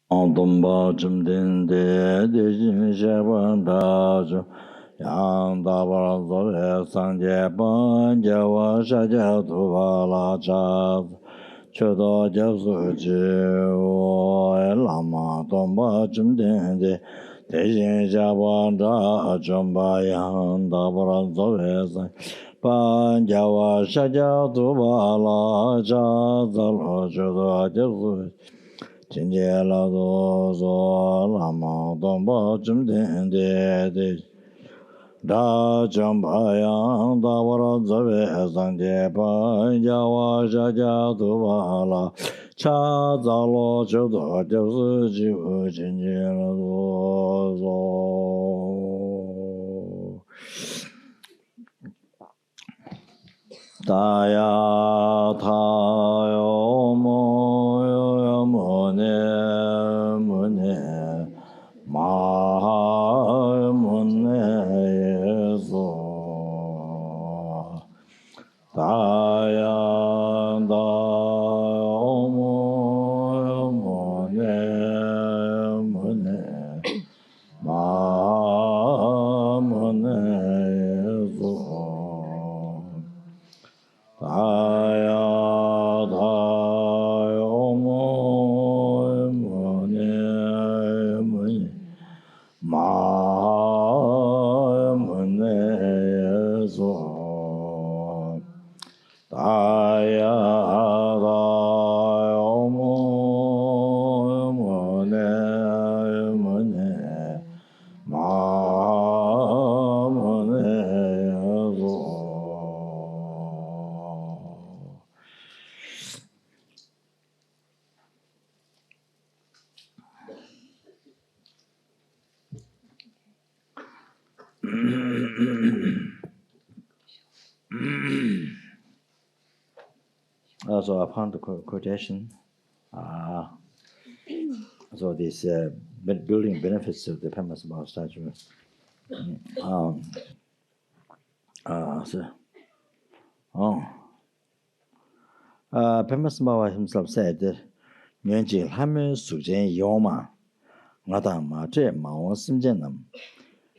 Andumba Jumdinde, Dijin Sheban Daju, Yang Dabar Zore Sanje Ban Jawa Shaja Tuvala Chaz, Chodo Japsu Ji, Lama Dumba Jumdinde, Dijin Sheban Daju, Yang Dabar Zore Sanje Ban Jawa Shaja Tuvala Chaz, Chodo Japsu Jinjie la do zo lama dongpa jumden de de da jamba yang da wara zawe sanje pa jawa sha ja du ba la cha za lo chu do jiu su ji wu jinjie la do zo da ya ta yo mo yo mo ne mo ne ma mo ne so da ya da yo mo ne mo ne ma mo ne so Daya daya mo ne ma ne so daya daya mo ne ma ne so So I found the quotation. So this building benefits of the Pema Sabha statue. Pema Sabha himself said that Yuanjing Hamen Sujian Yoma Ngata Ma Zhe Ma Wang Simjian Nam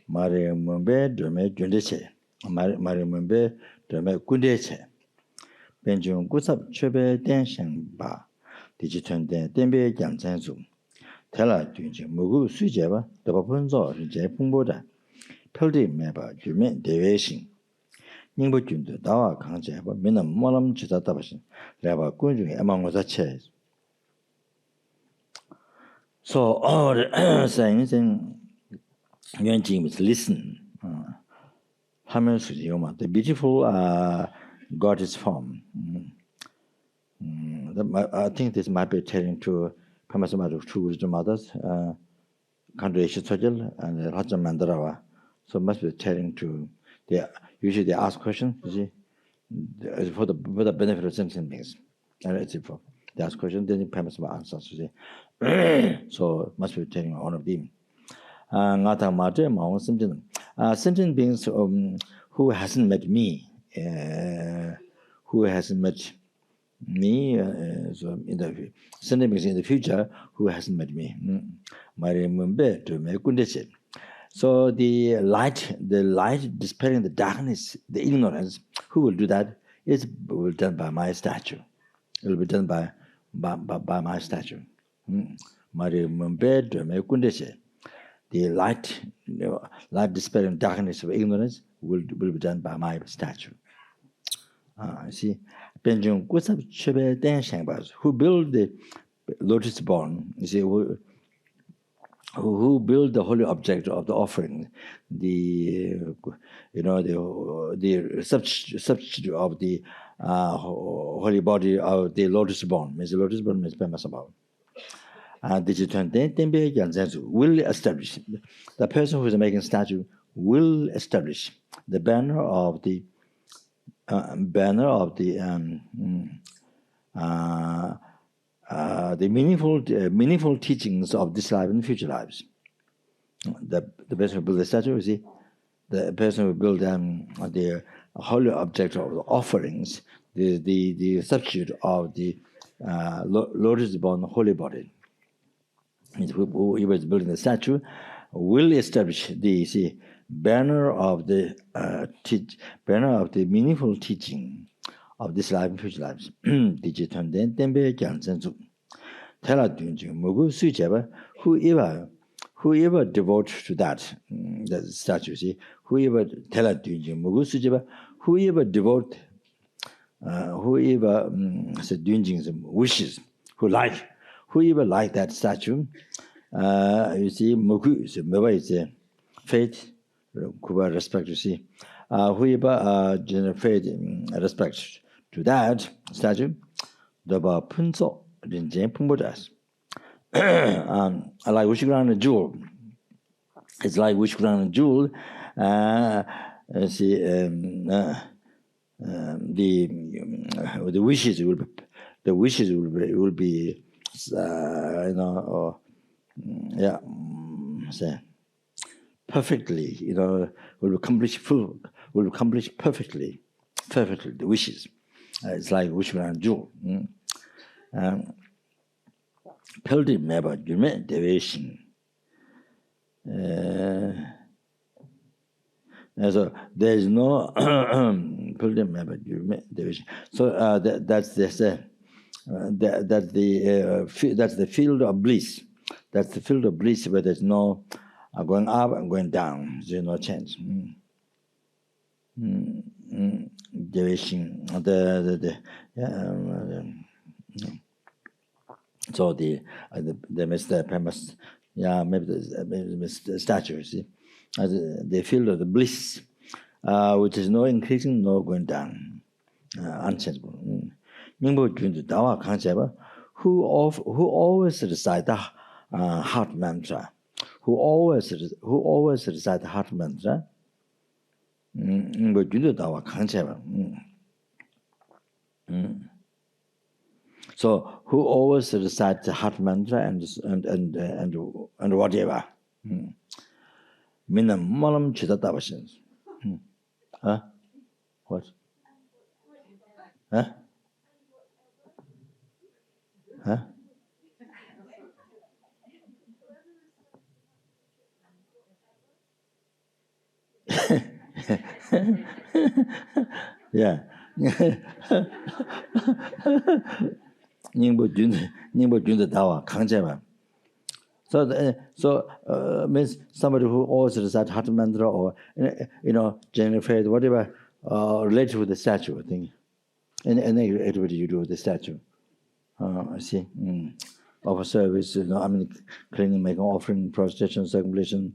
Mari Mumbe Drume Jundeche Mari Mumbe Drume Gundeche Benjun Gusab Chebe Densheng Ba Digitun Den Denbe Yang Zanzu Tela Junjing Mugu Sujeba Daba Punzo Rinje Pungboda Peldi Meba Jumen Deviation Ningbo Jundu Dawa Kangjeba Minam Molam Chita Tabashin Leba Gunjung among the chairs. So all the things in Yuanjing was listen. Hamen Sujiyoma, the beautiful goddess form. I think this might be telling to Pamasama of two wisdom mothers, Kandre Shitojil and Raja Mandarawa. So must be telling to usually they ask questions, you see, for the benefit of sentient beings. And it's for they ask questions, then Pamasama answers, you see. So must be telling one of them. Sentient beings who hasn't met me, who hasn't met me, so in the sentient beings in the future who hasn't met me. So the light dispelling the darkness, the ignorance, who will do that? It will be done by my statue. It will be done by my statue. The light dispelling darkness of ignorance will be done by my statue. See, Benjun Gusab Chebe Denshang, who built the lotus born, you see, who built the holy object of the offering, the substitute of the holy body of the lotus born, means the lotus born means Pemasabal. Will establish, the person who is making statue will establish the banner of the meaningful teachings of this life and future lives. The person who built the statue, you see, the person who built the holy object of the offerings, the substitute of the lotus born holy body. whoever is building the statue, will establish the banner of the meaningful teaching of this life and future lives. Digital then tembe jansenzu. Tela dunjing mugu sujeba whoever devote to that the statue, see, whoever tela dunjing mugu sujeba whoever devote whoever said dunjing's wishes, whoever like that statue, you see, mugu so meba is a faith, kuba respect, you see, whoever faith respect to that statue, doba punso rinjen pumbodas. Like wish around a jewel. It's like wish around a jewel. See, the wishes will be say perfectly, will accomplish perfectly the wishes. It's like wish around jewel. Peldi meba jume deviation. So there is no peldi meba jume deviation. So that's the field of bliss. That's the field of bliss where there's no going up and going down. There's no change. Deviation. So the Mr. Pemas, maybe the statue, see, the field of the bliss, which is no increasing, no going down, unchangeable. Mingbo Jundu Dawa Kancheba, who always recite the heart mantra, who always recite the heart mantra. Mingbo Jundu Dawa Kancheba. So who always recite the heart mantra and whatever. Mina molam chidatabashins. Huh? What? Huh? Huh? Yeah. Ningbo Junda Dawa, Kangjeba. So means somebody who always recites heart mantra or general faith, whatever related with the statue, I think. Any activity you do with the statue. I see. Offer service, cleaning, making offering, prostration, circumambulation.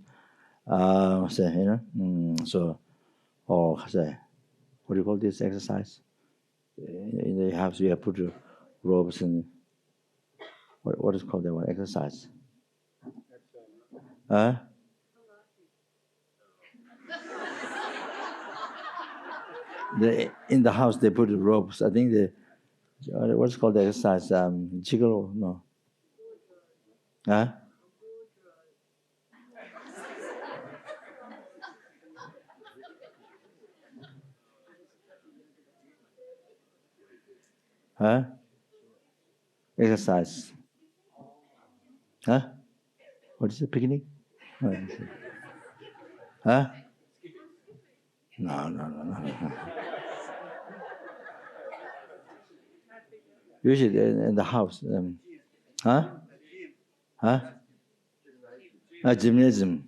So, or say, what do you call this exercise? In the house, you have put your robes in. What is called that one exercise? In the house they put the robes. I think what's called the exercise? Jiggle? No. Huh? Huh? Exercise. Huh? What is it? Picnic? Huh? No. Usually in the house. Huh? Gymnasium.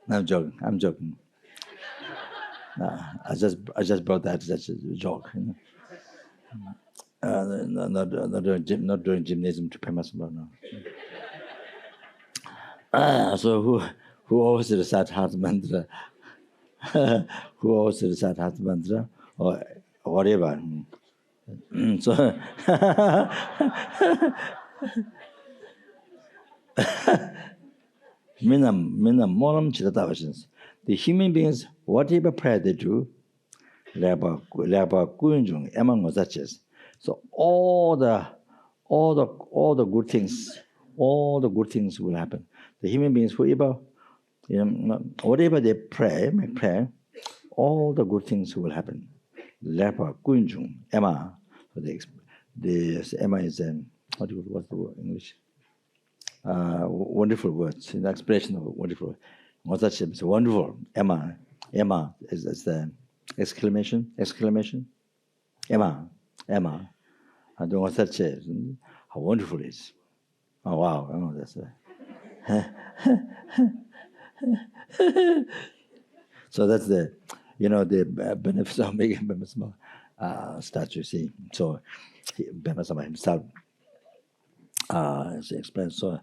I'm joking. I just brought that. That's a joke. Not doing gymnasium to pay myself. No. So who always recite heart mantra? Who always recite heart mantra or whatever? So minam molam chidatavashins. The human beings, whatever prayer they do, laba kunjung among others. So all the good things, will happen. The human beings, whoever, whatever they pray, all the good things will happen. Lapa kunjung emma. The emma is what's the word in English? wonderful words, an expression of wonderful. What's that? It's wonderful. Emma is the exclamation. Emma. I don't know what that says. How wonderful it is. Oh wow! Oh, that's so that's the, the benefits of making Bema Sama statue. See, so Bema Sama himself she explains so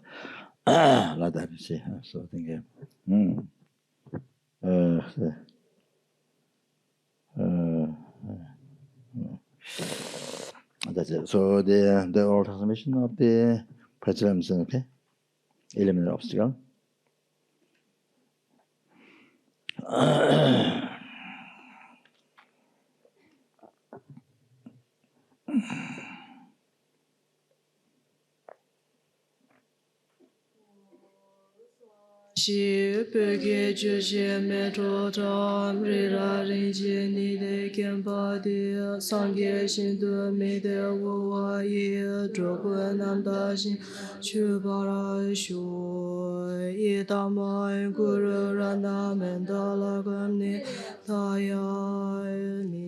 like that. You see, so I think that's it. So the oral transformation of the president, okay, eliminate obstacle. Xi Peke Jushe Metro Tram Rira Rinji Nide Kempa De Sangye Shindu Mede Wuwa Ye Drogwe Namda Shin Chubara Shu Ye Dama Guru Rana Mendala Gamne Taya Mi.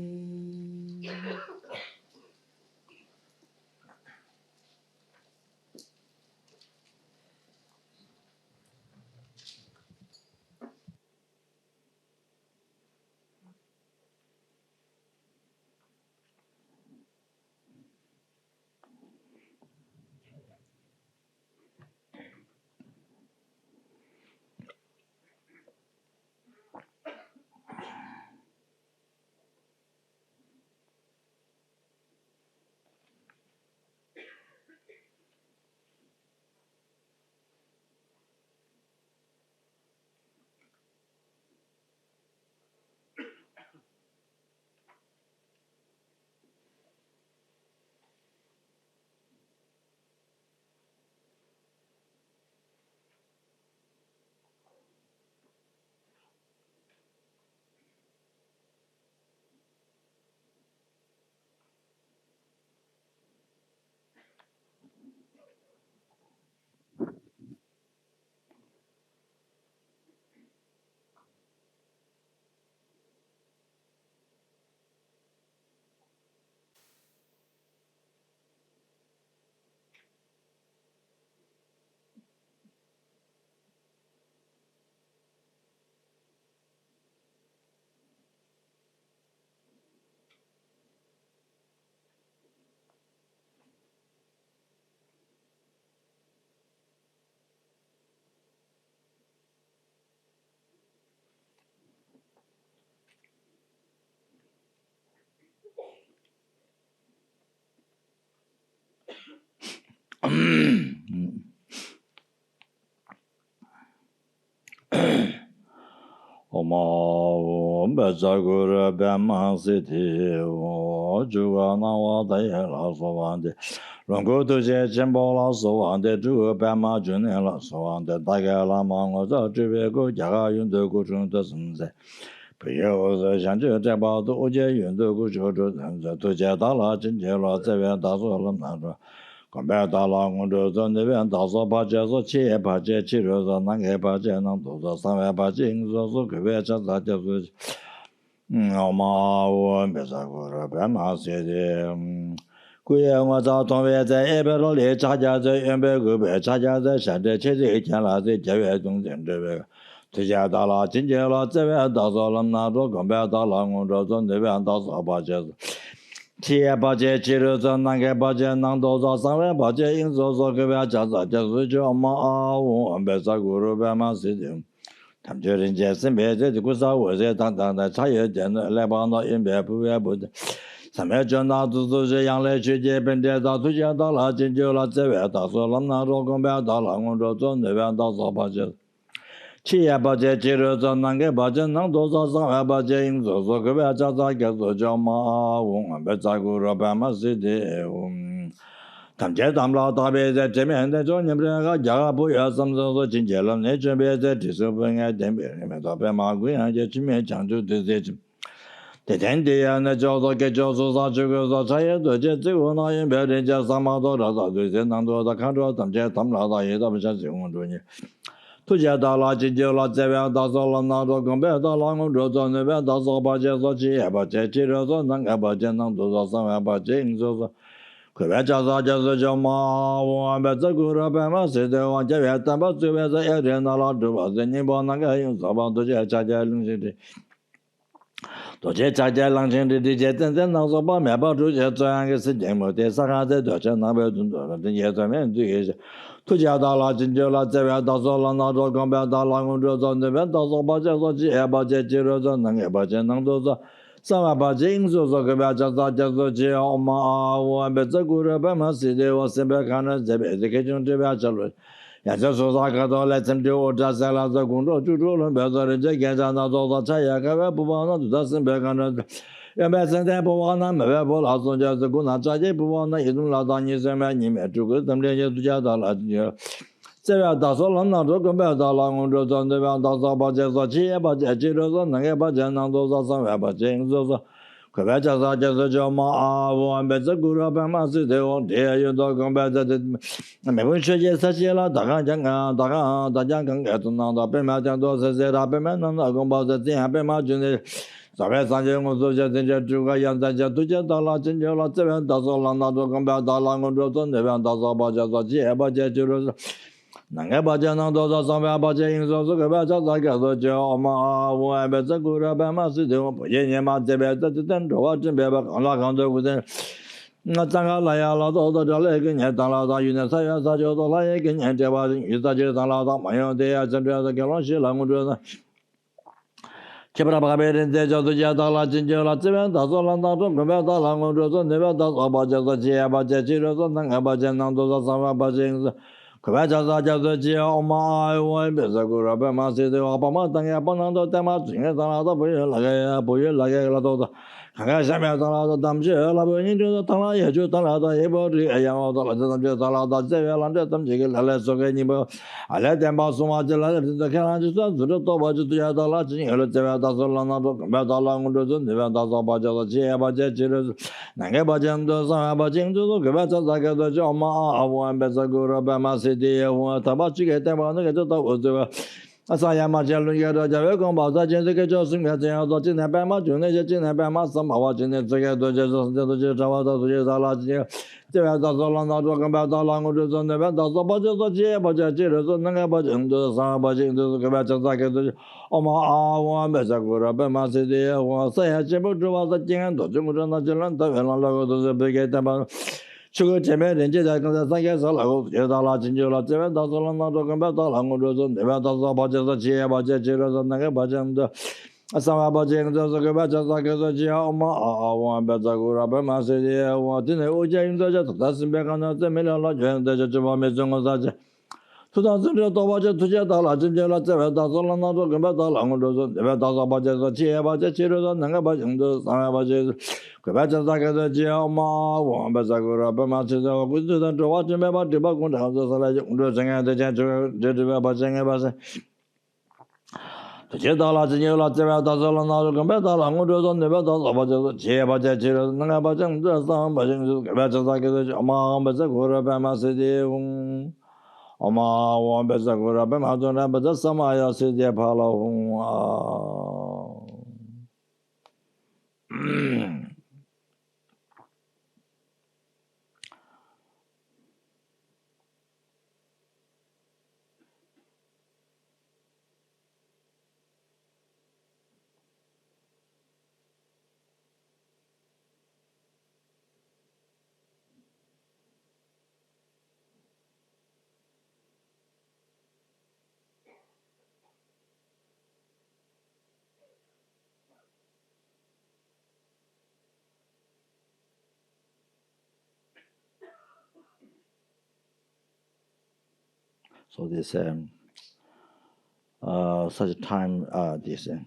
Oma Bezagura Bema City, Juana Wada Sovande, Longo to Jembola Sovande, Ju Bema Junela Sovande, Dagala Manga, Jivego, Jaga Yundo Gujun Sunze. Pio the Janju Jabal, Oja Yundo Gujo, to Jadala, Jinjela, Zevan Dazolam Nara. Compare the long on the event, also budgets or cheer budget, cheers on Nanga budget, and those some budgets, also coverage that is no more Besagora, Bama said, Queer was out on where the Eberly charges the Embergo, charges the Shade, Chedi, the Javedon, and the Tijadala, Jinjela, Zevan Dazolam Nado, compare the long on the event, also budgets. Chia Baje Chiruza Nanga Baje Nandoza Same Baje in Zozo Gavia Jaza Jazujo Ma Ambesa Guru Bama City. Tamjurin Jason Bede Gusa was a Tantana Chaya Jen Lebano in Bepu Bud. Samejana to the young lady Bendeza to Jadala Jinjola Zeveta Solana Rogomba Dala on Roton Nevanda Baje. Chia Baje Chiruza Nanga Baje Nandoza Same Baje in Zozo Gavia Jaza Gazo Ma Ambesa Guru Bama City. Tamje Damla Tabe the Jimmy and the Johnny Braga Jabuya some of the Jinjela nature be the discipline at them. Bema Gui and Jimmy Chandu decision. The Tendia and the Jodo get Josu Sachugo, the Jetu, and I am better just some other and the country of them, Jetam Lada, of Jasu. Tujadala, Jilla, Dazol, and Nado, Gambetta, Long Road on the Dazoba, Jesochi, about Chechiros, and Abajan, and Dozam, about James. Kvechaza Jasu Jama, and Betsa Gura Bama, said the one Javeta, but to the Adrian, a lot of the Nibonanga, about the Jajan City. Doje Chaja Langshin did jet and then also by me about to jet and sit Jamo de Saka de Dutch and Nabe the Yetaman to Jadala Jinjola Zera Dazola Nado Gambada Langundos on the Ventos of Bajaji, Abaja Jiros and Abajan Nandoza. Some Abajing Zogabaja Jazoji, Oma, and Betzagura Bama City was Sebekana, the education to Bachelor. Yes, so Sakato let him do just as the Gundo to roll and better get another Chayaka, Puvana, doesn't beg on it. A messenger Puvana, Mabel, also just the Guna Chaja, Puvana, Idun Ladanis and many metrics, and they just Jadala. Sarah does all on not talk about the long road on the Vandas about Jazachi, about Jajiros, and Nagabajan, and those are some about James. Kvechaza Jasu Jama, and Betzagura Bama, they won't dare you talk about that. Mebusha Sachela, Dagan, Dagan, Gatan, the Pemajan, those that are Peman, and Agomba, the thing happen margin. Savesan was just in Jatuga, Yantaja, Dala, Chinjola, Seven, Dazol, and not talking about the long road on the Vandas about Jazachi, about Jajiros. Nangabajan, those are some Abajan, so Gabaja, like a Jama, Betzagura Bama, Yama, the Tendo, watching Beba, on la counter with them. Natanga Layala, the Jalegan, Yatalada, Unisaya, Sajo, the Lagan, and Jabazin, Isajalada, my own day, as a Galonshi, Language. Kebrababe and Deja, the Jadala, Jinjala, Dazolanda, Gabata, Language, never does Abaja, the Abajajiros, and Abajan, and those are Abajins. Kvajaza Jazaji, Oma, Bezagura, Bamasi, the Obama, Tangapanando, Tamas, Lagaya, Boya, Lagaya, Kangasamata, Damja, into the Talaya, Jutalada, Ebori, Ayamada, Talada, Zevel, and them jiggle, less of any more. I let them pass so much, the Kalanjus, the Toba, the Yadala, Dazolana, Batalang, the Vandaza, Bajajiros, Nangabajan, the Sabajin, the Gavata, the Joma, and Bezagura, Bamasi, Tabachi, the Asayama Jaluya Javacom, Bazajan, Josing, Dodgin, Abama, Junajin, Abama, some watching it together, the Java, there are Dazolana talking about the languages on the Ventas, the budget of Bajajiros, Nangabajan, the Sabajin, the Gavata, Oma, Bezagura, Bamasi, was say, Chibu was a king, the Jumuran, the Brigade. Sugar Chemet and Jedi, I guess, Yadala, Jinjola, Dazolana talking about the languages on the Ventas, Bajaja, Bajajiros, and Nagabajan, Asamabajan, the Gabaja, Jama, Bezagura, Bamasi, what in the Uja, doesn't back on the million, the Java Mezonga. 2000 도와줘 투자달라 진짜라 제가 다솔나도 금바다 랑으로서 내가 다서 바제서 지에바제 치료도 내가 바정도 상아바제 그바자다가서 지엄마 원바자고라 바마치서 구두던 도와줘 매바 디바군 하서살아 운도 정해야 저 저저 바정해 봐서 제달라 진짜라 제가 다솔나도 금바다 랑으로서 내가 다서 바제서 지에바제 치료 내가 바정도 상아바제 그바자다가서 엄마 바자고라 바마세디 Oma one Bezagura Bemadona, but that's some I said, the Apollo. So this such a time this then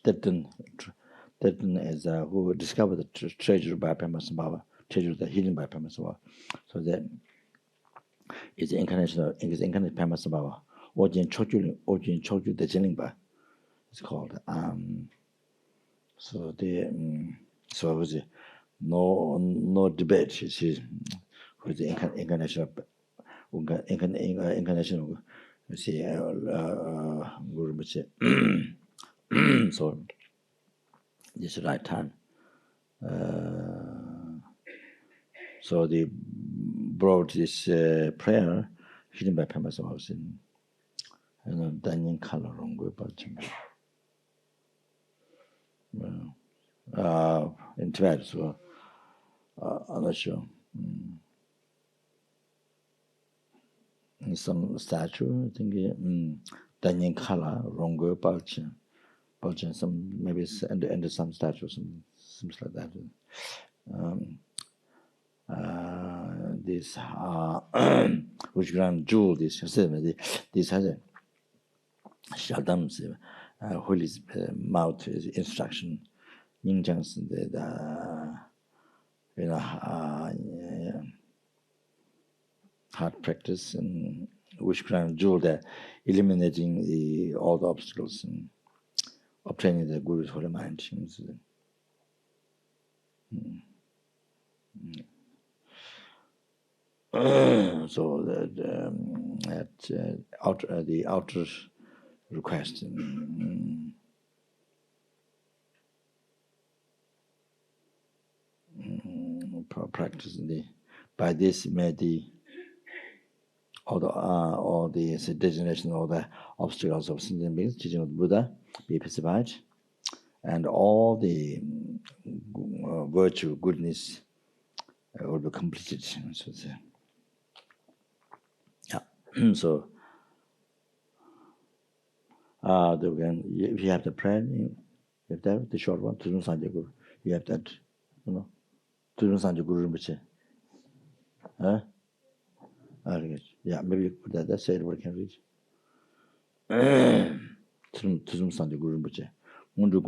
Titan is who discovered the treasure by Pamasambhava, treasure that hidden by Pamasambhava. So that is the incarnation of Pamasambhava, Chokju de Jilingba. It's called. So the so it was no debate. She with the international international see so this right time. So they brought this prayer hidden by Pema House in Danyan color on in Tibet, so I'm not sure. In some statue, I think Danyan color, Rongo Balchin, some maybe and some statues, seems like that. This which grand jewel, this has a Shadam's Holy's mouth instruction. Ninjans the hard practice and witchcraft jewel that eliminating all the obstacles and obtaining the Guru's holy mind. So that the outer request. Practice by this may all the designation, all the obstacles of sentient beings, teaching of the Buddha, be pacified, and all the virtue, goodness will be completed. So, yeah. So, if you have the prayer, you have that, the short one, you have that, Sanja Guru Rinpoche. Yeah, maybe you put that. That's it. What can read? Sanja Guru Rinpoche. Mundu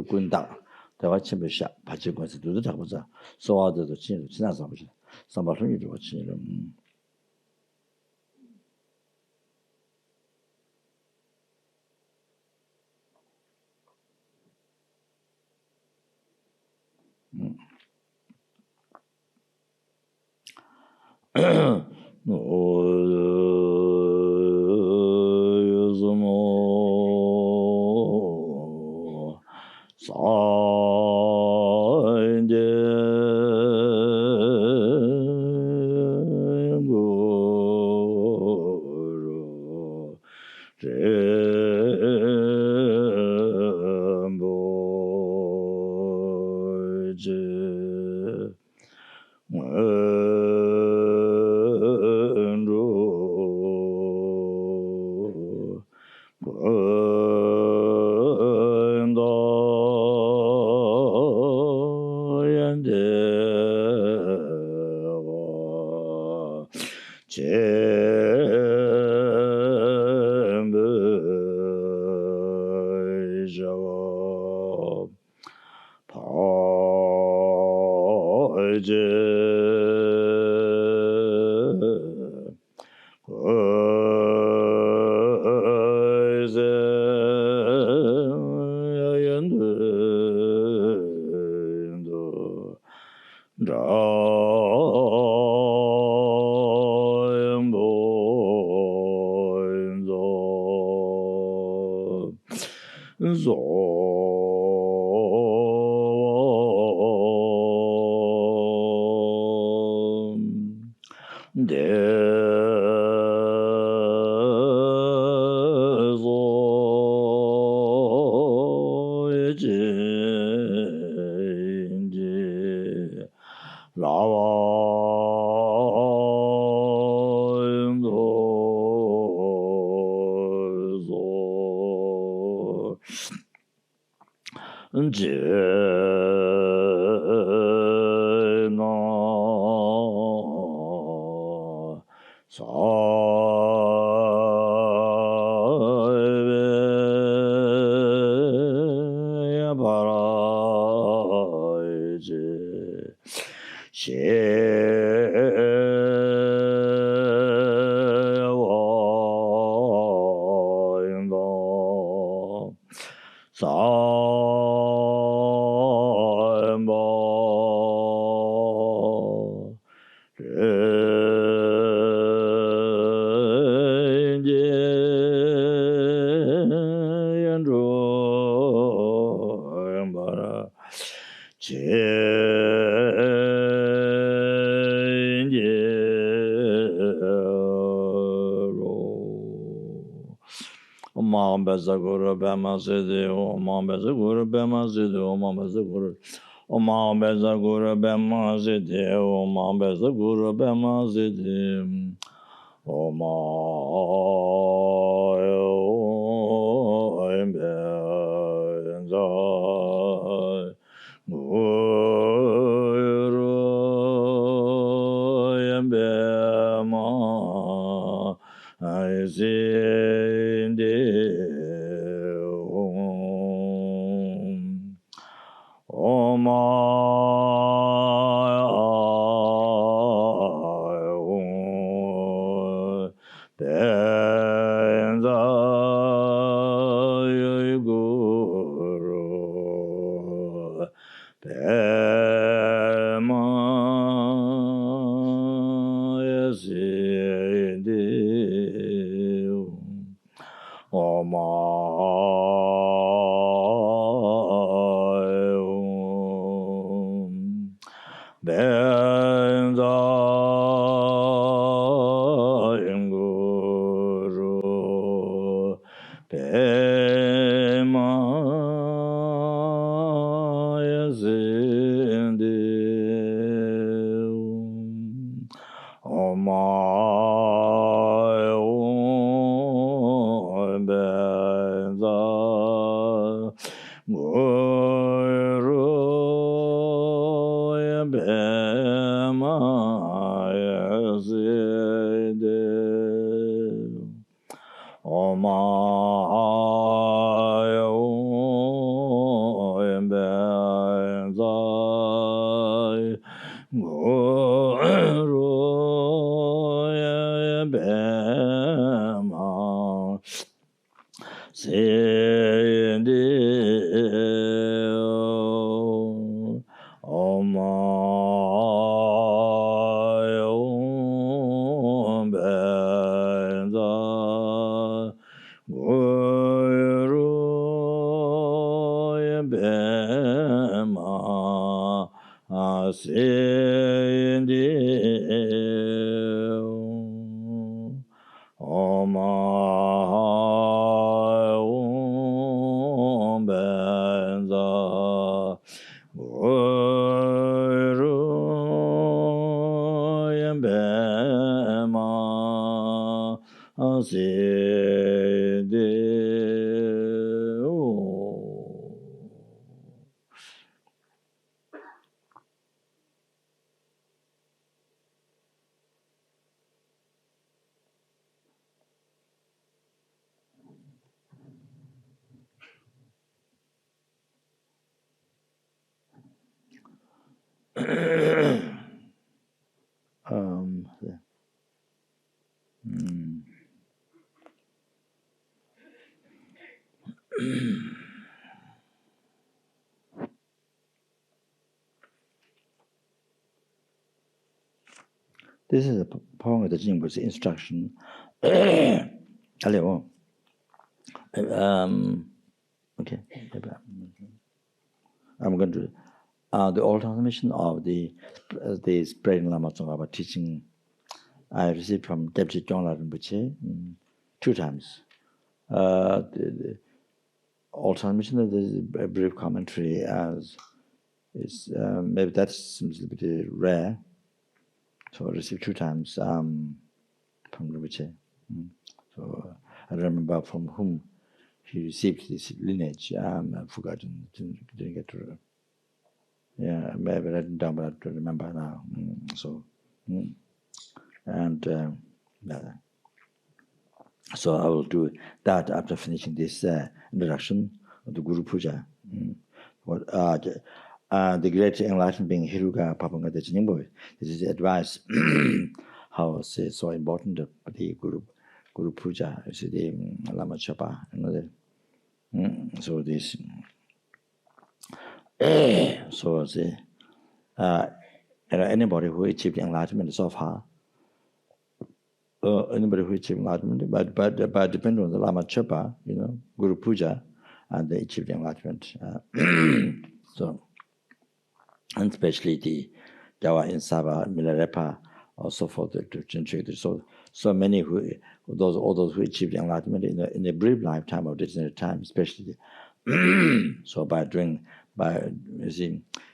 Gunda. The watching be shot. Pachico to do the Tabuza. So other the chin, Sinasa. Somebody you do what she. Om Bezaguru Bemasidi, Om Bezaguru Bemasidi, Om Bezaguru. Om Bezaguru Bemasidi, Om Bezaguru Bemasidi. Om This is a poem of the Rinpoche instruction. Hello. Okay. I'm going to the old transmission of the spreading Lama Tsongkhapa teaching I received from Deputy Jongla Rinpoche 2 times. The old transmission of the brief commentary as is maybe that seems a bit rare. So I received 2 times from Rinpoche. So I don't remember from whom he received this lineage. I've forgotten, didn't get to. Yeah, maybe I didn't down, but I don't remember now. So I will do that after finishing this introduction of the Guru Puja. The great enlightened being Hiruga Papanga de Jinimbo. This is the advice how it's so important the Guru Puja, you see the Lama Chapa, so this so the anybody who achieved enlightenment so far, anybody who achieved enlightenment, but depending on the Lama Chapa, Guru Puja, and they achieved enlightenment. So, and especially the Jawa in Sabah, Milarepa, or so forth. So many all those who achieved enlightenment in a brief lifetime of ordinary time, especially. So by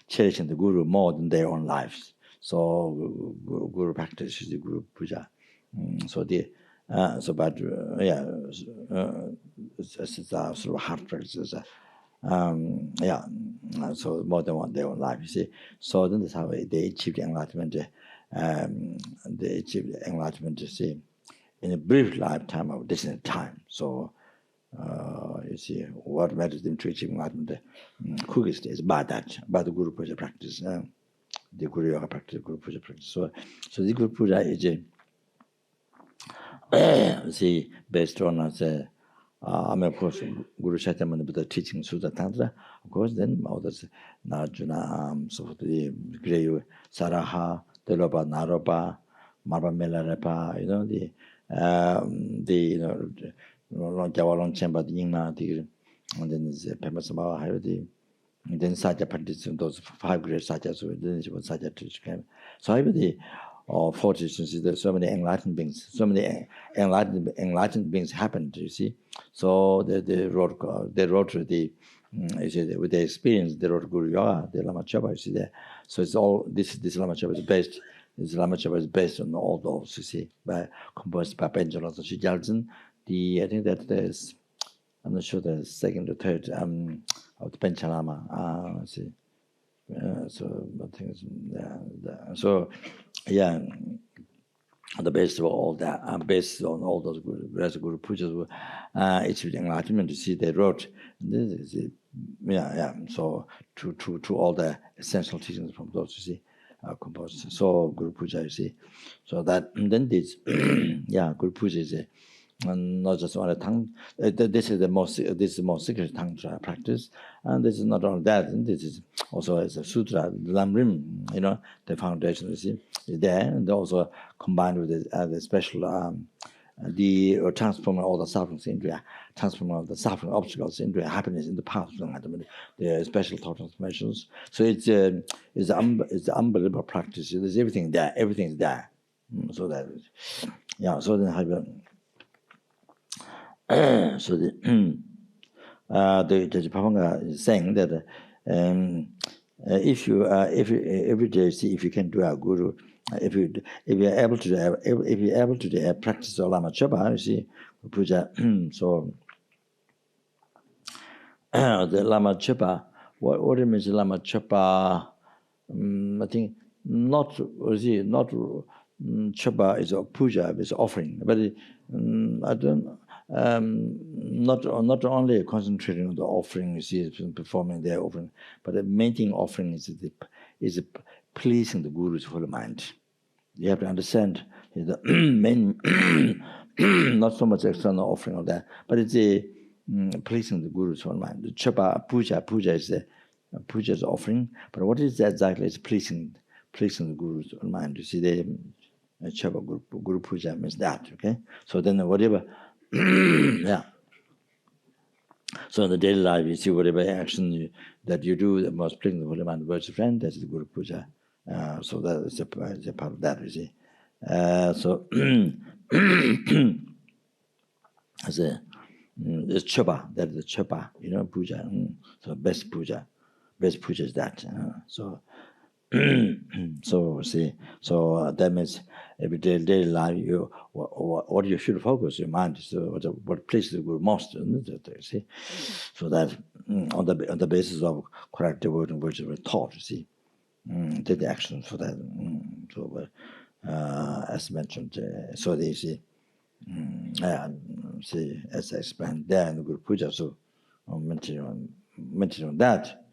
cherishing the Guru more than their own lives. So Guru practice is the Guru Puja. It's a sort of hard practice. So more than their own life, you see. So then that's how they achieved enlightenment. They achieved enlightenment, you see, in a brief lifetime of distant time. So you see, what matters them to achieve enlightenment quickest is by the Guru Puja practice, the Guru Yoga practice, Guru Puja practice. So the Guru Puja is based on of course, Guru Shakyamuni Buddha teaching Sutta Tantra, of course, then others, Narjuna, so the Greyu, Saraha, Delopa, Naropa, Marpa Melarepa, Jawalon Chamber, the Yingna, and then the Pemasama, then Satya practice those 5 great Satyas, then she was Satya teach. So I the fortunes, there's so many enlightened beings, so many enlightened beings happened, you see. So they wrote to the with the experience, they wrote Guru Yoga, the Lama Chopa, you see there. So it's all this Lama Chopa is based on all those, you see, composed by Benjamin Shijalzen. I think that there's, I'm not sure the second or third of the Penchalama. See. So I think the base of all that, based on all those Guru Pujas, achieved enlightenment. You see, they wrote this is So to all the essential teachings from those, you see, composed. So Guru Puja, you see, so that and then this Guru Puja is not just on a tongue. This is the most secret tantra practice, and this is not only that. And this is also as a sutra, Lamrim, the foundation, you see, is there, and also combined with the special the transforming all the sufferings into transforming all the suffering obstacles into happiness in the path of enlightenment, the special thought transformations. So it's unbelievable practice. There's everything there. Everything is there. So that So then so the Papanga is saying that if you every day see if you can do a guru, if you're able to do practice of Lama Chopa, you see puja. So the Lama Chopa, what it means Lama Chopa, I think not Chopa is a puja, is offering, but I don't. Not only concentrating on the offering, you see, performing their offering, but the main thing offering is pleasing the Guru's whole mind. You have to understand the main, not so much external offering of that, but it's pleasing the Guru's whole mind. The Chopa puja is puja's offering, but what is that exactly? It's pleasing the Guru's whole mind. You see, the Chopa Guru puja means that. Okay, so then whatever. So in the daily life, you see whatever action that you do that most pleasing the Holy Mind, words of friend, that's the Guru Puja. So that is a part of that, you see. So it's Chopa, that is the Chopa, Puja. So best Puja is that. So see, so that means every daily life, what you should focus your mind is what pleases the Guru most, see. So that on the basis of correct devotion, words of thought, you see, take the action for that. So as mentioned, so they see, see as I explained there in the Guru Puja, so mentioning on that.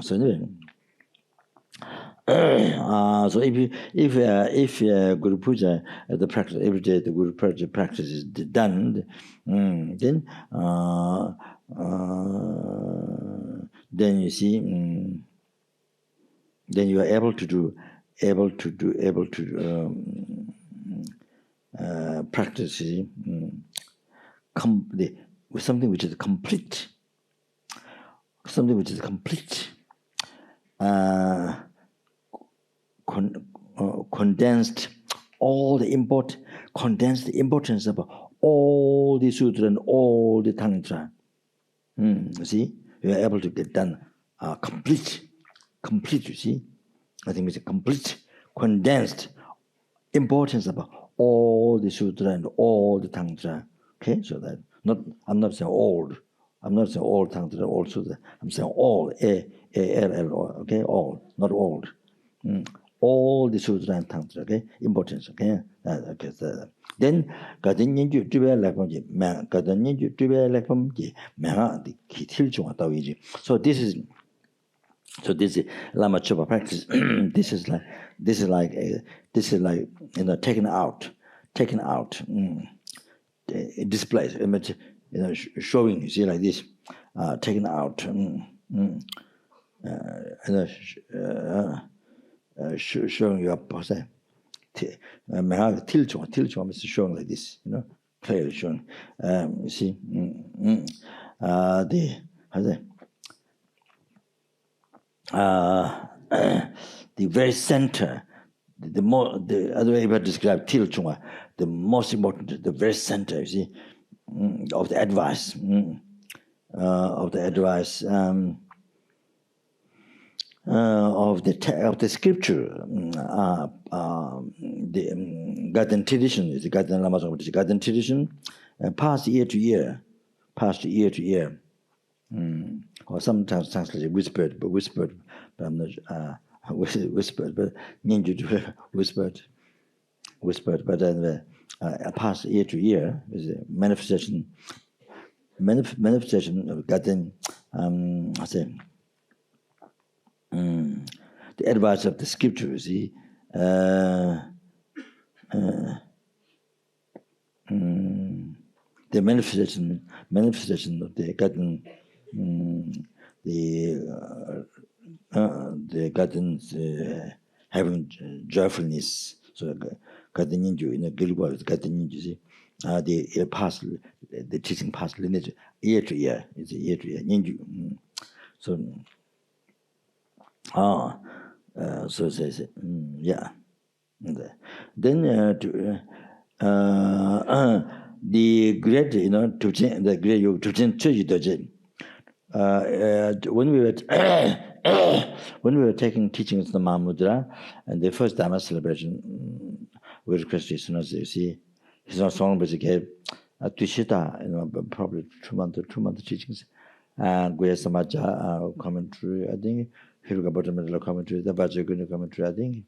So anyway. So if Guru Puja, the practice every day, the Guru Puja practice is done, then you see, then you are able to practice with something which is complete, condensed condensed the importance of all the sutra and all the tantra. You see, you are able to get done complete, you see. I think it's a complete, condensed importance of all the sutra and all the tantra. Okay, so that I'm not saying all. I'm not saying all tantra, all sutra. I'm saying all, A-L-L, okay, all, not all. All the sutra and tantra, okay, importance, okay. Okay, so then 가든 연주 주변에 라pom지, 가든 연주 주변에 라pom지, 명아 기틀중아 따위지. So this is Lama Chopa practice. this is like taken out, displays, image, showing. You see like this, taken out, showing your pose. Tilchong is showing like this, clearly showing. You see, the very center, the other way to describe Tilchung, the most important, the very center, you see, of the advice, of the scripture, the garden tradition is the garden Lama garden tradition, past year to year, or sometimes translated whispered, but I'm not whispered, but ninja whispered, but then past year to year is a manifestation of garden. I say. The advice of the scripture, you see, the manifestation of the garden, the gardens having joyfulness. So garden ninja in a Gilboa is garden ninja. See, the teaching past lineage year to year. It's a year to year ninja. So. So it says, yeah. Then the great, the great when we were taking teachings of the Mahamudra and the first Dhamma celebration, we requested, you see, he's not song, but he gave Tushita, probably 2 month teachings, and Guya Samaja commentary, I think. Hiruka Bottomedal commentary, the Vajraguna commentary, I think.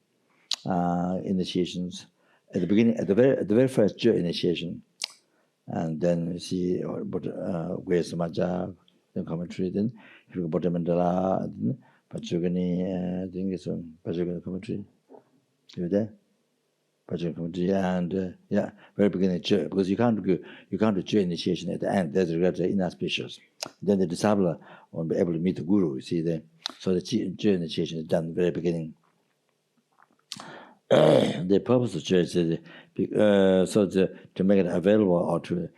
Initiations at the beginning, at the very first initiation, and then you see Guya Samaja, then commentary, then Hiruka Bottomedala, then Vajraguni, I think it's Vajraguna commentary. You there? Vajraguna commentary, and very beginning because you can't do initiation at the end. That's rather inauspicious. Then the disciple won't be able to meet the guru. You see there. So the initiation is done at the very beginning. The purpose of church is to make it available or to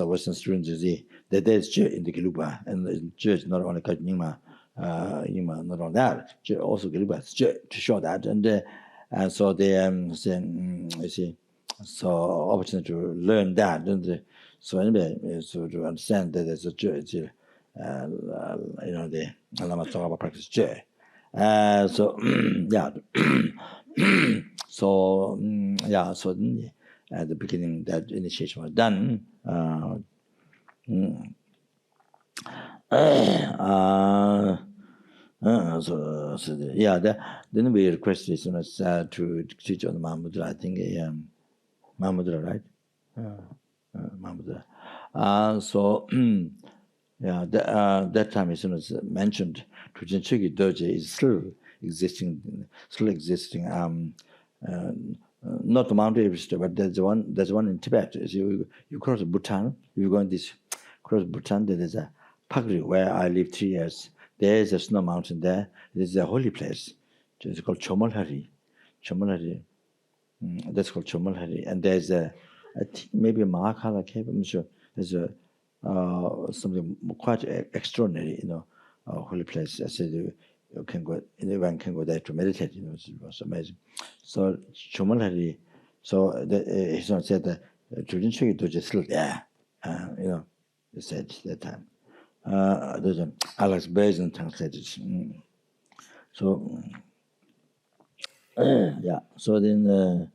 Western students, you see that there's church in the Kilupa, and the church not only Kajnima, not only that, also Kilupa church to show that, and so they you see, so opportunity to learn that, and so anyway, so to understand that there's a church. The Lama talk about practice J. So so at the beginning that initiation was done. Then we requested to teach on the Mahamudra. I think Mahamudra, right? Mahamudra. That time as soon as mentioned, Tujin Chigi Doje is still existing. Not the Mount Everest, but there's one in Tibet. You cross Bhutan, you go in this cross Bhutan, there is a Pagri where I lived 3 years. There is a snow mountain there. It is a holy place. It's called Chomalhari. That's called Chomalhari. And there's I think maybe a Mahakala cave, I'm sure. There's something quite extraordinary, holy place. I said you can go, anyone can go there to meditate, you know, it was amazing. So Chumalari, so he said that children should to just look there, you know, he said that time. There's Alex Basin translated. So yeah, so then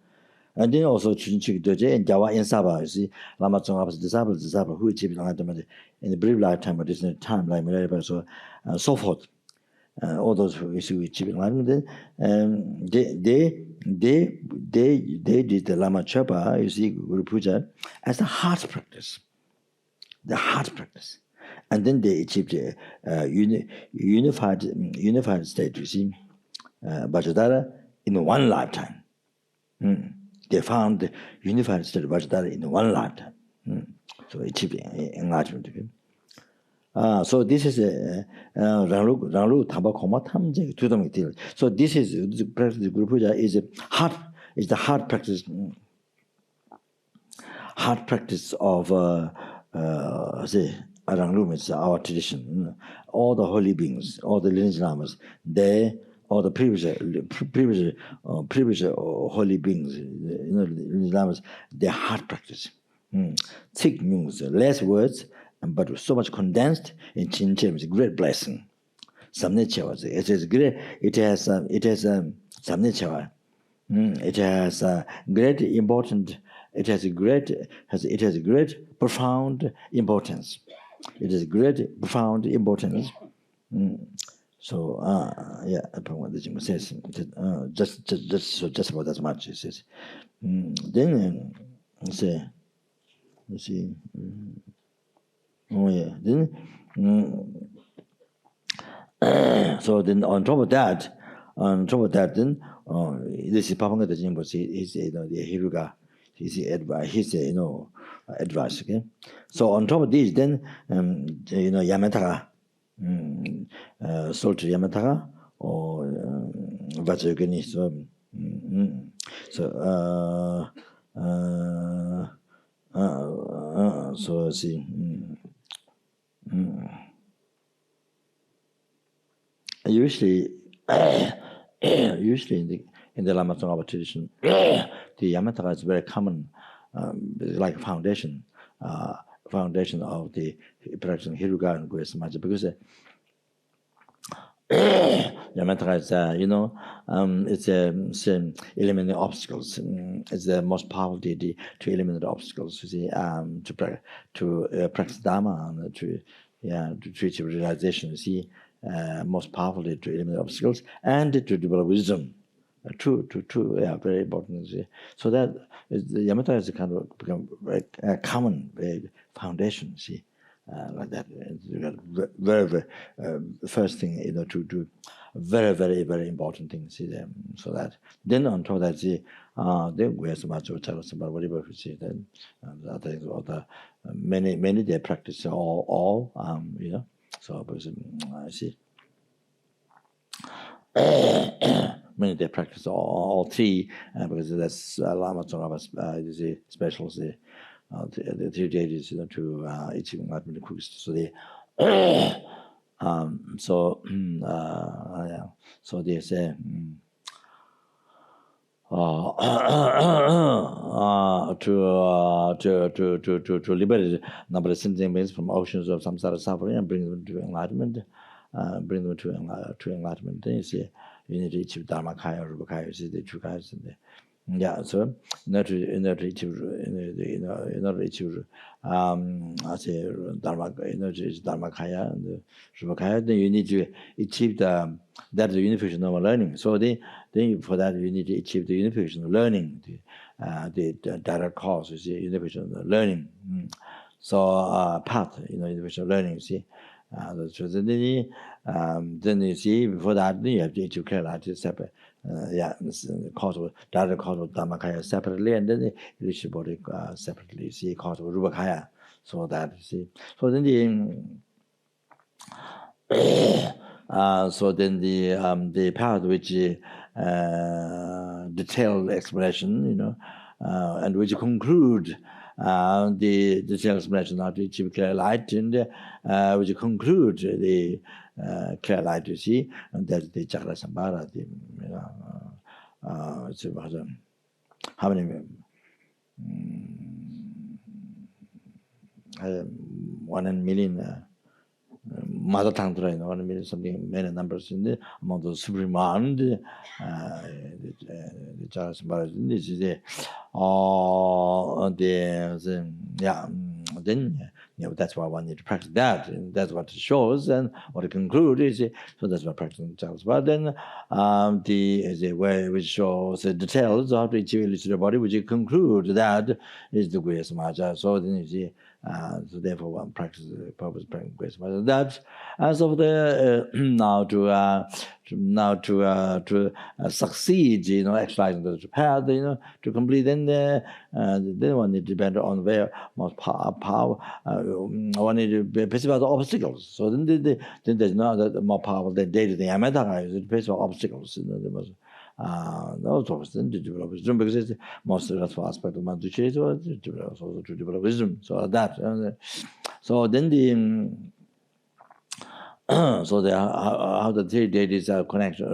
and then also children in Java in Sabah, you see, Lama Tsonghapa's disciple who achieved in the brief lifetime of this time, like so forth. All those who achieved enlightenment, they did the Lama Chapa, you see, Guru Puja, as a heart practice. The heart practice. And then they achieved a unified state, you see, Vajradhara in one lifetime. They found the unified state of Vajradhara in one lifetime. So achieved enlightenment. So this is a Ranglu Taba Koma Tamje Tudam Til. So this is the practice of Guru Puja is the hard practice of say Ranglu is our tradition. All the holy beings, all the lineage lamas, all the previous holy beings, you know, lineage lamas, their hard practice. Thick means less words, but so much condensed in Chinchen is a great blessing. Samnechawa, it is great. It has Samnechawa. It has great important. It has a great profound importance. It is great profound importance. So yeah, upon what the Jim says, just about as much. It says. Then say, let's see. Oh yeah. Then so then on top of that, then this is Papanga the Jimbo. He's the Hiruga. He's you know advice. Okay. So on top of this, then you know Yamataka, Soldier Yamataka or Vajragani. So see. Usually in the Lama Tsongkhapa tradition, the Yamataka is very common, like foundation of the practice of Hiruga and Goya Samaja, because Yamataka is, you know, it's eliminating obstacles. It's the most powerful deity to eliminate obstacles. You see, to practice Dharma and to reach realization. You see, most powerfully to eliminate obstacles and to develop wisdom. True, very important. You see. So that the Yamataka is a kind of become very common foundation. See. Like that, you got very first thing, you know, to do very important things. See them, so that then on top of that, see, then we have so much about whatever we see. Then all the many they practice all you know. So because I see many they practice all three because that's Lama Tsongkhapa is a special. The 3 deities, you know, to achieve enlightenment quickest. So they, so they say, to liberate number of sentient beings from oceans of samsara suffering and bring them to enlightenment, to enlightenment. Then you see, you need to achieve Dharmakaya or Rupakaya. You see the two guys in there. Yeah, so in order to achieve, I say Dharmakaya and Rupakaya, then you need to achieve that unification of learning. So then for that you need to achieve the unification of learning, the direct cause, you see, unification of learning. So path, you know, unification of learning, you see. So then you see, before that, then you have to achieve clarity separate. Direct cause of Dhammakaya separately, and then the rich body separately. See, cause of Rupakaya. So that you see. So then the part which detailed explanation, you know, and which conclude the detailed explanation of the achieve clear light, and which conclude the clear light to see, and that's the Chakra Sambhara, it's about how many 1 million mother tongue, 1 million something, many numbers in the among the supreme mind, the Chakra Sambhara. This is the then that's why one need to practice that, and that's what it shows, and what it concludes is so that's what practicing tells. But then the way which shows the details of the achieve the body, which you conclude that is the grace maja. So then you see, so therefore one practice the purpose practicing grace maja. That as of the now to succeed, exercising the path, to complete, then one need to depend on where most power. One need to be passive the obstacles. So then there's no more powerful than day-to-day amatara is passive obstacles. There was those of us then to develop wisdom, because it's the most successful aspect of Mantuche, so to develop wisdom. So that, so then so how the 3 deities are connected,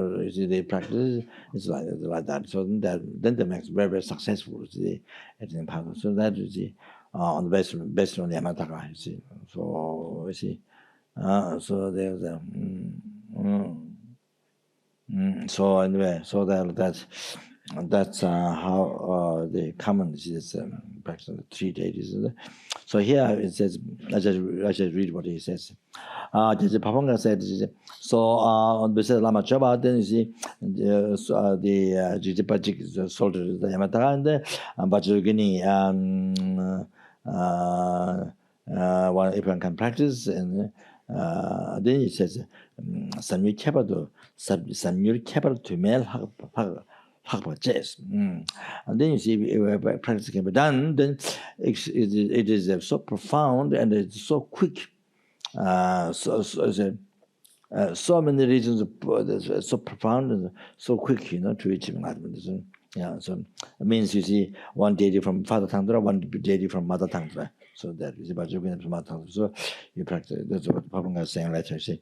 they practice, it's like that. So then that makes very, very successful. So that is on the based on the Amataka, you see. So you see, so there's a so anyway, so that's how the common is practice of the 3 deities. So here it says, I just read what he says. Papanga said, so on the Lama Chaba, then you see the Jitipajik is sold to the Yamata, and Bajugini one everyone can practice, and then it says Samir Capital to male Jazz. And then you see practice can be done, then it is so profound and it's so quick. So many reasons, so profound and so quick, to achieve enlightenment. Yeah, so it means you see one deity from Father Tantra, one deity from Mother Tantra. So that is about you from Mother Tantra. So you practice. That's what Papa is saying later. You see.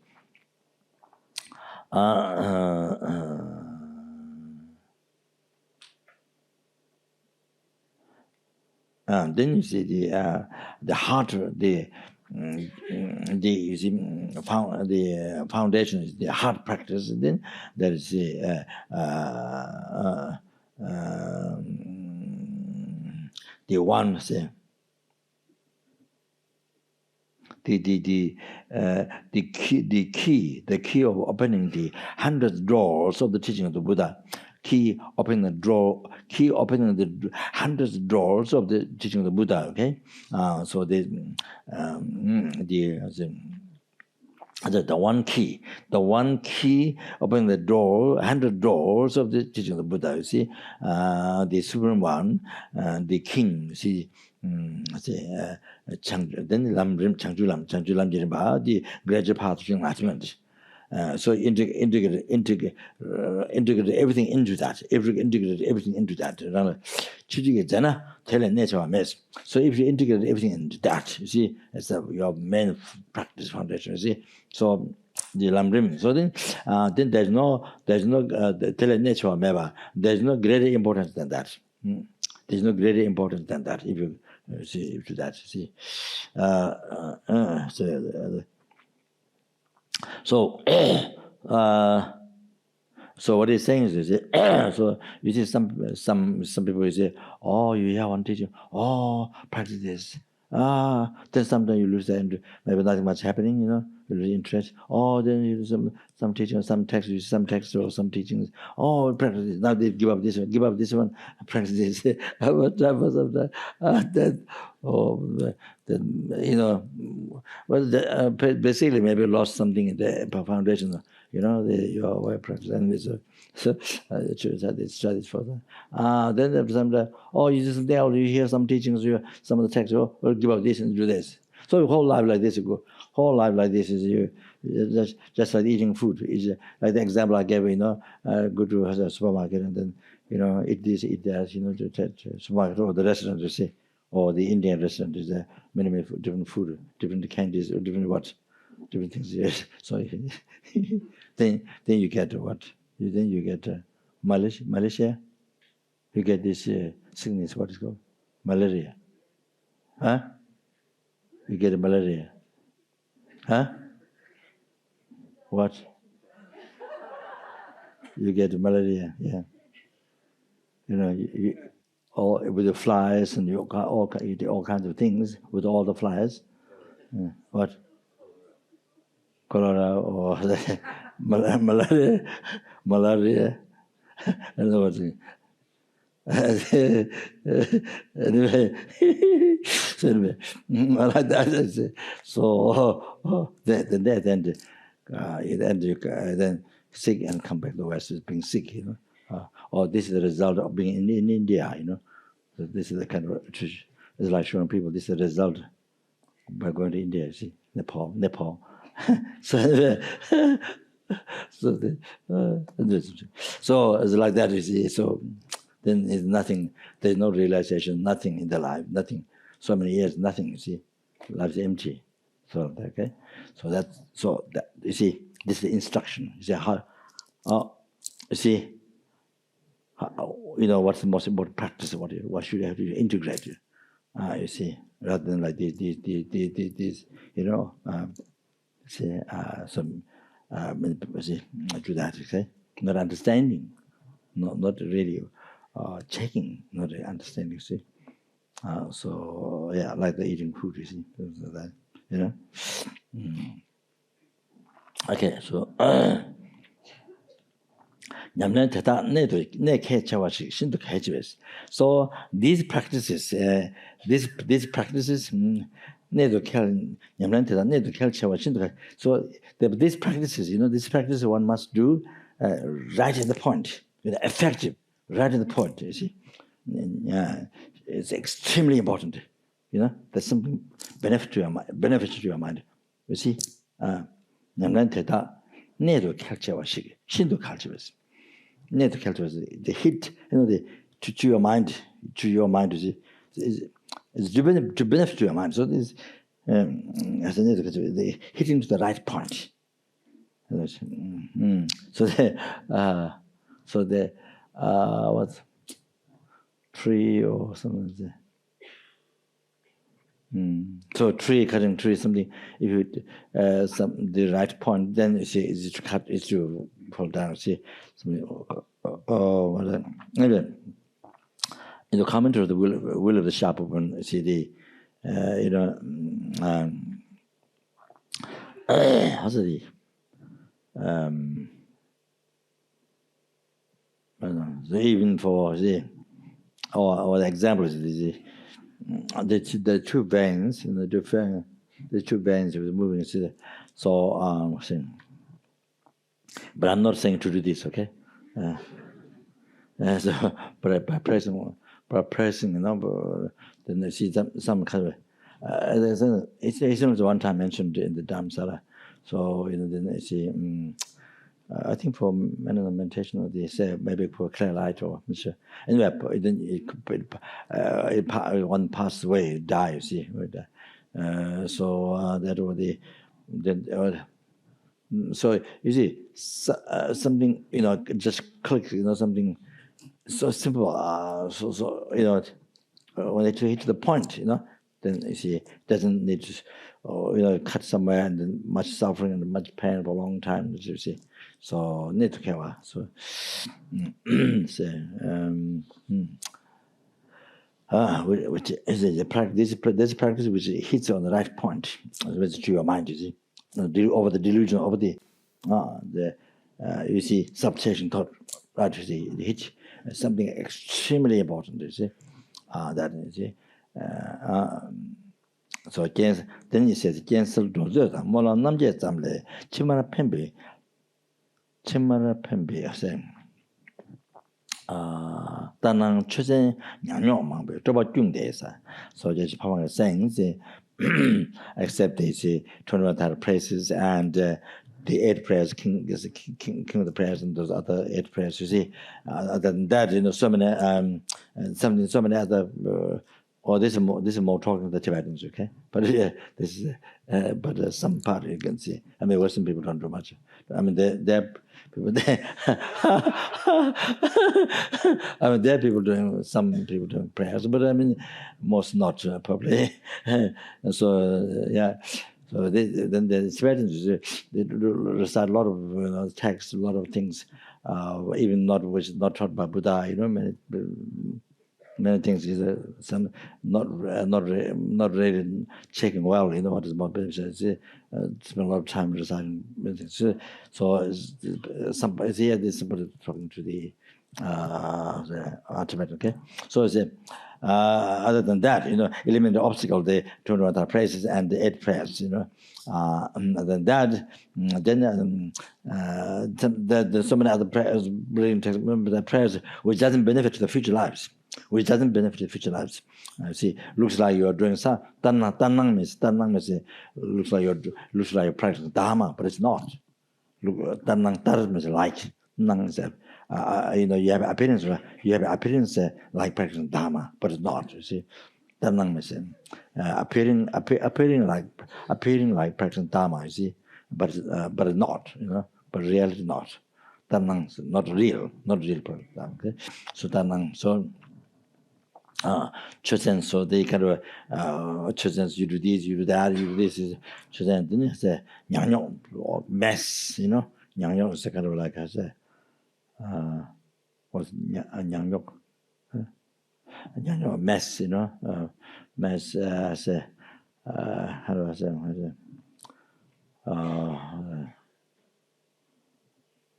And then you see the heart, the foundation is the heart practice. And then there is the one say the key of opening the 100 doors of the teaching of the Buddha. Key opening the 100 doors of the teaching of the Buddha. Okay, so the one key opening the door, 100 doors of the teaching of the Buddha. You see, the supreme one, the king. See. Then Lam Rim Changjulam Jirimba, the graduate path of enlightenment. So integrate everything into that. Integrate everything into that. So if you integrate everything into that, you see, it's your main practice foundation. You see, so the Lamrim. So then there's no nature meba. There's no greater importance than that. There's no greater importance than that. If you see to that, see. So what he's saying is, so you see some people say, oh, you have one teaching, oh, practice this. Then sometimes you lose that interest. Maybe nothing much happening, you lose interest. Oh, then you lose some teaching, some text or some teachings. Oh, practice this. Now they give up this one, practice this. Basically maybe lost something in the foundation. Your way of practice, and so the church had its studies for that. Then there's sometimes, you just there, you hear some teachings, some of the texts, well, give up this and do this. So your whole life like this, is you just like eating food. Is like the example I gave, go to a supermarket and then eat this, eat that, to supermarket or the restaurant, or the Indian restaurant is many different food, different candies or different what. different things. Yes. So then you get what? Then you get Malaysia. You get this sickness. What is called malaria? Huh? You get malaria. Huh? What? You get malaria. Yeah. All with the flies, and you eat all kinds of things with all the flies. What? Cholera or malaria. I don't know what. Anyway, like that. So then sick and come back to the West is being sick, or this is the result of being in India, So this is the kind of it's like showing people this is the result by going to India, see, Nepal. So it's like that, you see. So then it's nothing. There's no realization, nothing in the life, nothing. So many years, nothing. You see, life is empty. So okay. So that you see, this is the instruction. You see how? You see. What's the most important practice? What should you have to integrate? You see, rather than like this, some do that. Okay, not understanding, not really checking, not really understanding. See, so yeah, like the eating food. You see, that Okay, so. So these practices, so these practices one must do right at the point, effective, right at the point. You see, it's extremely important. There's something beneficial to your mind. You see, the hit, to your mind, is to benefit your mind. So this the hitting to the right point. So the what tree or something. So cutting tree, something. If you the right point, then you see is to cut, is to fall down. See, anyway, in the commentary of the will of the sharp open, see the how's it? So even for or the examples the two veins, the two veins was moving. So but I'm not saying to do this, okay? So but by pressing, then I see some kind of. It's one time mentioned in the Dhammsala. So then I see. I think for meditation, they say maybe for clear light or anyway. Then one passed away, die. You see, so that was the. So you see, something just click. Something so simple. So when it hit the point, then you see doesn't need to cut somewhere and then much suffering and much pain for a long time. You see. So need to care. So, which is the practice. This practice which hits on the right point, which to your mind. You see, over the delusion, over the you see substation thought. Right, you see, it hits something extremely important. You see, that you see. So then he says, "Cancel dozer. Mola namje zamle. Chimara pembe." Danang chuzen nyangyo mangbe zhoba gyungdeisa. So just Pawang is saying, except these 21 type praises and the 8 prayers, king of the prayers, and those other 8 prayers. You see, other than that, so many other or this is more talking to the Tibetans, okay? But yeah, this is but some part you can see. I mean, Western people don't do much. I mean, they're people there. I mean, there are people doing, some people doing prayers, but I mean, most not probably. And so yeah. So then the Tibetans, they recite a lot of texts, a lot of things, even not which is not taught by Buddha. Many things is some not really checking well. What is about spend a lot of time reciting many things. So it's here. There's somebody talking to the Tibet. Okay, so it's other than that, eliminate the obstacle, the 200 praises and the 8 prayers. Other than that, then there's so many other prayers, the prayers which doesn't benefit to the future lives. Which doesn't benefit the future lives. See, looks like you're doing some tanang means looks like you're practicing dharma, but it's not. Look, tanang tar means like nang is you have appearance like practicing dharma, but it's not. You see, tanang means appearing like practicing dharma. You see, but it's not. But reality not. Tanang is not real practicing dharma. Okay, so tanang so. Chosen, so they kind of chosen, you do this, you do that, you do this is chosen. Then it's a mess, Nyang is kind of like I say, what's Nyang mess, mess. Say, how do I say?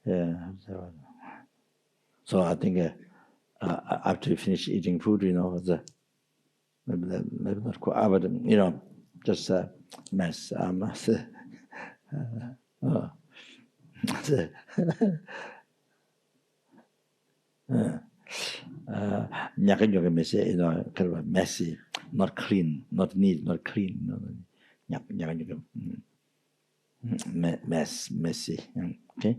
Yeah. So I think. After you finish eating food, maybe not quite, but just mess. Kind of messy, not clean, not neat, not clean. Messy. Okay,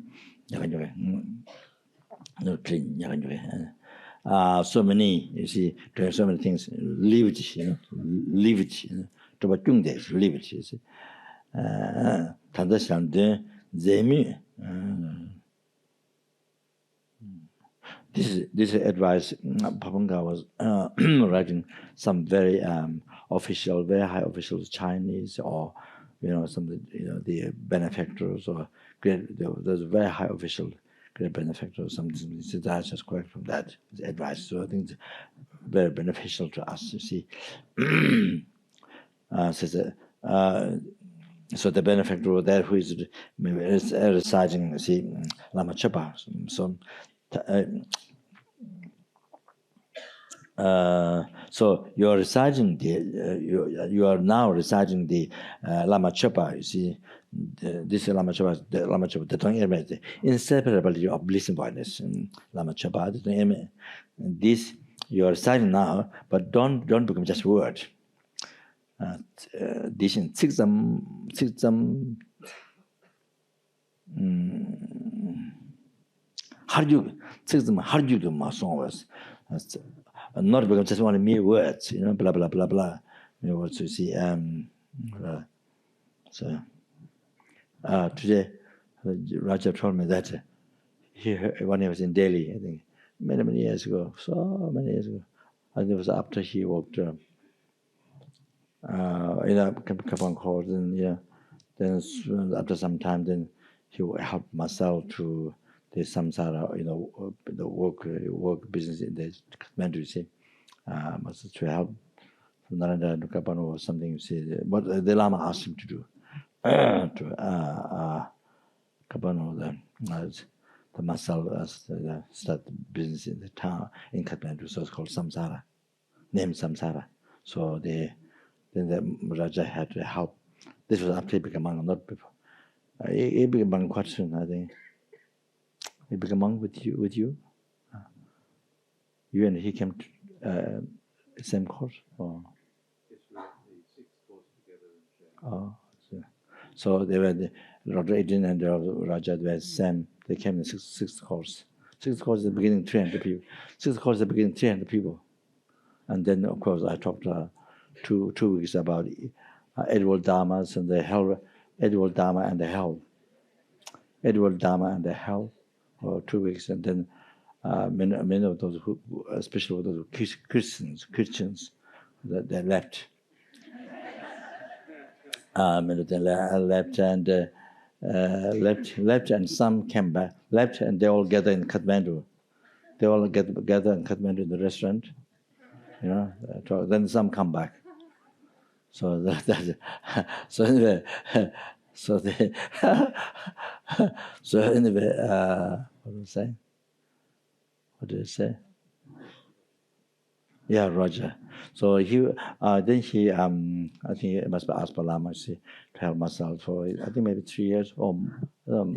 not clean. So many, you see, doing so many things, leave it, leave it, to what young days, leave it, you see. This advice, Papanga was writing some very official, very high officials, Chinese or, some of the benefactors or there's very high official great benefactor, something that's just correct from that advice. So I think it's very beneficial to us, you see. So the benefactor there who is reciting, see, Lama Chapa. So you are reciting you are now reciting the Lama Chapa, you see. This Lama Chapa, the inseparability of bliss and voidness. Lama Chapa, this you are reciting now, but don't become just word. This in sixam, harju ma song was not become just one mere words, blah blah blah blah. What you see, so. Today, Raja told me that when he was in Delhi, I think, many years ago, so many years ago. I think it was after he walked, Kapan court, and then after some time, then he helped myself to the samsara, the work business in the Kathmandu, you see, to help Narendra Kapan or something, you see, what the Lama asked him to do. To Kabano, the Masal start business in the town in Kathmandu, so it's called Samsara, named Samsara. So then the Raja had to help. This was after he became monk, not before. He became monk quite soon, I think. He became monk with you. You and he came to same course, or? It's not the 6 course together. Oh. So they were Dr. Adrian and Raja were same. They came in sixth course. Sixth course at the beginning, 300 people. Sixth course at the beginning, 300 people. And then, of course, I talked 2 weeks about Edward Dharmas and the hell, Edward Dharma and the hell. Edward Dharma and the hell for 2 weeks, and then many of those who, especially those Christians, they left. Many of them left and some came back. Left and they all gathered in Kathmandu. They all gather in Kathmandu in the restaurant. You know, then some come back. So so anyway, so they so anyway, what did I say? What did I say? Yeah, Roger. So then he I think he must be asked for Lama to help myself for I think maybe 3 years or 3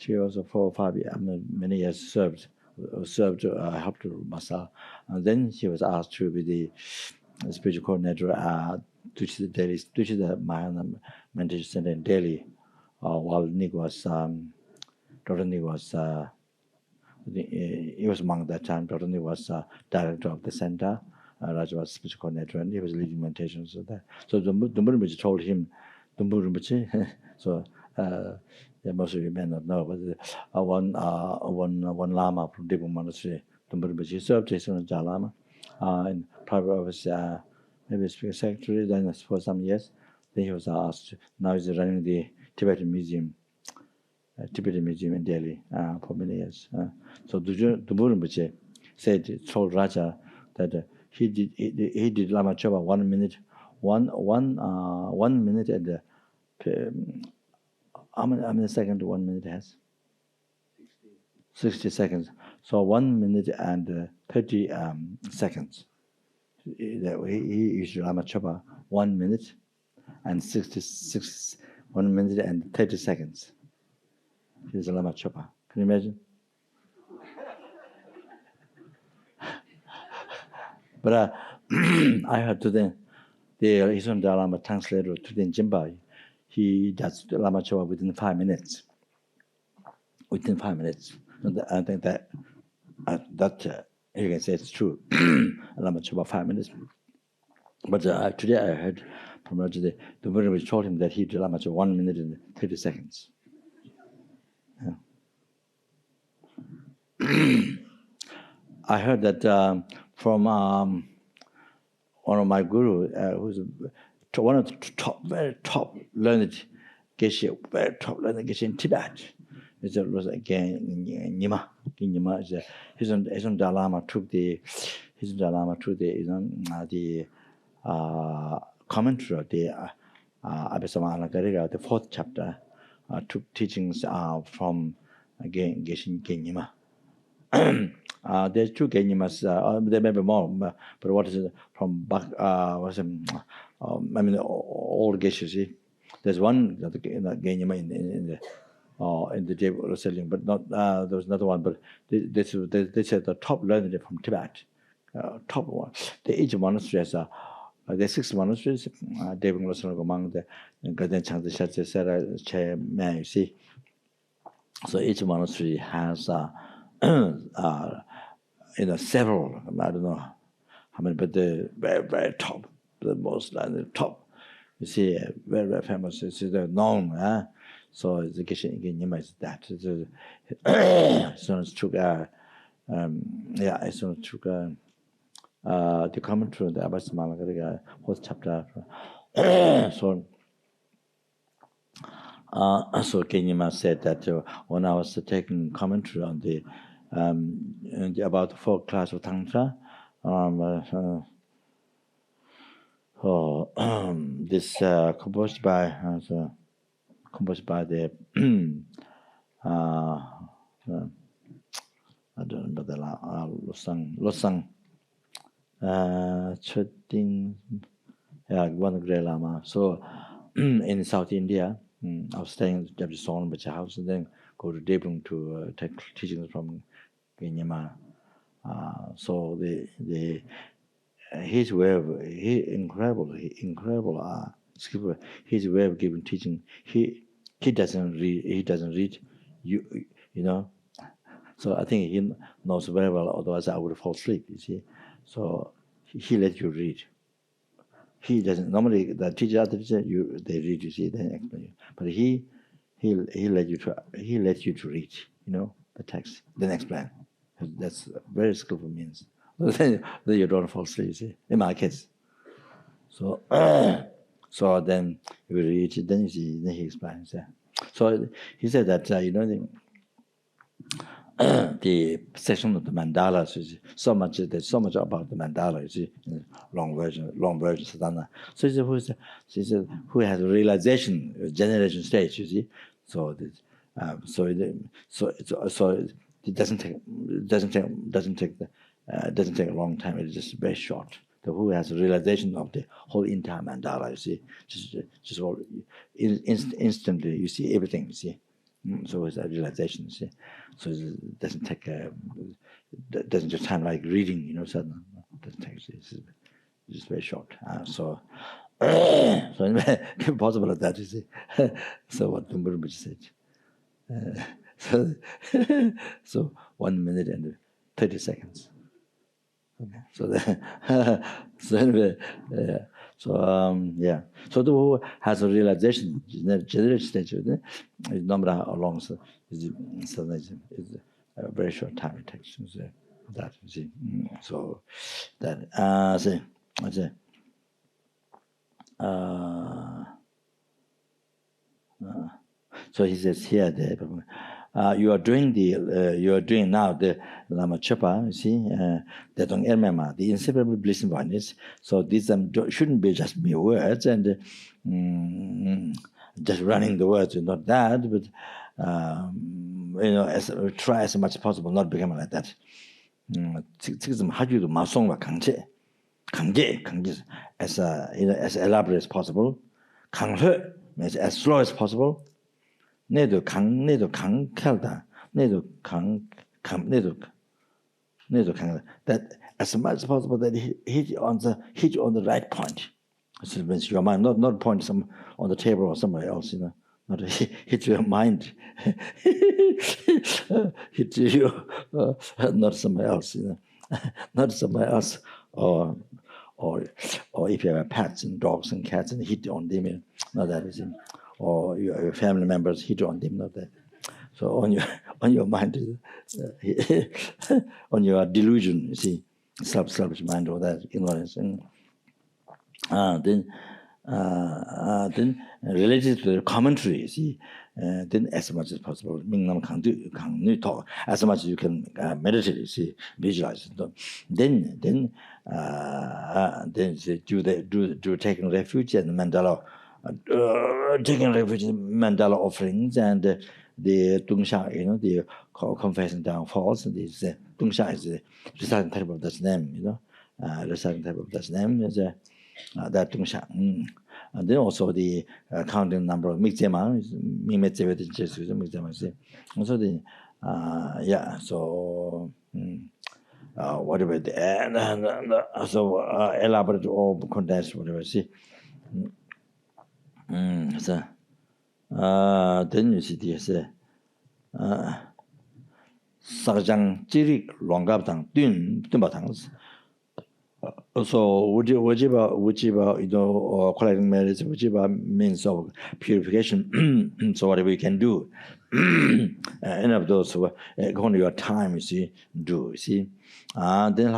years or 4 or 5 years. Many years served helped to Masal. And then he was asked to be the spiritual coordinator to the Mahayana Meditation Center in Delhi, while Nick was Dr. Nick was he was among that time. Dr. Nick was director of the center. Raj was spiritual coordinator, and he was leading meditations of that. So the Rinpoche told him, the Rinpoche. So yeah, most of you may not know, but one Lama from Dibung Monastery, the Rinpoche served his own Lama in private office, maybe speaker secretary. Then for some years, then he was asked. Now he's running the Tibetan Museum in Delhi for many years. So the Rinpoche told Raja that he did Lama Chopa 1 minute, one minute and how many seconds 1 minute has? 60 seconds. So 1 minute and 30 seconds. He used Lama Chopa 1 minute and 1 minute and 30 seconds. Here's a Lama Chopa. Can you imagine? But I heard today the Isam Lama translator today in Jimba, he does the Lama Chopa within 5 minutes. Within 5 minutes. And I think that you can say it's true. Lama Chopa 5 minutes. But today I heard from Roger the Buddha which told him that he did Lama Chopa 1 minute and 30 seconds. I heard that from one of my guru, who's one of the very top learned geshe, in Tibet. It's again Nima. His own Lama took the commentary of the Abhisama Alagariga, the 4th chapter, took teachings from again Geshe Nima. There's 2 Genyimas, there may be more, but what is it from back? All Geshe, see, there's one Genyima in the table selling, but not there was another one. But they said the top learned from Tibet, top one. Each monastery has there's 6 monasteries. David was among the Garden Chang the Che Man, you see. So each monastery has several, I don't know how many, but the very, very top, the most the top. You see, very, very famous. It's known. So the Geshe Nima is that. So took the commentary on the Abhisama Alagariga 4th chapter. So Kenyama said that when I was taking commentary on the about the 4 classes of Tantra, this composed by the I don't remember the Losang Chöting, one great Lama. So in South India, I was staying at the Rinpoche house and then go to Debung to take teachings from Genyama. So his way of incredible skillful. His way of giving teaching. He doesn't read. You know. So I think he knows very well. Otherwise, I would fall asleep. You see. So he let you read. He doesn't normally the teacher they read, you see, then explain. But he let you to read, the text, then explain. That's very skillful means. Then you don't fall asleep, you see, in my case. So so then you read it, then you see, then he explains. Yeah. So he said that the section of the mandalas is so much. There's so much about the mandala. You see, long version, sadhana. So he said who has a realization, generation stage. You see, so this, so it doesn't take a long time. It's just very short. The who has a realization of the whole entire mandala. You see, just all instantly you see everything. You see. So it's a realization, see. So it doesn't take doesn't just time like reading, suddenly. It doesn't take. It's just very short. So impossible at that, you see. So what the Rinpoche said. So 1 minute and 30 seconds. Okay. So anyway, yeah. So the who has a realization, generation stage, is number along. So it's a very short time it takes. So that you see. So that so he says here that you are doing now the Lama Chopa, you see, that on Ermema, the inseparable bliss and oneness. So these shouldn't be just mere words and just running the words, not that, but try as much as possible not becoming like that. 지금 하기도 마송과 강제 as elaborate as possible, 강회 as slow as possible. 내도 강칼다. 내도 강 that as much as possible that hit you on the right point. So it means your mind, not point some on the table or somewhere else, not hit your mind. Hit you, not somewhere else, not somewhere else, or if you have pets and dogs and cats and hit on them, not that is it. Or your family members hit on them, not that. So on your mind, on your delusion, you see, selfish mind or that ignorance, and then related to the commentary, you see, then as much as possible, as much as you can meditate, you see, visualize. Then do taking refuge and mandala. Taking refuge in mandala offerings and the Dungsha, the confessing downfalls, and this Dungsha is the reciting type of that name, reciting type of that name is that Dungsha. And then also the counting number of Mixema, also the yeah, so whatever the so elaborate or condensed, whatever, see. So then you see this Sarjang Jirik Longabtang Dun Batang. So Wujiba, collecting merits, Wujiba means of purification. So whatever you can do, any of those according to your time, you see, do, you see. Then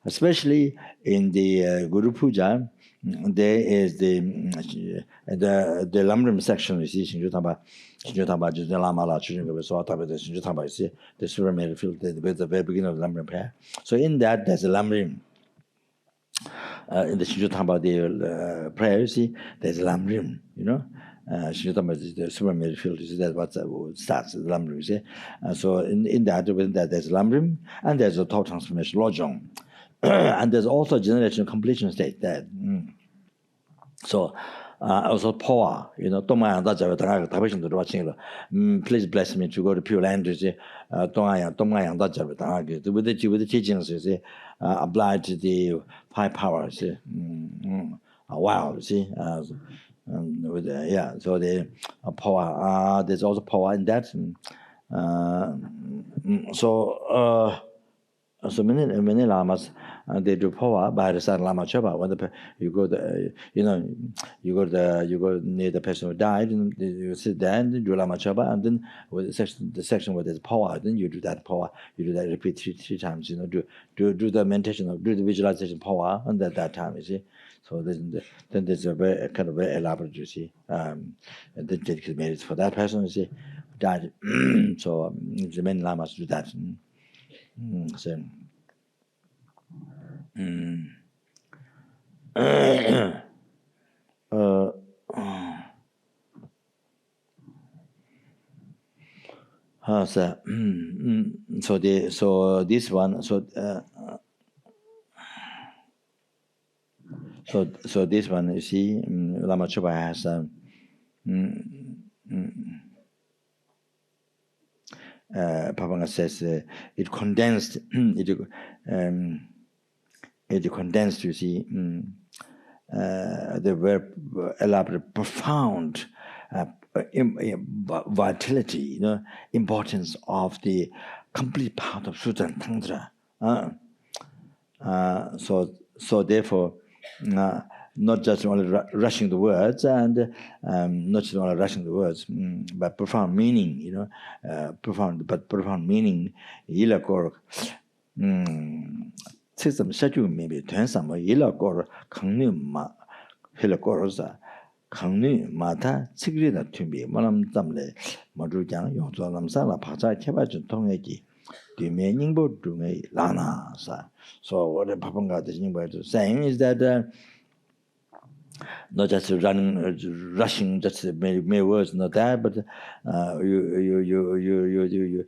especially in the Guru Puja, there is the Lamrim section, you see, Shinju Tamba, just the Lama, you see, the Suramere field, the very beginning of the Lamrim prayer. So in that, there's a Lamrim. In the Shinju Tamba, the prayer, you see, there's a Lamrim, Shinju Tamba is the Suramere field, you see, that's what starts the Lamrim, you see. So within that, there's a Lamrim, and there's a total transformation, Lojong. And there's also generation completion state that so also power, please bless me to go to Pure Land, with the teachings, you see, applied to the high powers. Wow, you see, with yeah, so the power, there's also power in that. So so many lamas they do power by the side Lama Chopa. When you go near the person who died, and you sit there and do Lama Chopa, and then with the section where there's power, then you do that power. You do that repeat three times. Do the meditation, do the visualization power, and at that time, you see. So then there's a very kind of very elaborate, you see, and then dedicated for that person, you see, died. So the many lamas do that. So. So this one so this one you see Lama Chopa has Papanga says it condensed it condensed, you see, the very elaborate, profound vitality, importance of the complete part of Sutra and Tantra. So therefore, not just only rushing the words and not just only rushing the words, but profound meaning, profound meaning. System schedule maybe turn some yellow or Kangnu ma Hilakorosa Kangnu Mata Sigrida to be Malam Tamle Madrujan Yonzolam Sala Pata Kebajun Tongi the meaning boat to me Lana sa. So what the Papanga is saying is that not just rushing, just mere words, not that, but you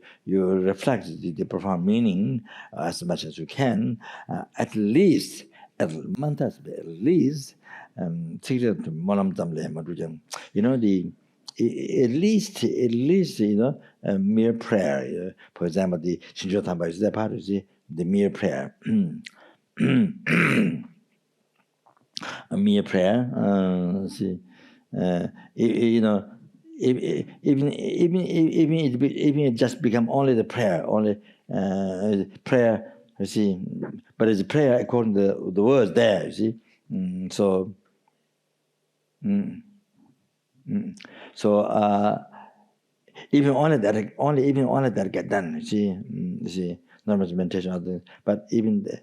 reflect the profound meaning as much as you can. At least, at least, mere prayer. For example, the Shinjo Tamba is that part of the mere prayer. A mere prayer, even it just become only the prayer, prayer. You see, but it's a prayer according to the words there. You see, even only that get done. You see. Normal meditation, but even the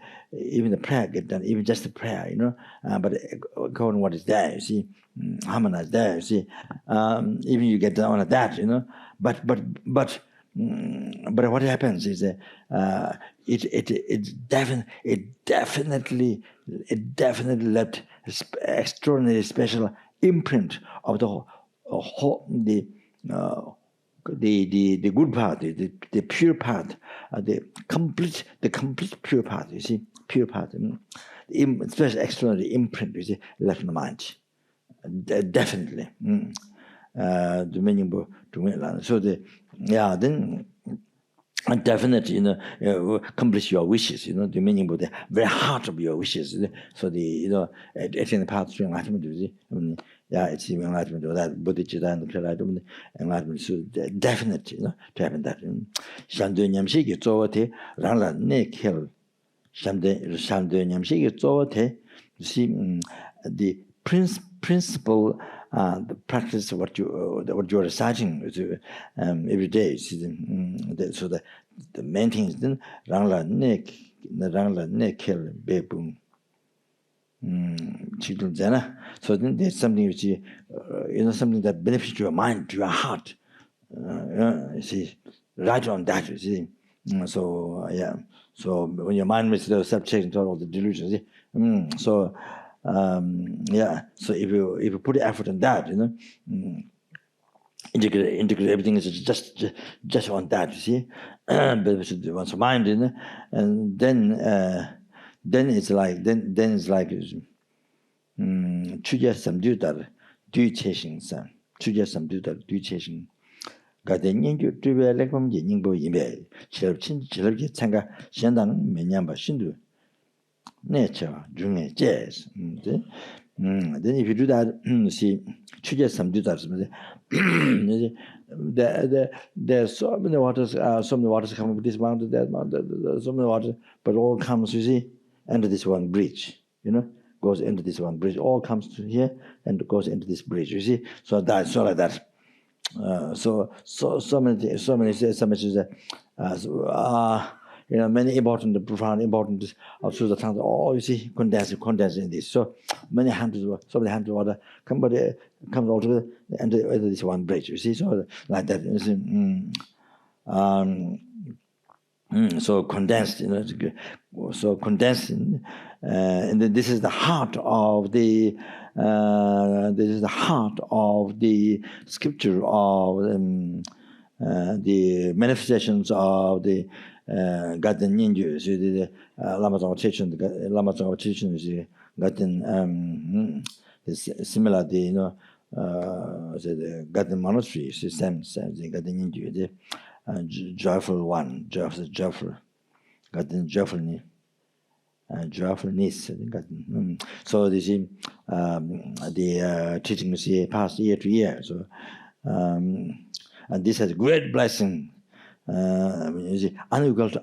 prayer get done, even just the prayer, but according to what is there, you see, harmonize there, you see, even you get done on that, but what happens is that it definitely left extraordinary special imprint of the whole the good part, the pure part, the complete pure part. You see, pure part, special extraordinary imprint. You see, left in the mind, definitely. The meaning to so then. And definitely, accomplish your wishes. The meaning of the very heart of your wishes. So it's in the path to enlightenment. It's enlightenment of that Bodhicitta and the enlightenment. So definitely, to happen that. Shamdo Nyamshiki Zote, Rangla Nekel. Shamdo Nyamshiki Zote. You see, the principle. The practice of what you're reciting every day. So the main thing is then rangla nekel bebung chidun zena. So then there's something which something that benefits to your mind, to your heart. You see, right on that. You see, so So when your mind makes those subjects to all the delusions, so. So if you put effort in that, integrate everything is just on that, you see, but once mind, and then it's like 추제 삼두달 뒤체신 산 추제 삼두달 뒤체신 가denyenju tu벨ek 범지 닝보 이메 cher친 cher게 참가 현당 몇년 봐 신두 네처 중에 재즈 Then if you do that, see, 추제 some do that. There's so many waters coming from this mountain, that mountain, so many waters, but all comes, you see, into this one bridge, goes into this one bridge, all comes to here and goes into this bridge, you see. So that's so like that. So many many important, profound, important through the tongue. Oh, you see, condensed in this. So many hundreds of water comes all together and into this one bridge. You see, so like that. You see, so condensed, so condensed, and then this is the heart of the. This is the heart of the scripture of the manifestations of the God and Ninja. So the Lama teaching is God and similar the the God and monastery system, the God and Ninja, the joyful one, joyful, God and joyfulness. Joyfulness. So this is the teachings here passed year to year. So and this has great blessing. Unequal to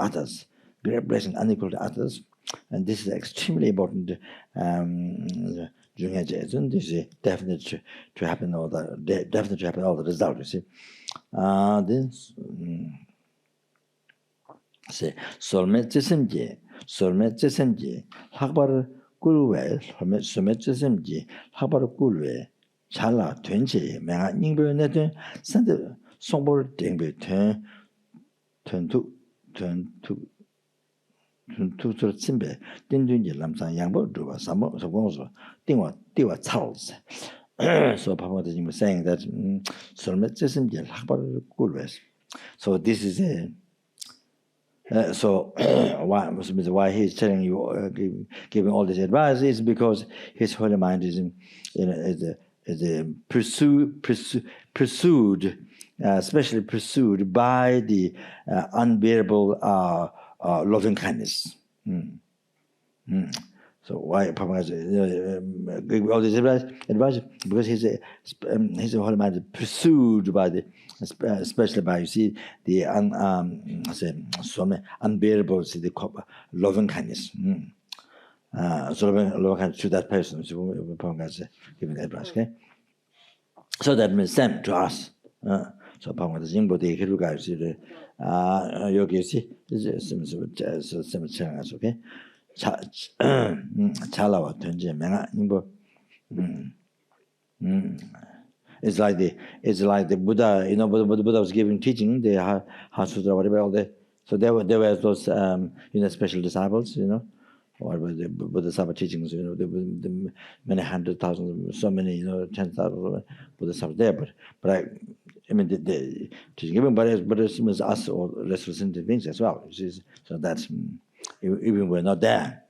others. Great blessing, unequal to others, and this is extremely important. During education, this is definitely to happen all the result. You see, this. say solmet 제sem지 학바를 꿀외 solmet 제sem지 학바를 꿀외 잘라 된지 내가 닝베네데 산데 송볼 땡베 전투 침배 땡든지 남산 양보 두바 삼모 소공소 띵와 차오스. So Papa was saying that solmet 제sem지 학바를 꿀외. So this is a so why he's telling you, giving all this advice is because his holy mind is pursued, especially pursued by the unbearable loving kindness. So why Papa has giving all this advice? Because his holy mind is pursued by the, especially by, you see, the unbearable, see, the loving kindness. So loving kindness to that person. So Papa has giving advice. Okay. So that means same to us. So Papa has Jingbo de Hiruga, see the yogi, see, some telling us. Okay. 잘라와 된지 내가 이거 it's like the Buddha, Buddha was giving teaching the how sutra, whatever all the, so there were those special disciples, whatever the Bodhisattva teachings, the many 100,000, so many 10,000 Bodhisattvas there, but I mean the teaching given by us or rest of the things as well. So that's even we're not there.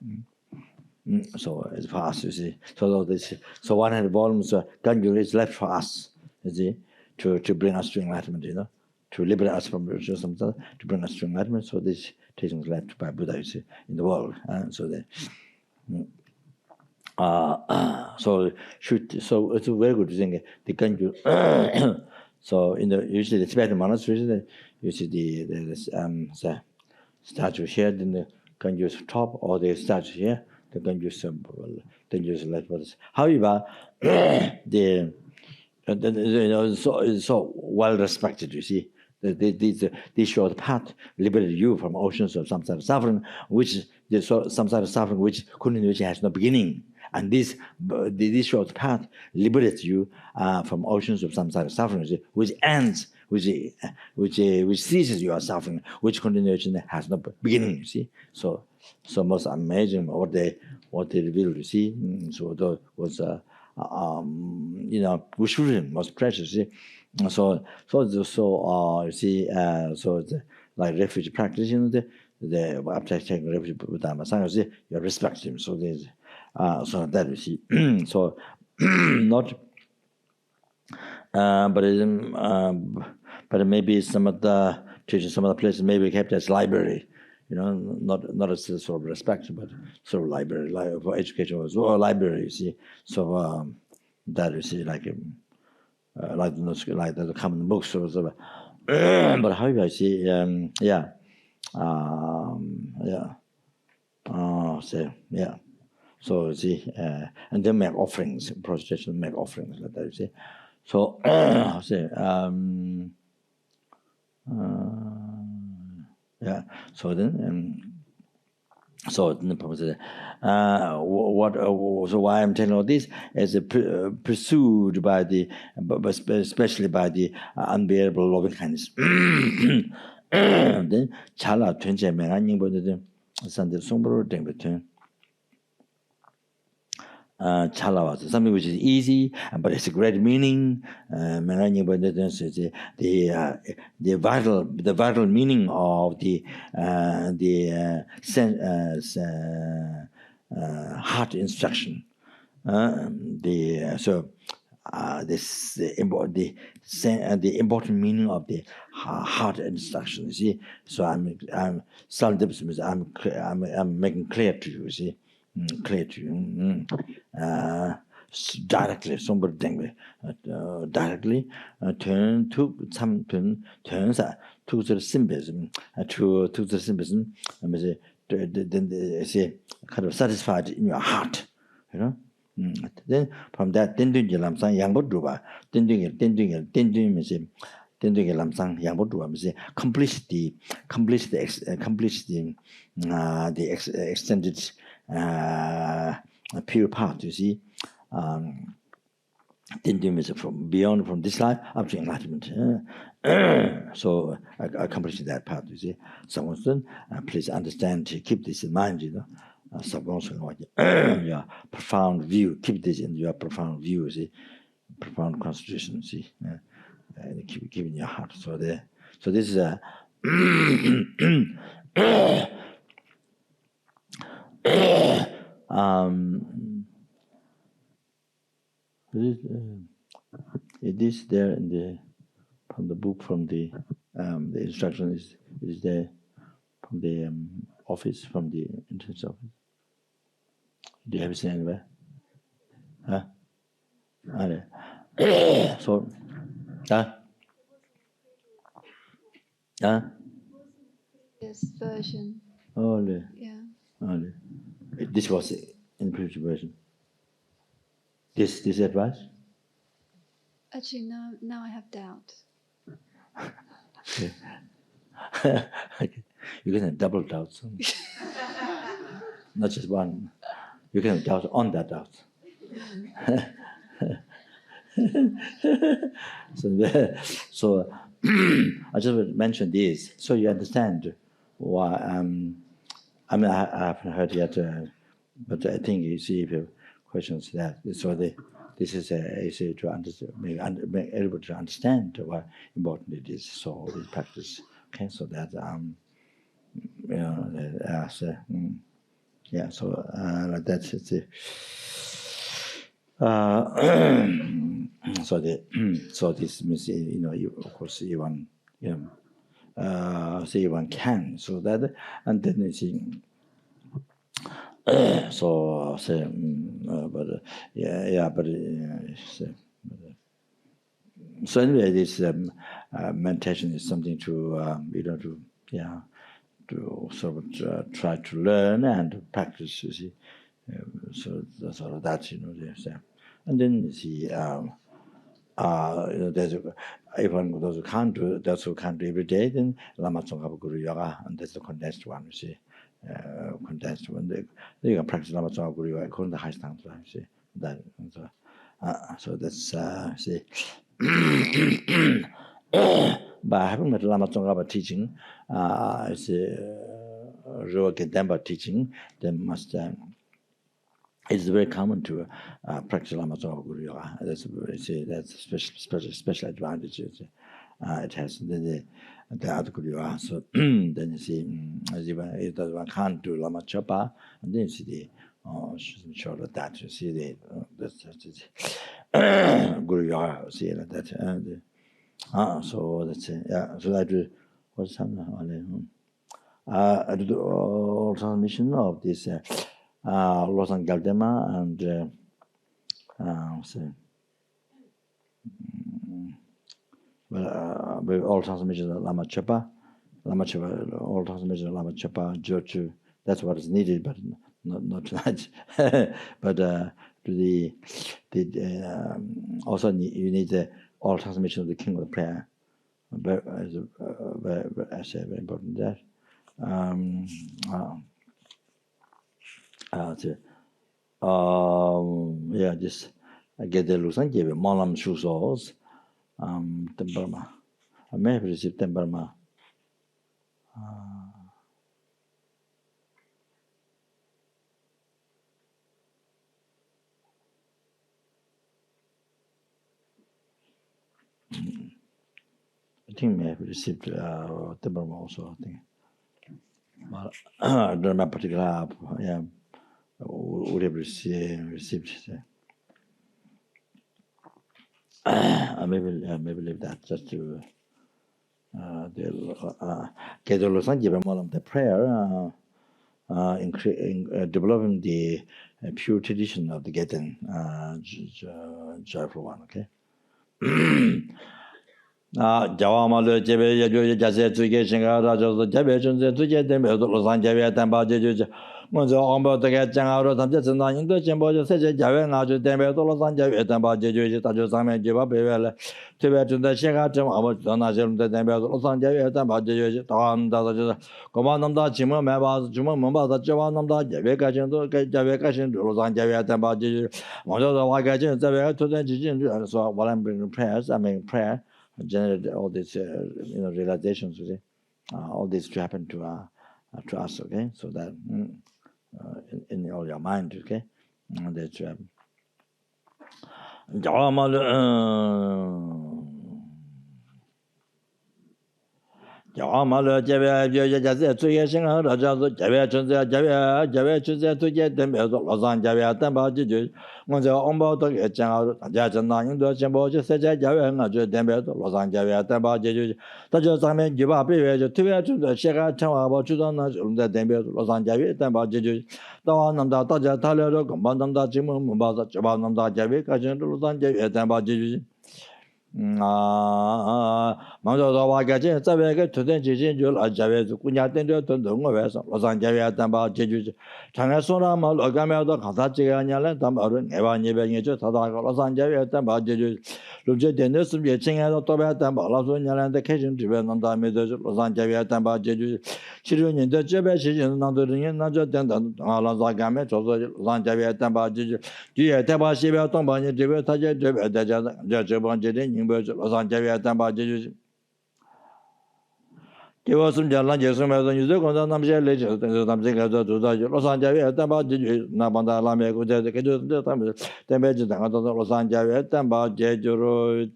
So it's for us, you see. So 100 volumes Ganjur is left for us, you see, to bring us to enlightenment, to liberate us from to bring us to enlightenment. So this teaching is left by Buddha, you see, in the world. So it's a very good thing. The Ganjur. So usually the Tibetan monasteries, you see the statue here in the Ganjur's top, or the statue here, the Ganjur's left. However, so well respected, you see. This short path liberated you from oceans of samsara suffering, which continuation has no beginning. And this short path liberates you from oceans of samsara suffering, which ends, which ceases your suffering, which continuation has no beginning. You see, so most amazing what they revealed. You see, so that was most precious. You see? So you see, so like refuge practice, the after taking refuge Buddha, you respect him. So there's so that you see, so not, but maybe some of the teachers, some of the places maybe kept as library, not a sort of respect, but sort of library, like for education as well, library, you see. So that you see like the common books, sort of. But however, I see, So see, and then make offerings, prostitution make offerings like that. You see, so see, So then, so the purpose is, so why I'm telling all this is pursued by especially by the unbearable loving kindness. Then chala twenje menga nyingbo de sande songbro deng between. Chala was something which is easy, but it's a great meaning. The vital meaning of the heart instruction. The important meaning of the heart instruction. You see, so I'm making clear to you. See. Clear to you, directly. Somebody directly turn to some turns to the symbolism, to the symbolism. Then say kind of satisfied in your heart, Then from that, then doing lamsang yang boduba, then doing lamsang yang boduba, complete the extended. Pure path, you see, is from this life up to enlightenment. So I accomplished that path, you see. Someone, please understand, keep this in mind, your profound view, keep this in your profound view, you see, profound constitution, you see, and keep in your heart. So this is a. It is there in from the book, from the instruction is there from the office, from the entrance office. Do you have it anywhere? Huh? So, This version. Oh, yeah. This was in the previous version. This advice? Actually, now I have doubt. Okay. You can have double doubts. Not just one. You can have doubts on that doubt. So I just mentioned this so you understand why. I haven't heard yet, but I think you see if you have questions that. So this is easy to understand, make everybody to understand why important it is. So this practice, okay, so that So like that. So this means of course everyone say one can, so that, and then you see. So say, so anyway, this meditation is something to to sort of try to learn and practice. You see, so that's all of that. And then you see. There's even those who can't do every day, then Lama Tsongkhapa Guru Yoga, and that's the condensed one, you see. Condensed one. They can practice Lama Tsongkhapa Guru Yoga according to the high standards, you see. So that's, see. By having met Lama Tsongkhapa teaching, Ruwa Gedemba teaching, they must. It's very common to practice Lama Tsongkhapa Guru Yoga. That's a special advantage. It has the other Guru Yoga. So then you see, if one can't do Lama Chopa, and then you see she's short of that. You see that's Guru Yoga. See like that. So that's it. Yeah. So I do. What's happening? the all transmission of this Losan Galdema and all transmission of Lama Chepa, all transmission of Lama Chepa, Jochu. That's what is needed, but not tonight. But to the also you need the all transmission of the King of the Prayer. Very important that. Yeah, this I get the Lusan gave Malam Shusos, Temperma. I may have received Temperma. I think may have received Temperma also, I think. But I don't remember particular, yeah, would have received. I maybe leave that just to get the the prayer, developing the pure tradition of the Geten joyful one. Okay. Jawamalu Jebe Yajo Jase Tuge Shinga Rajo Jebe Junze Tuge Dembe Losan Jebe Tamba Jeju Monzo Ombo to get Jangaro Tamjas and Indo Jimbo Seja Jave Naju Dembe Losan Jebe Tamba Jeju Tajo Same Jiba Bevele Tibet to the Shinga Jim Donazim the Dembe Losan Jebe Tamba Jeju Tan Dada Commandam Jimo Mabas Juma Mumba Javanam Jebe Kajin to Jave Kashin Losan Jebe Tamba Jeju Monzo the Wagajin to the Jijin. So while I'm bringing prayers, I mean prayer. Generate all these realizations, you see, all this to happen to us, okay? So that in all your mind, okay, that's Jawamalu Jebe Jase Tuge Shinga Rajo Jebe Junze Jebe Junze Tuge Dembe Losan Jebe Tamba Jeju Monzo Ombo to get Jangaro Jajana Indo Jimbo Seja Jave Naju Dembe Losan Jebe Tamba Jeju Tajo Same Jiba Beve Tuve to the Shega Tawa Chudana the Dembe Losan Jebe Tamba Jeju Dawananda Taja Talero Commandanda Jimu Mumbaza Jabananda Jebe Kajan Losan Jebe Tamba Jeju Manzo Wagaji, Savega to the Jijin, Javez, Kunyatin, Losan Javia Tamba, Jeju, Tangasona, Malogama, Katachi, and Yalan, Tamba, Evan Yevang, Losan Javia Tamba, Jeju, Lujet, the nurse of Yaching and Toba Tamba, Losan Yalan, the Cajun, Tibetan, Losan Javia Tamba, Jeju, Children in the Jebe, Nandurin, Naja, Alazagame, Losan Javia Tamba, Jeju, Gia Taba Shiva Tomba, Jebe, Taja, Jabon Jedin. Losan Javia Tamba Jeju. Give us some Jalan Jesum as a user, Namja Legend, something as a Losan Javia Tamba Jeju, Nabanda Lame, the Kedu, the Major Losan Javia Tamba Jeju.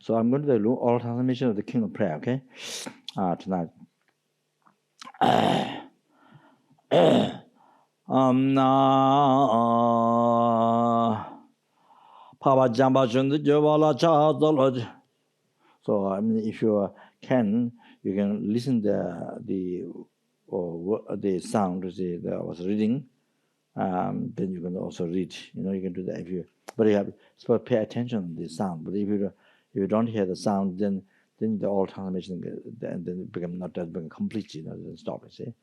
So I'm going to do all transmission of the King of Prayer, okay? Tonight. Papa Jamba Chund Jovala Cha. So I mean, if you can, you can listen the sound that I was reading. Then you can also read. You can do that if you. But you have to pay attention to the sound. But if you don't hear the sound, then the all transmission then become not that become complete. Then stop it. See.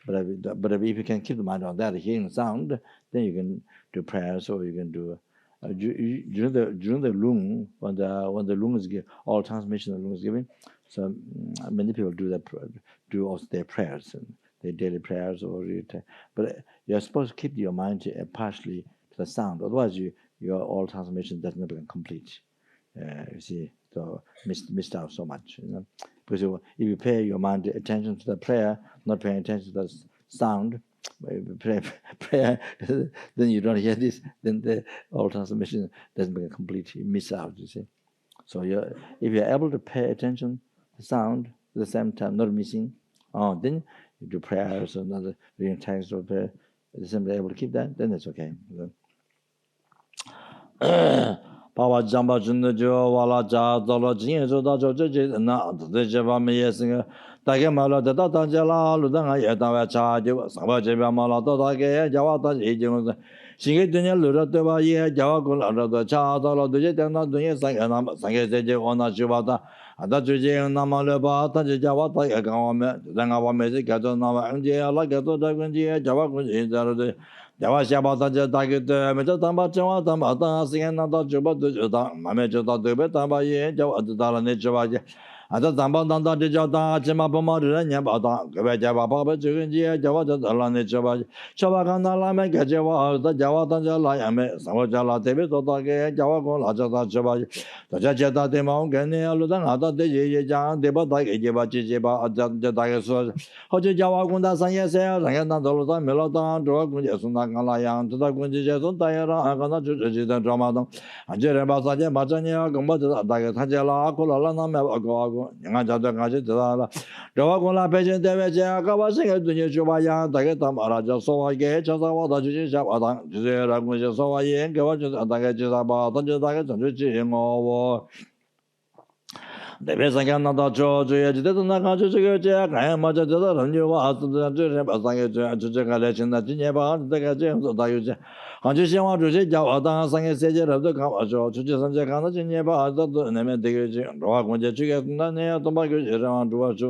But if you can keep the mind on that, hearing the sound, then you can do prayers, or you can do during the lung when the lung is given, all transmission of the lung is given. So many people do also their prayers and their daily prayers, but you're supposed to keep your mind partially to the sound. Otherwise, your all transmission doesn't become complete. You see, so missed out so much. Because if you pay your mind attention to the prayer, not paying attention to the sound, prayer, then you don't hear this, then the all transmission doesn't become completely miss out, you see. So if you're able to pay attention to sound at the same time, not missing, then you do prayers or another reading text or prayer, at the same time able to keep that, then it's okay. Papa Jamba Junjo, Wala Ja, Dolo Jin, Joda, na the Java Mayesing, Tagamala, the Tatangela, Ludanga, Yatawa Charge, Sabajaba Mala, Tage, Javata, Ejim, Singing Lurata, Java, the child, the Jetana, the Sangaje, Ona Jubata, and that Namalaba, Tajawata, Agama, Zangava Magic, Katana, India, like a Totagundia, Java, Java Shabata target Metatamba Java Tamata, Sienna Juba, Mamejota Dubetamba, Java Nature. At the Zambanda de Jota, Jemapama, Yabata, Java Papa, Jugia, Java, the Lanichava, Chavagana Lama, Java, the Java Tanjala, Samajala, David, Java, Lajata Java, the Jajata de Mount Gania, Ludanata, the Jan, Debata, Java, Jiba, the Dagasos, Hoja Java Gunda Sanyasa, and Dolota, Melota, Drug, Sunakalayan, to the Gunjason, Diana, Agana, Jujitan Dramadan, and Jereba Saja, Majania, Gumba, Dagatajala, Colana, Javagola Pageant, Kawasing, the Jubaya, Dagatam, Raja Soa, Chasawa, the Jisha, Jizera, Soa, and Gavajas, and Dagajaba, the Dagat, and Richie, or the best I can not George, didn't know to Jack, I am much of the new house to the Jackalation that Jineva, the Gajem, the Dayuja. And just want to say, Java, sang a sage of the Kamajo, to just Jacana Jineva, the name of the Rock when you get none near the baggage around to us.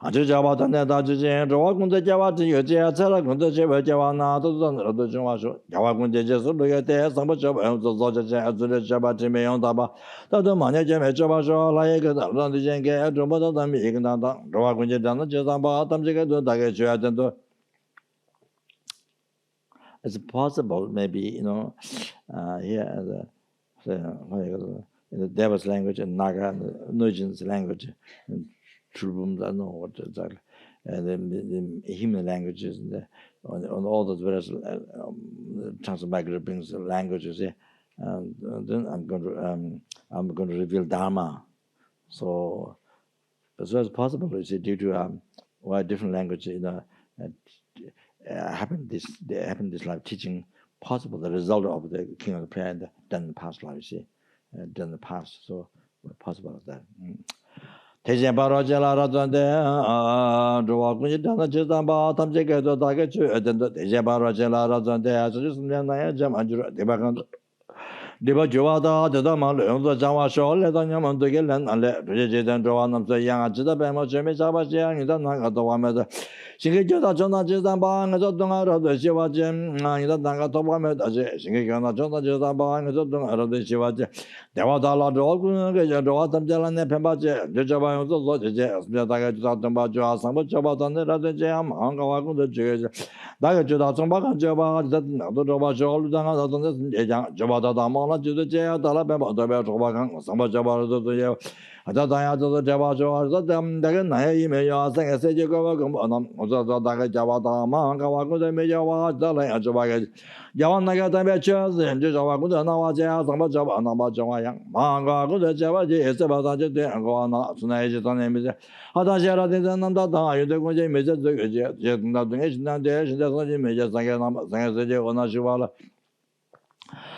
아주 잡았다네 다주제 로군데 잡았지 여제 차라 군데 제바 잡아나 도도 좀 와서 잡아 군데 제서 로에 대 상부 잡아 저저제 아주레 잡았지 메용다바 다도 만약 제메 잡아서 라이게 다런데 쟁게 좀 보다 담이 이긴다 로아 군데 다는 제상바 담지게 도 다게 줘야 된다. It's possible maybe here the devil's language and Naga Nujin's language and Trubum, I don't know what exactly, and then the human languages and on all those various trans-migrant languages. Yeah, and then I'm going to reveal Dharma. So as well as possible, it's due to why different languages happened this life teaching possible the result of the king of the prayer done in the past life. You see, done in the past. So possible of that. 대제 바로 제라라던데 저와 군이 다나 제단바 탐제게도 다게 줘야된다 대제 바로 제라라던데 아주 순면나야 좀 안주로 대박한 대박 좋아다 대다만 영도 장와서 레다냐만 되게는 알레 제제된 저와 남서 양아지다 배모 점에 잡아지 양이다 나가도 와면서 신경교다 전화 제단방에서 동아라도 시와잼 아니다 나가도 와면 아주 신경교나 전화 제단방에서 동아라도 시와잼 대화달라도 그게 저와 담자라네 펜바제 저저방에서 저제 다가 주다던 바죠 아상부 저바던데라든지 한가와고도 저게 나가 주다 정바가 저바가 나도 저바죠 얼루당하던데 예장 저바다다 마나 주제야 달아배바 더배 저바강 상바 저바도 저 아다다야도 저바죠 저담다가 나의 이메야 생에서 저거가 그만 어저다 다가 저바다 마가와고도 메야와 달아야 저바가 야완나가 담배 쳐서 이제 저바고도 나와자 상바 저바 나마 정화양 마가고도 저바지 에서바다제 대안고나 순나이지 단에미제 하다시라 대단한다다 유대고제 메제 저게 제나 등에 진단데 신자선지 메제 상에나 상에서 제 원하시와라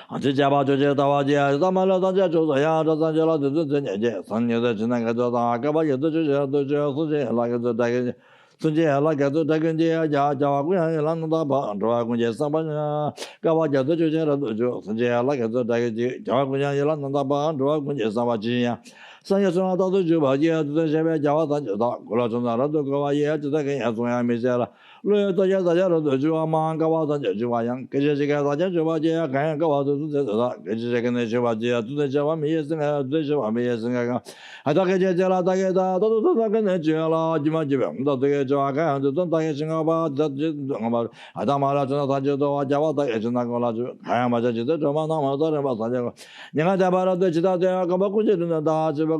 아주 잡아줘제 다와지 다말라다자 조사야 저산절라 저저제 선녀의 지나가 저다 아까봐 여도 저도 저 소제 라가도 다게 순제 라가도 다근제 자자와고야 란다 바 로아군제 상바냐 가와자도 저제라도 저 순제 라가도 다게 자와고야 란다 바 로아군제 상바지야 선녀선아도 주바지야 저제베 자와다 저다 골라존나라도 가와야 저다게 야송야 메제라 로여도야 다자로도 주와만 가와다 주와양 그제지가 다자 주바지야 가양 가와도 저다 그제지가네 주바지야 두데자와 미예스가 두데자와 미예스가 하다게 제자라 다게다 도도도다게 제라 지마지병 도게 저아가 도다게 싱가바 다지마 아다마라 저나 다저도 자와다 예전나고라주 가야 맞아지도 저만 나마다를 맞아져 내가 잡아라도 지다대가 먹고지는 다 집에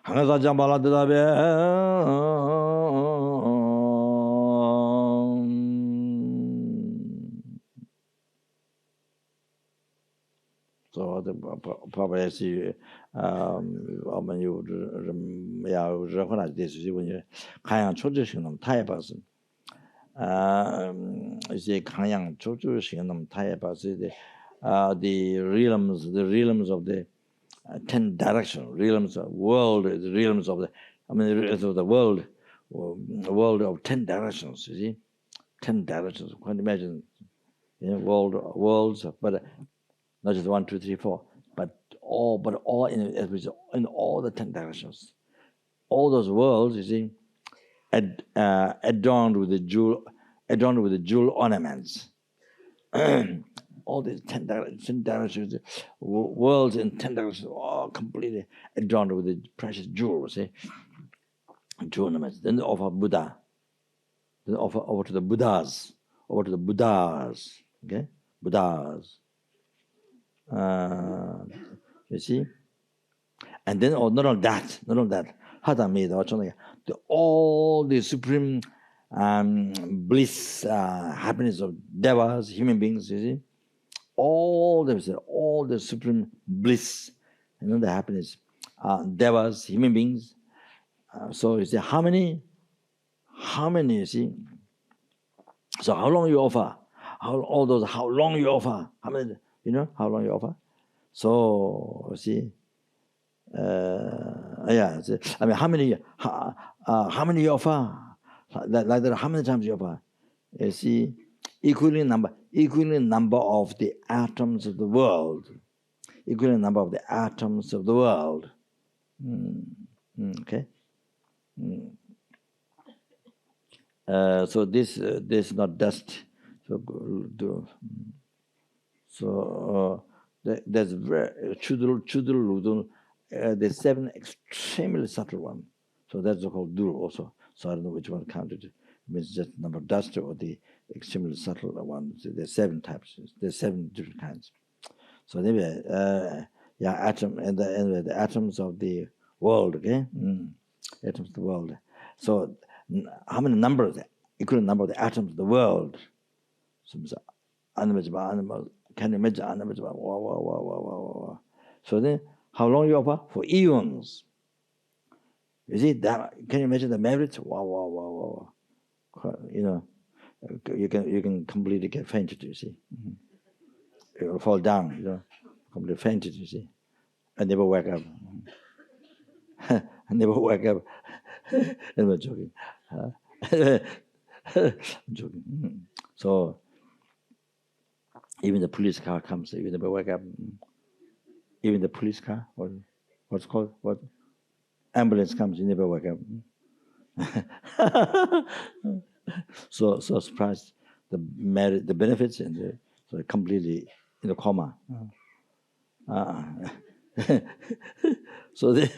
So the probably see我们有要热乎那电视剧，我觉得看样出就行了，他也不是，一些看样出就行了，他也不是的，the realms of the 10 directions, realms of world, the realms of the, I mean, the realms of the world of 10 directions. You see, 10 directions. Can't imagine, worlds, but not just 1, 2, 3, 4, but all in all the 10 directions. All those worlds, you see, adorned with the jewel ornaments. All these 10 directions, worlds in 10 directions, all completely adorned with the precious jewels, see, jewel ornaments. Then they offer Buddha. Then offer over to the Buddhas, okay, Buddhas. You see, and then not only that, all the supreme bliss, happiness of devas, human beings. You see, all the supreme bliss, the happiness, devas, human beings. So you see, how many? You see. So how long you offer? How long you offer? How many? How long you offer? So you see, yeah. I mean, how many you offer? Like that, how many times you offer? You see, equaling number of the atoms of the world. Equaling number of the atoms of the world. Okay. So this is not dust. So there's very chudul, the 7 extremely subtle one. So that's called dur also. So I don't know which one counted. It means just number of dust or the extremely subtle one. There's 7 types. There's 7 different kinds. So anyway, the atoms of the world. Okay, atoms of the world. So how many numbers? Equal number of the atoms of the world. So animals. Can you imagine animals? Wow. So then, how long you offer? For eons. You see that? Can you imagine the merits? Wow. You can completely get fainted. You see, you will fall down. Completely fainted. You see, I never wake up. I never wake up. I'm not joking. I'm joking. So even the police car comes, you never wake up. Even the police car, what's called, ambulance comes, you never wake up. So surprised, the benefits, and so completely in a coma. So the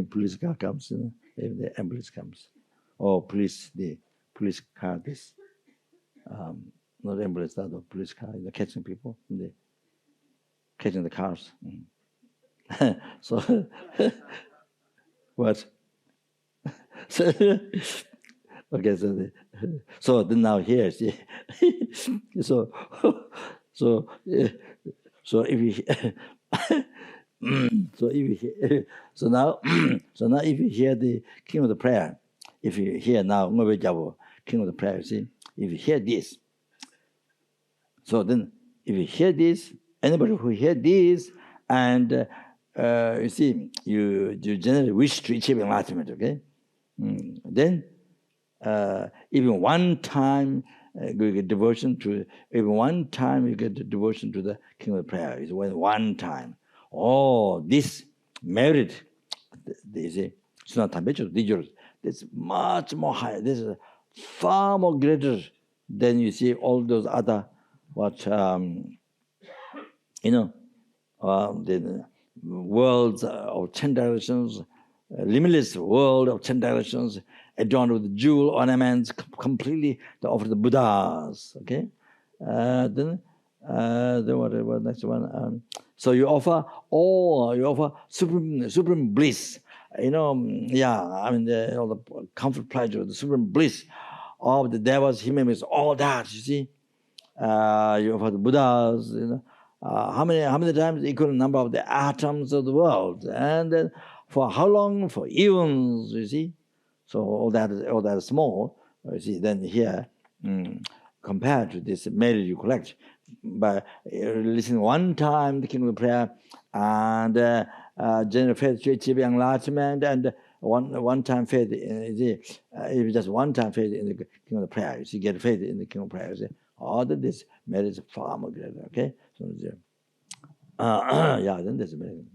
police car comes, the ambulance comes, or the police car, this not ambulance, that the police car, catching people, catching the cars. So what? So, okay, so then now here, see, so so so if you so now so now if you hear the king of the prayer, if you hear now king of the prayer, see, if you hear this, so then if you hear this, anybody who hear this, and you see, you generally wish to achieve enlightenment, okay? Then even one time you get devotion to, even one time you get the devotion to the king of the prayer is one time. Oh, this merit, they say, this much more higher. This is far more greater than you see all those other the worlds of 10 directions, limitless world of 10 directions, adorned with jewel ornaments, completely offer the Buddhas. Okay, then what next one? So you offer supreme bliss. All the comfort, pleasure, the supreme bliss of the devas, human, all that. You see, you offer the Buddhas. How many times equal number of the atoms of the world, and then for how long? For eons, you see. So all that is small, you see. Then here, compared to this merit you collect by listening one time the king of prayer and general faith to achieve enlightenment, and one time faith if just one time faith in the king of the prayer, you see, get faith in the king of prayer, you see. All of this merit is far more greater. Okay, so yeah, then there's a merit.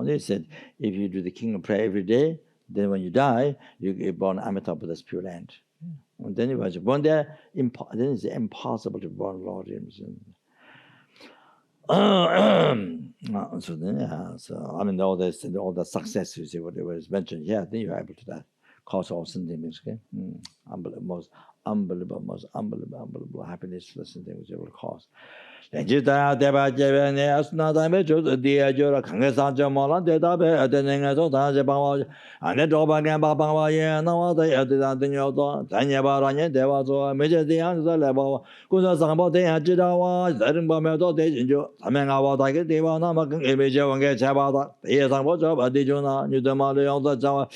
They said if you do the king of prayer every day, then when you die, you get born Amitabha Buddha's Pure Land. And then you was born there, then it's impossible to born Lord Himself. So then, so I mean, all the success, you see, whatever is mentioned here, then you're able to that cause all sentiments. Okay, most unbelievable happiness for the sentiments it will cause. Jita deba jebe ne asna dame jo dia jo kange sa jo mo lan de da be de ne so da je ba wa ane do ba ne ba ba wa ye na wa de ya de da de nyo do dan ye ba ra ne de wa zo me je de yang zo le ba ku zo sang bo de ya ji da wa de ren ba me do de jin jo ta me nga wa da ge de wa na ma ge me je wan ge cha ba da ye sang bo jo ba de jo na ni de ma le yang zo cha wa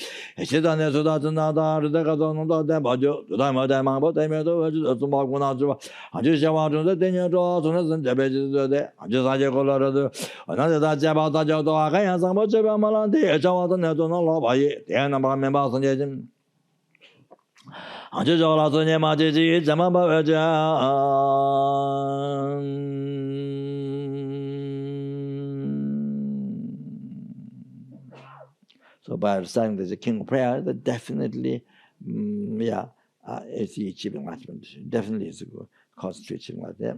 shi da ne so da zhen da da de ga zo no da de ba jo da ma de ma bo de me do zo zo ba ku na zo ba a ji xia wa zhong de de ne zo zo ne这辈子的，就啥结果了的，那就大家把大家都看样上么这边嘛了的，叫我的那种老八爷，天那把面包生节金，就叫老子年嘛这这怎么把这So by reciting the King of Prayer, that definitely, it's achieving enlightenment. Definitely is a good cause to achieving like that.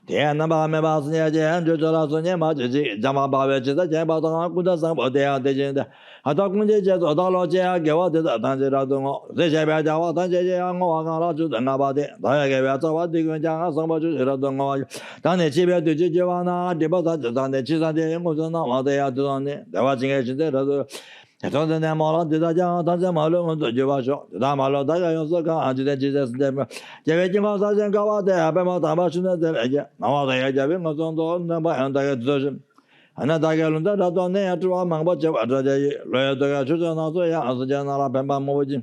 Then about me about the agent, to the Maji, Jama Babbage, the Jabba, Buddha, some of their agenda. I talk with the jet or dollar, gave out the Tanjiro, the Jabba, Tanjiro, to the Nabadi, I gave out what the Ganja, somebody, Radongo, Done a Chibia to Giovanna, Debata, done the Chisa, the Muzana, they are doing the watching agent. I told them all the Daja, Malo, the Javajo, the Damalo, Daga, and the Jesus, the Javajima, and Gawa, the Abama, Tabashuna, the now they are Javim, on number and the version. Another Galunda, that don't near to a man, but the children also, as the general Pemba Moji.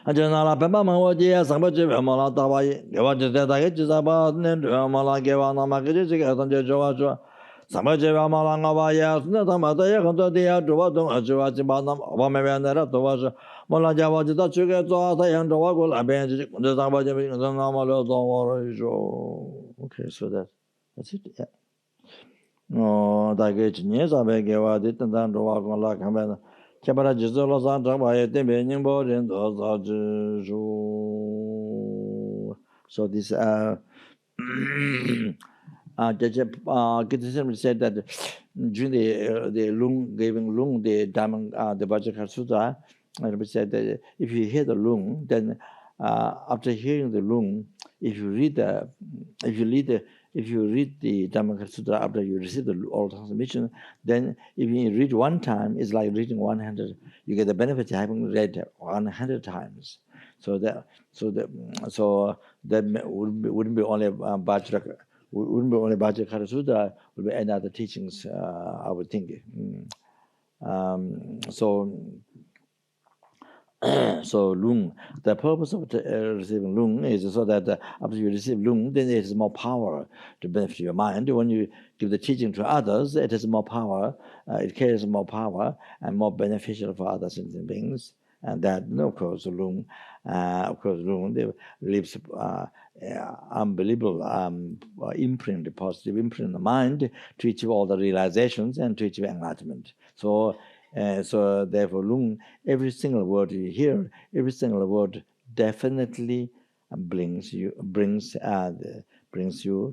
A general Pemba Moji, some of Mola Tawai, the what is that I get is about Mala Gavana Magazine, and the Joajo. Samajeva Malanga Yas, Natamata, Contodia, Duatum, Ajuachibanam, Obamanera, Towas, Molaja, the Sugar, and the Waggle, Abenji, the Samaja, the Namalo. Okay, so that's it. Yeah. No, that gets yes, I beg you, I didn't then the Waggle like Hamana. Cabara Gizola Santa by the Benin board and those. So this Criticism said that during the lung giving lung the diamond the Vajrakar Sutra, and said that if you hear the lung, then after hearing the lung, if you read the Dhammakaya Sutra after you receive the oral transmission, then if you read one time, it's like reading 100. You get the benefit of having read 100 times. So that wouldn't be only Vajraka. Wouldn't be only Vajrakara Sutra. Would be any other teachings. I would think. So lung, the purpose of receiving lung is so that after you receive lung, then it has more power to benefit your mind. When you give the teaching to others, it has more power. It carries more power and more beneficial for other sentient beings. And that, of course, lung, leaves unbelievable imprint, positive imprint in the mind to achieve all the realizations and to achieve enlightenment. So therefore, lung, every single word you hear, every single word definitely brings you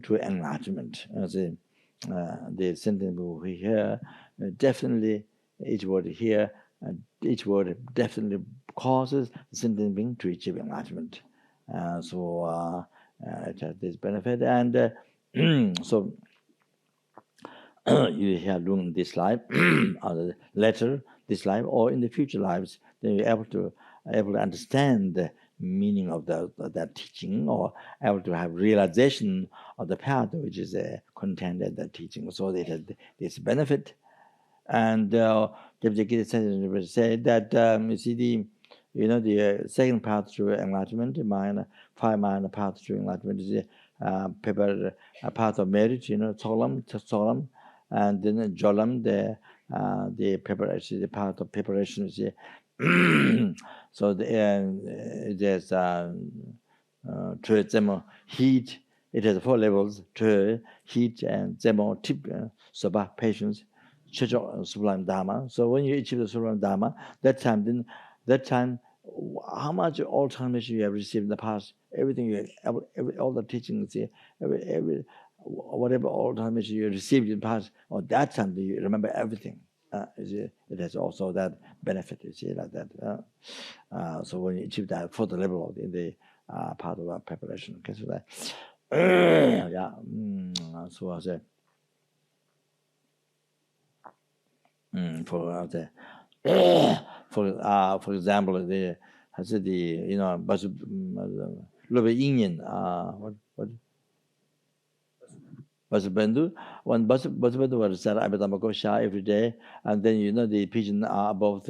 to enlightenment. The sentence we hear, definitely each word here, each word definitely causes the sentient being to achieve enlightenment. It has this benefit, and so. You have learned this life, or later this life, or in the future lives, then you're able to understand the meaning of that teaching, or able to have realization of the path which is contained in that teaching. So it has this benefit. And Jebjeki said that you see the second path to enlightenment, five minor paths to enlightenment is a path of merit, solemn. And then Jolam, the preparation, the part of preparation is so there's heat. It has 4 levels: heat, and zemo, tip, soba, patience, chicho, sublime dharma. So when you achieve the sublime dharma, that time, how much all transmission you have received in the past, everything all the teachings, whatever all transmission you received in the past, or that time you remember everything. It has also that benefit, you see, like that. So when you achieve that for the level in the part of our preparation, okay, so that, yeah, so I say, for example, the I said but little bit Indian, what Basbendu. When Basbendu was said Abedamako every day, and then the pigeon are above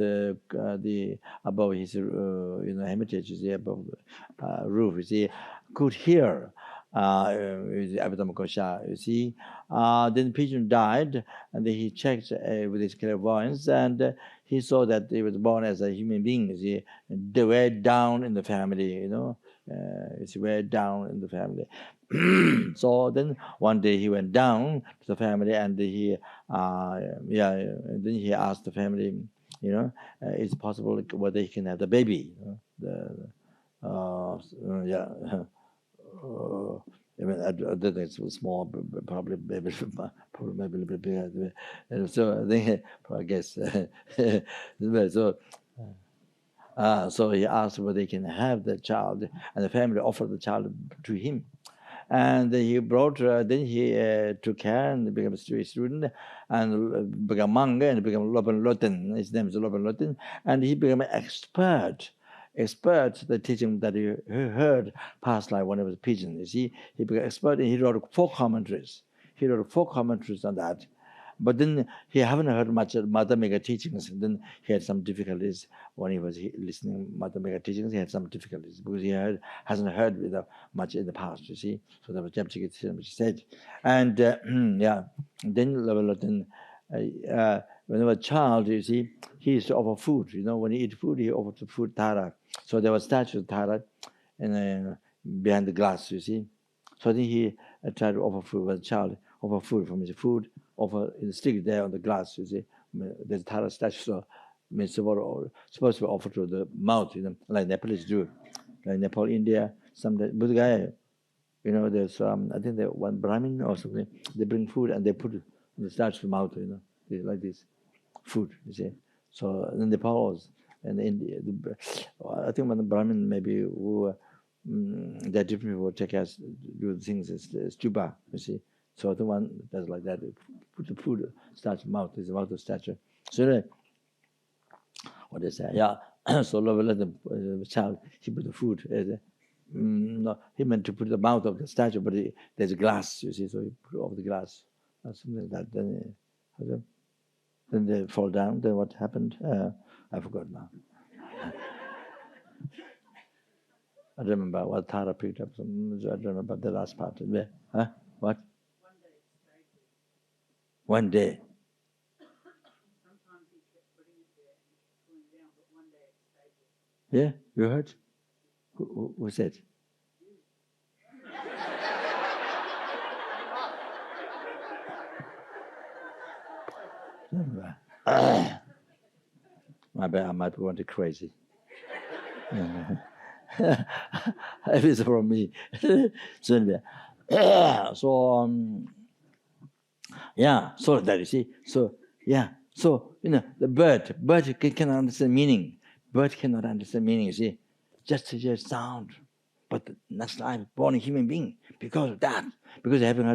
above his hermitage, you see, above the roof, you see, could hear Abedamako, you see. Then the pigeon died, and then he checked with his clairvoyance, and he saw that he was born as a human being, you see, way down in the family, it's way down in the family. So then one day he went down to the family, and then he asked the family, is it possible whether he can have the baby? I mean, I think it's small, but probably maybe a little bit bigger. And so I guess so he asked whether he can have the child, and the family offered the child to him. And he brought, then he took care and became a student, and became monk, and became Loben Loten. His name is Loben Loten, and he became an expert the teaching that he heard past life when he was a pigeon. You see, he became expert, and he wrote 4 commentaries. He wrote 4 commentaries on that. But then he haven't heard much of Mother Mega teachings. And then he had some difficulties when he was listening Mother Mega teachings. He had some difficulties because he hasn't heard much in the past. You see, so that was Jebjeki said. And then when he was a child, you see, he used to offer food. When he eat food, he offered the food Tara. So there was a statue of Tara, and behind the glass, you see. So then he tried to offer food with a child, offer food from his food. Over in the stick there on the glass, you see, there's Tara statue, so it's supposed to be offered to the mouth, like Nepalese do, like Nepal, India. Some Buddha guy, there's I think that one Brahmin or something. They bring food and they put it in the statue's mouth, like this, food, you see. So in Nepal and India, I think one Brahmin maybe who that different people take as do the things as Stupa, you see. So the one that's like that, put the food, starts mouth, is mouth of stature. So what they say, yeah. So let the child, he put the food. No, he meant to put the mouth of the statue, but there's a glass, you see, so he put over the glass, something like that. Then they fall down. Then what happened? I forgot now. I remember what Tara picked up. I don't remember the last part. Huh? What? One day. Sometimes he kept putting it there and pulling it down, but one day it stayed there. Yeah, you heard? Who said? My bad, I might be going crazy. If it's from me. So yeah, so that you see. So yeah, so the bird cannot understand meaning. Bird cannot understand meaning, you see. Just sound. But the next life, born a human being, because of that, because having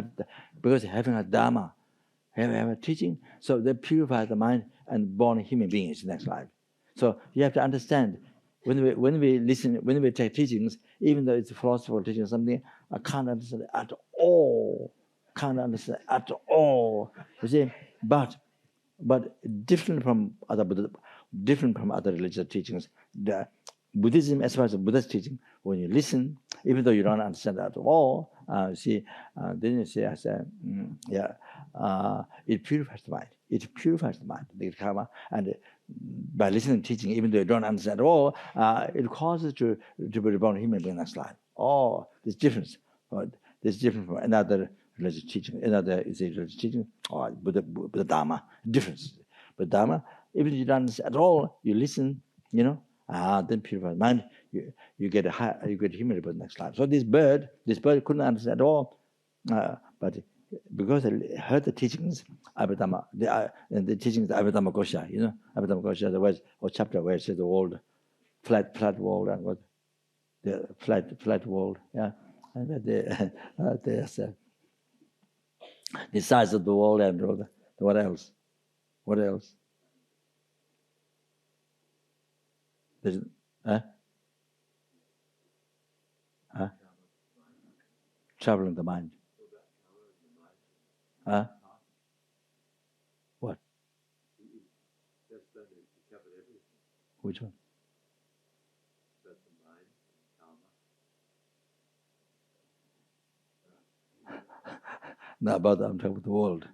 a dharma, having a teaching, so they purify the mind and born a human being is the next life. So you have to understand when we listen, when we take teachings, even though it's a philosophical teaching or something, I can't understand it at all. Can't understand at all. You see, but different from other religious teachings. The Buddhism, as far as the Buddha's teaching, when you listen, even though you don't understand at all, then you see, I say, it purifies the mind. It purifies the mind, the karma, and by listening to teaching, even though you don't understand at all, it causes to be reborn human being next life. Oh, there's difference. There's difference from another religious teaching, another religious teaching, or Buddha Dharma, difference. But Dharma, even if you don't understand at all, you listen, then purify the mind, you get human rebirth next life. So this bird couldn't understand at all, but because I heard the teachings, Abhidhamma, the teachings of Abhidhamma Kosha, Abhidhamma Kosha, the words or chapter where it says the world, flat world, and what the flat world, yeah, and there's the size of the world and what else? What else? There's, traveling the mind. What? Which one? Not about that, I'm talking about the world.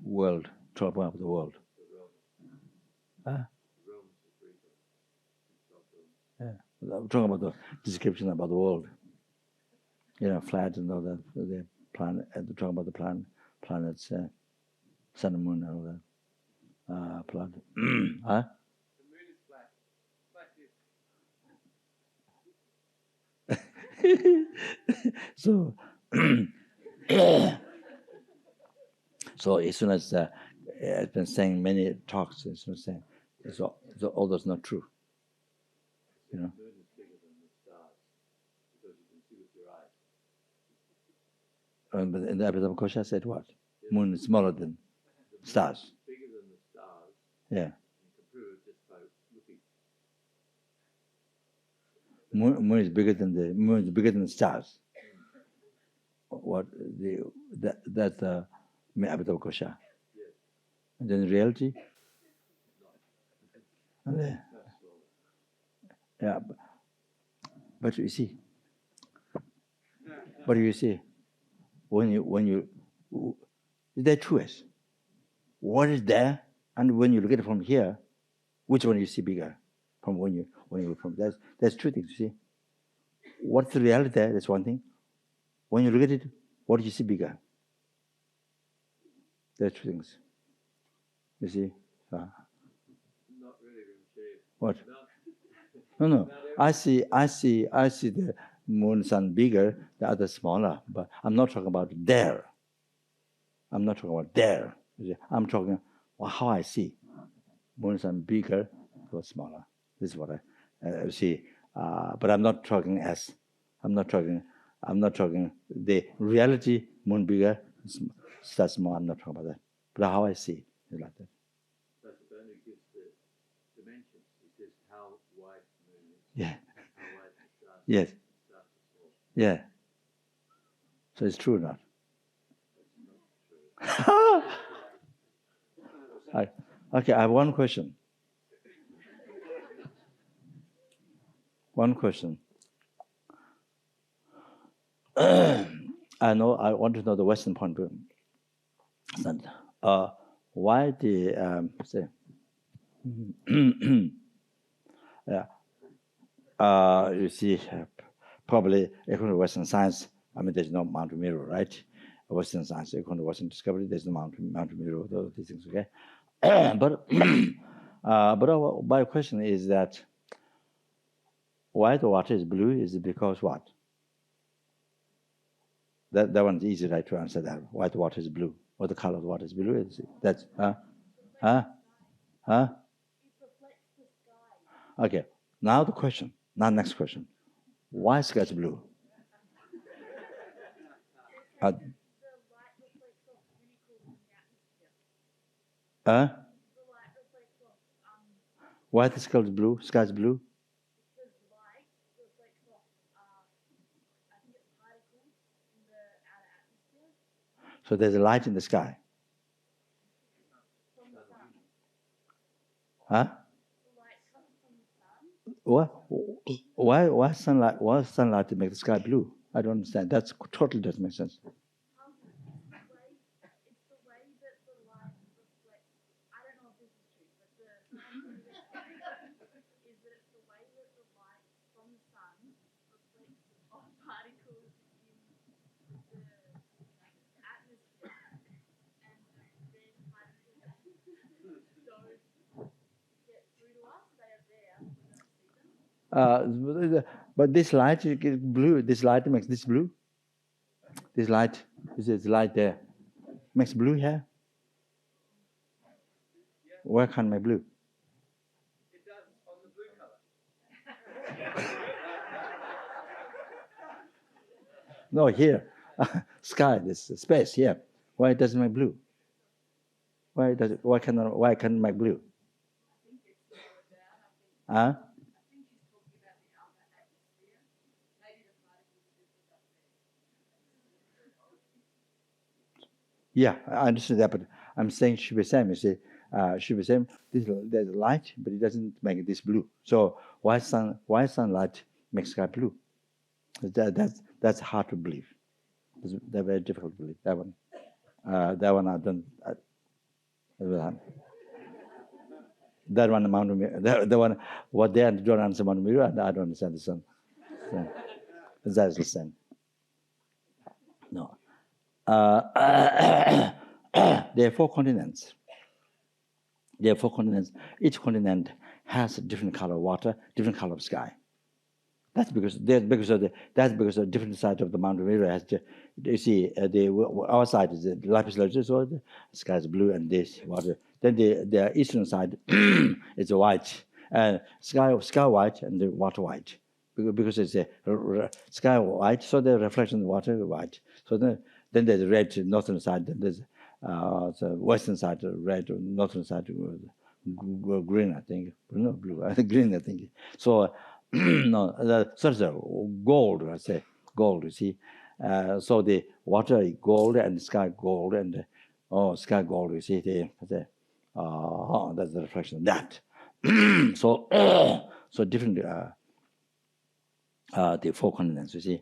World, talking about the world. Yeah, I'm talking about the description about the world. Flat and all that. The planet. Talking about the planets, sun and moon and all that. Planet. Huh? The moon is flat. Flat is. So as soon as I've been saying many talks, as soon as saying, so all that's not true. The moon is bigger than the stars because you can see with your eyes. But in the Abhidhamma Kosha said what? Yes. Moon is smaller than stars. Bigger than the stars. Yeah. You can prove it just by looking. Moon is bigger than the stars. What that's the Abhidhamma Kosha. Yes. And then in reality. Yeah. But you see. What do you see? When you there are two ways. What is there, and when you look at it from here, which one you see bigger? From when you from there's two things, you see. What's the reality there? That's one thing. When you look at it, what do you see bigger? There's two things. You see? Not really, Rinpoche. What? No. I see the moon, sun bigger, the other smaller. But I'm not talking about there. I'm not talking about there. I'm talking about how I see. Moon, sun bigger or smaller. This is what I see. But I'm not talking the reality moon bigger, starts small. I'm not talking about that. But how I see it like that. That's the only gives the dimensions. It says how wide the moon is. Yeah. How wide the stars. Yes. Stars are small. Yeah. So it's true or not? Okay, I have one question. One question. I want to know the Western point of view. Why the you see, probably according to Western science, I mean, there's no mountain mirror, right? Western science, according to Western discovery, there's no mountain mirror, those things, okay? but my question is that why the water is blue is because what? That one's easy, right, to answer that. Why the water is blue? What the color of the water is blue is? That's Okay. Now the question. Now next question. Why sky is blue? Why the sky is blue? Sky is blue? So there's a light in the sky. What? Why sunlight? Why sunlight to make the sky blue? I don't understand. That's totally doesn't make sense. It's the way that the light reflects. I don't know if this is true, but the scientific is that it's the way that the light from the sun reflects off particles in the atmosphere, and then particles don't get through to us. They are there, we don't see them. But this light is blue. This light makes this blue. This light, this light there, makes blue here. Why can't make blue? It does on the blue color. No, here, sky, this space here. Why it doesn't make blue? Why can't it make blue? Huh? Yeah, I understand that, but I'm saying should be same. You see, should be same. There's light, but it doesn't make this blue. So why sunlight makes sky blue? That's hard to believe. That's very difficult to believe. That one I don't. That one amount of the one what they don't understand amount of mirror, and I don't understand the sun. So, that's the same. No. There are 4 continents. Each continent has a different color of water, different color of sky. That's because of the different side of the mountain mirror has to, you see our side is the lapis lazuli, so the sky is blue and this water. Then the eastern side is white, and sky white and the water white, because it's a sky white, so the reflection of the water is white. So then there's red northern side, then there's the western side red, northern side green, I think. No, blue, I think green, I think. So no, sorry, gold, I say gold, you see. So the water is gold and the sky gold, and sky gold, you see. That's the reflection of that. So different the 4 continents, you see.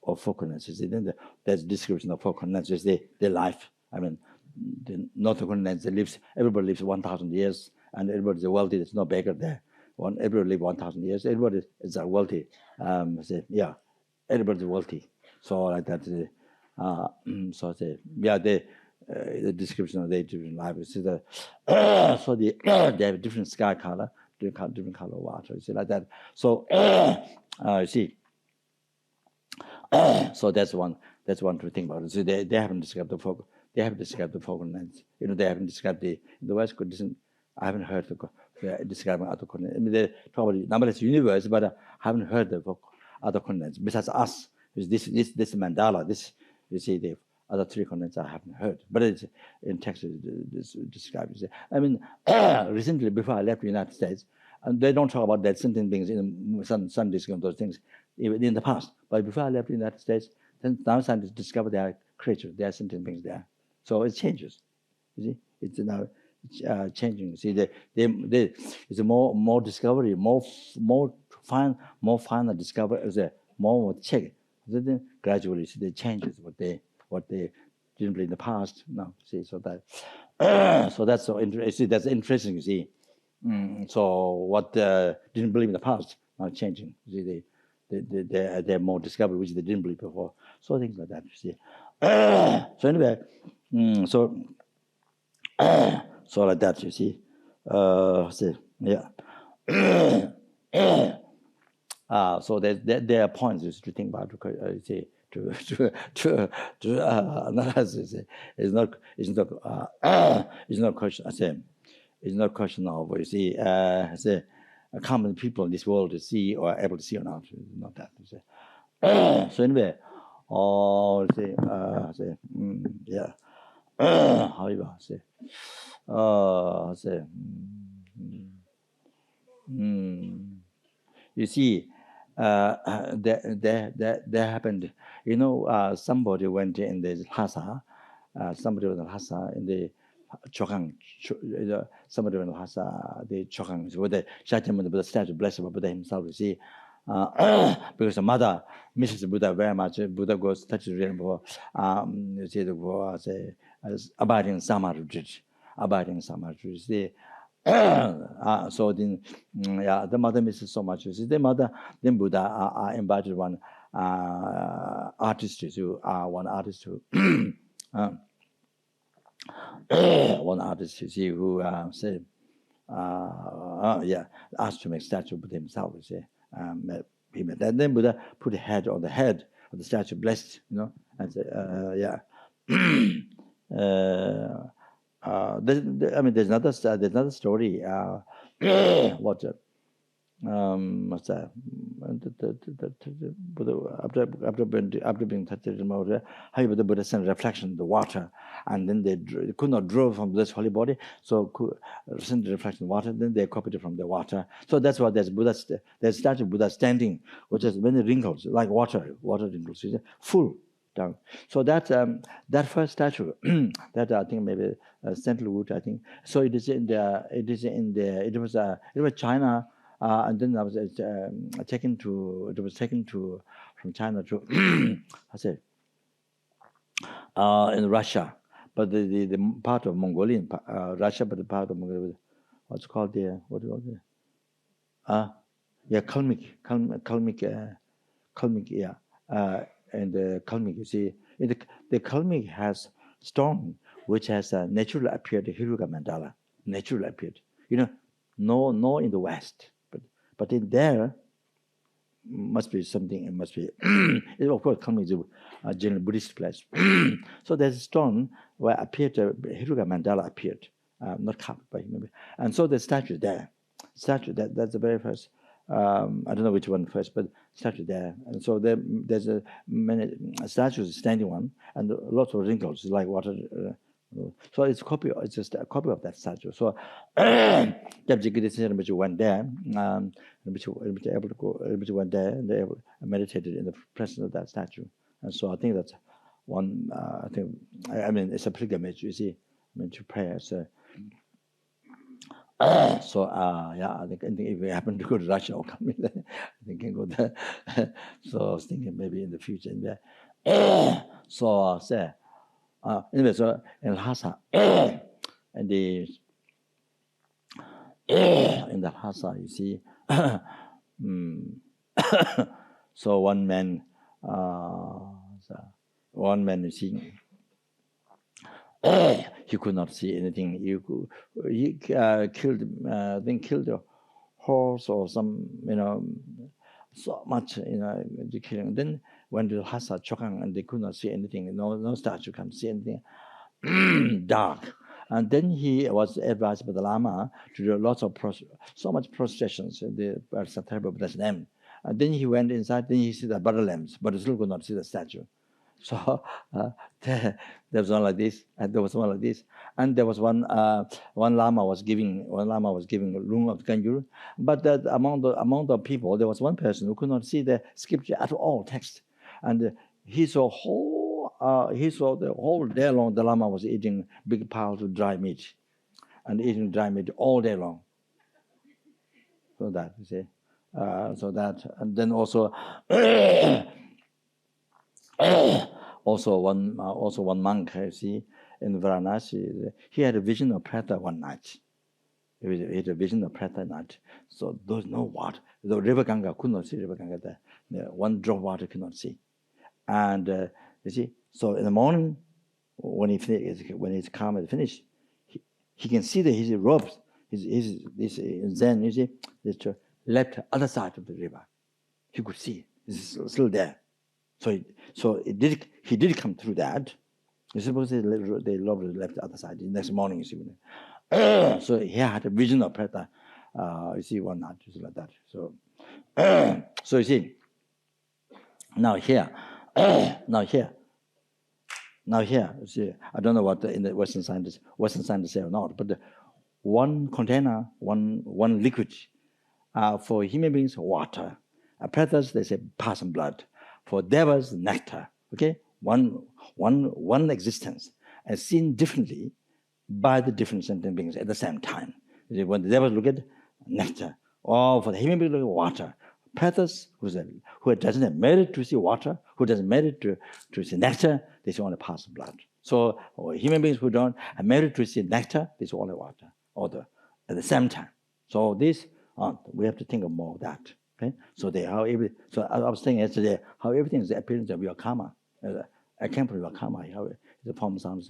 Of 4 continents, you see. Then there's description of 4 continents, you see, the life. I mean, the northern continents, everybody lives 1,000 years, and everybody's wealthy. There's no beggar there. Everybody live 1,000 years. Everybody is wealthy. Yeah, everybody's wealthy. So like that. So the description of the different life. So they have different sky color, different color of water. You see like that. So you see. So that's one to think about. So they haven't described the focal. They haven't described the focal length. They haven't described the West. I haven't heard the describing other continents. I mean, they talk about the numberless universe, but I haven't heard of other continents besides us. This mandala, this you see the other three continents I haven't heard, but it's in text this describes. I mean, recently before I left the United States, and they don't talk about that sentient beings in some discussion those things even in the past. But before I left the United States, then now scientists discover there are creatures, there are sentient beings there. So it changes. You see, it's now changing. See, it's a more discovery, more final discovery, more check. Then gradually, see, they changes what they didn't believe in the past. No, see, so that so that's so interesting. See, that's interesting. You see, so what didn't believe in the past now changing. See, they're more discovery which they didn't believe before. So things like that. You see. So anyway, so like that. You see. See, yeah. So there are points to think about to analysis. It's not question. I say it's not question of you see. Say common people in this world to see or able to see or not. It's not that. You see. So anyway, yeah. However, say you see, that happened. You know, somebody went in the Lhasa. Somebody was in Lhasa in the Chokang. Somebody went in Lhasa, the Chokang, with the Shakyamuni Buddha statue, blessed Buddha himself. You see, because the mother misses Buddha very much. Buddha goes touch the rainbow. You see, the abiding Samadhi, You see. So then, yeah, the mother misses so much. You see, the mother, then Buddha invited one artist to one artist to one artist you see who said, yeah, asked to make statue of Buddha himself. You see, and then Buddha put a head on the head of the statue, blessed, you know, and said, yeah. There's another story. What's that? After being touched, how the Buddha sent reflection in the water, and then they could not draw from this holy body, so could send the reflection in water. Then they copied it from the water. So that's why there's statue of Buddha standing, which has many wrinkles like water wrinkles, full. Down. So that first statue that I think maybe Central Wood, I think. So it was China, and then I was taken from China to I say in Russia, but the part of Mongolian Russia, but the part of Mongolia, what's called there? What do you call it? Yeah, Kalmyk, yeah. And the Kalmyk, you see, the Kalmyk has stone which has naturally appeared Hiruga mandala, naturally appeared. You know, no in the West, but in there must be something. It must be. Of course, Kalmyk is a general Buddhist place. So there's a stone where appeared Hiruga mandala appeared, not carved by him, and so the statue there. That's the very first. I don't know which one first, but statue there, and so there's many statues, standing one, and lots of wrinkles like water. So it's just a copy of that statue. So Rinpoche went there, Rinpoche went there, and they meditated in the presence of that statue. And so I think that's one. I mean, it's a pilgrimage. You see, to prayer. So. Yeah, I think if we happen to go to Russia or come in, I think can go there. So I was thinking maybe in the future. So anyway, so in Lhasa, and in the Lhasa, you see, so one man, you see. He could not see anything. He killed a horse or some, so much, the killing. Then went to Lhasa Chokang and they could not see anything. No statue can see anything. Dark. And then he was advised by the Lama to do lots of so much prostrations. The terrible that's them. And then he went inside. Then he see the butter lamps, but he still could not see the statue. So there was one like this, and there was one like this, and there was one Lama was giving a room of Ganjur, but that among the people there was one person who could not see the scripture at all text, and he saw the whole day long the Lama was eating big piles of dry meat, and eating dry meat all day long. So that you see, and then also. Also one monk, you see, in Varanasi, he had a vision of Prata one night. He had a vision of Prata night. So there was no water. The river Ganga could not see river Ganga there. One drop of water could not see. And you see, so in the morning, when his karma is finished, he can see that his robes, his Zen, you see, the left other side of the river. He could see it's still there. So he did come through that. You suppose they left the other side the next morning. You see, so he had a vision of Prata. You see, one night, just like that. So, so you see, now here, you see, I don't know what in the Western scientists say or not, but one container, one liquid, for human beings, water. Pretas, they say pus and blood. For devas, nectar. Okay, one existence, as seen differently by the different sentient beings at the same time. When the devas look at nectar, or for the human being look at water. Pretas, who doesn't have merit to see water, who doesn't merit to see nectar, they see only pus and blood. So human beings who don't have merit to see nectar, they see only water, at the same time. So this, we have to think of more of that. Okay? So I was saying yesterday how everything is the appearance of your karma. I can't prove your karma. How the form, sound,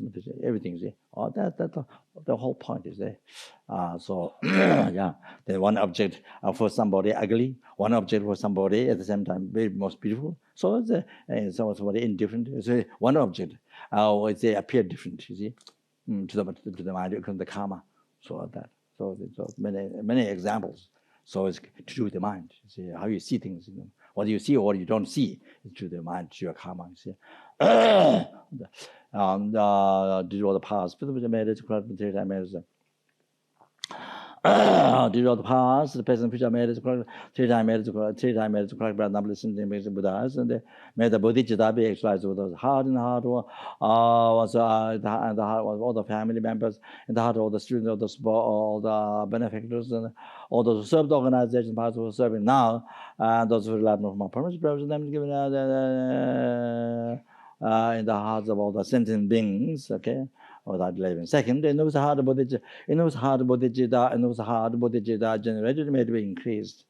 everything is there. The whole point is there. So yeah, the one object for somebody ugly, one object for somebody at the same time very most beautiful. So it's somebody indifferent. So one object, they appear different. You see, to the mind, the karma. So many examples. So it's to do with the mind. You see how you see things. What you see or what you don't see is to the mind, to your karma. You see. Did all the past, but the marriage, did all the past, the present, future marriage, three time marriage, but not listening to the Buddhas, and they made the Bodhicitta be exercised with those heart in the heart, was and the heart was all the family members, and the heart all the students, all the support, all the benefactors, and all those who serve the organization, parts who are serving now, and those who rely on my permission, them given in the hearts of all the sentient beings, okay, or that living. Second, it knows how the bodhicitta, generated may be increased.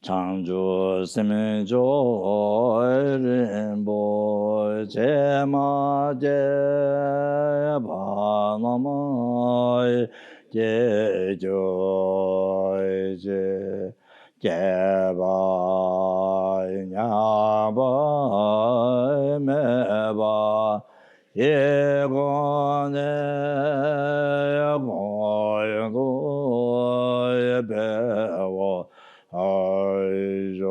창조 세면조 rinpoche 마제 바나마이 제조이제 제바냐바 메바 예고네 고요고 예배워 아이조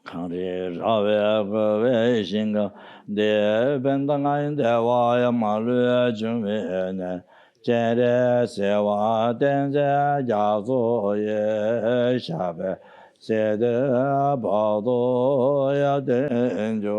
강리 라웨 거웨 신가 데 벤당아인 대와야 말르 중웨네 제레 세와 덴제 야조예 샤베 세데 바도야 덴조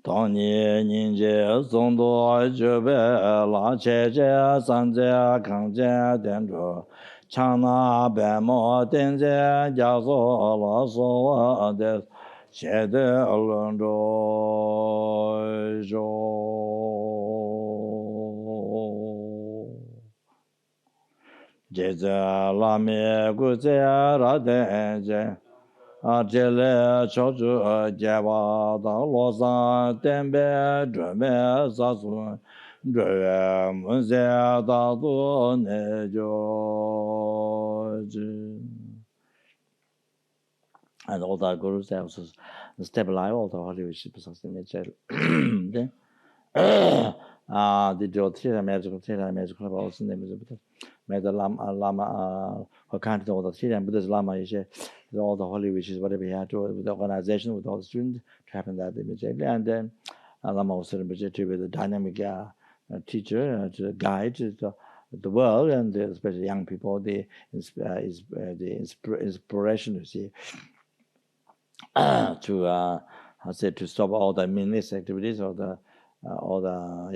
当年人间众多就被拉切切三界康界点着，长那白毛点界家所拉所我的写的轮着着。接着拉面古界拉点界。这类超出结巴到罗山点白准备杀出，这月门下大多那就知。And all that gurus have step alive, all the holy wishes of the nature. The Jyotir magical theatre magical also name is made the Lama who can't all the theatre and Buddha's Lama is all the holy wishes, whatever he had to with the organization, with all the students, to happen that immediately. And then Lama was immediately with the dynamic teacher to guide the world, and especially young people, the inspiration to see to stop all the meaningless activities or all the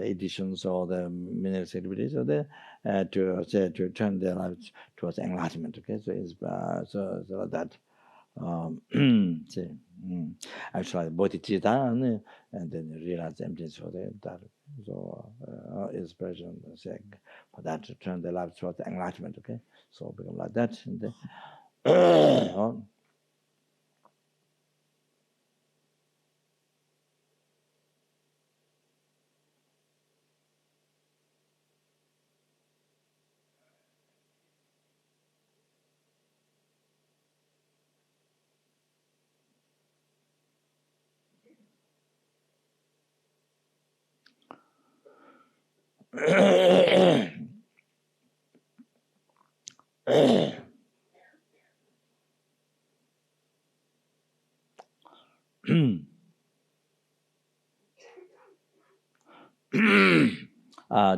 editions or the meaningless activities or to turn their lives towards enlightenment. Okay, so it's so that actually bodhicitta and then realize the emptiness for that. So inspiration for that to turn their lives towards enlightenment. Okay, so become like that. And then,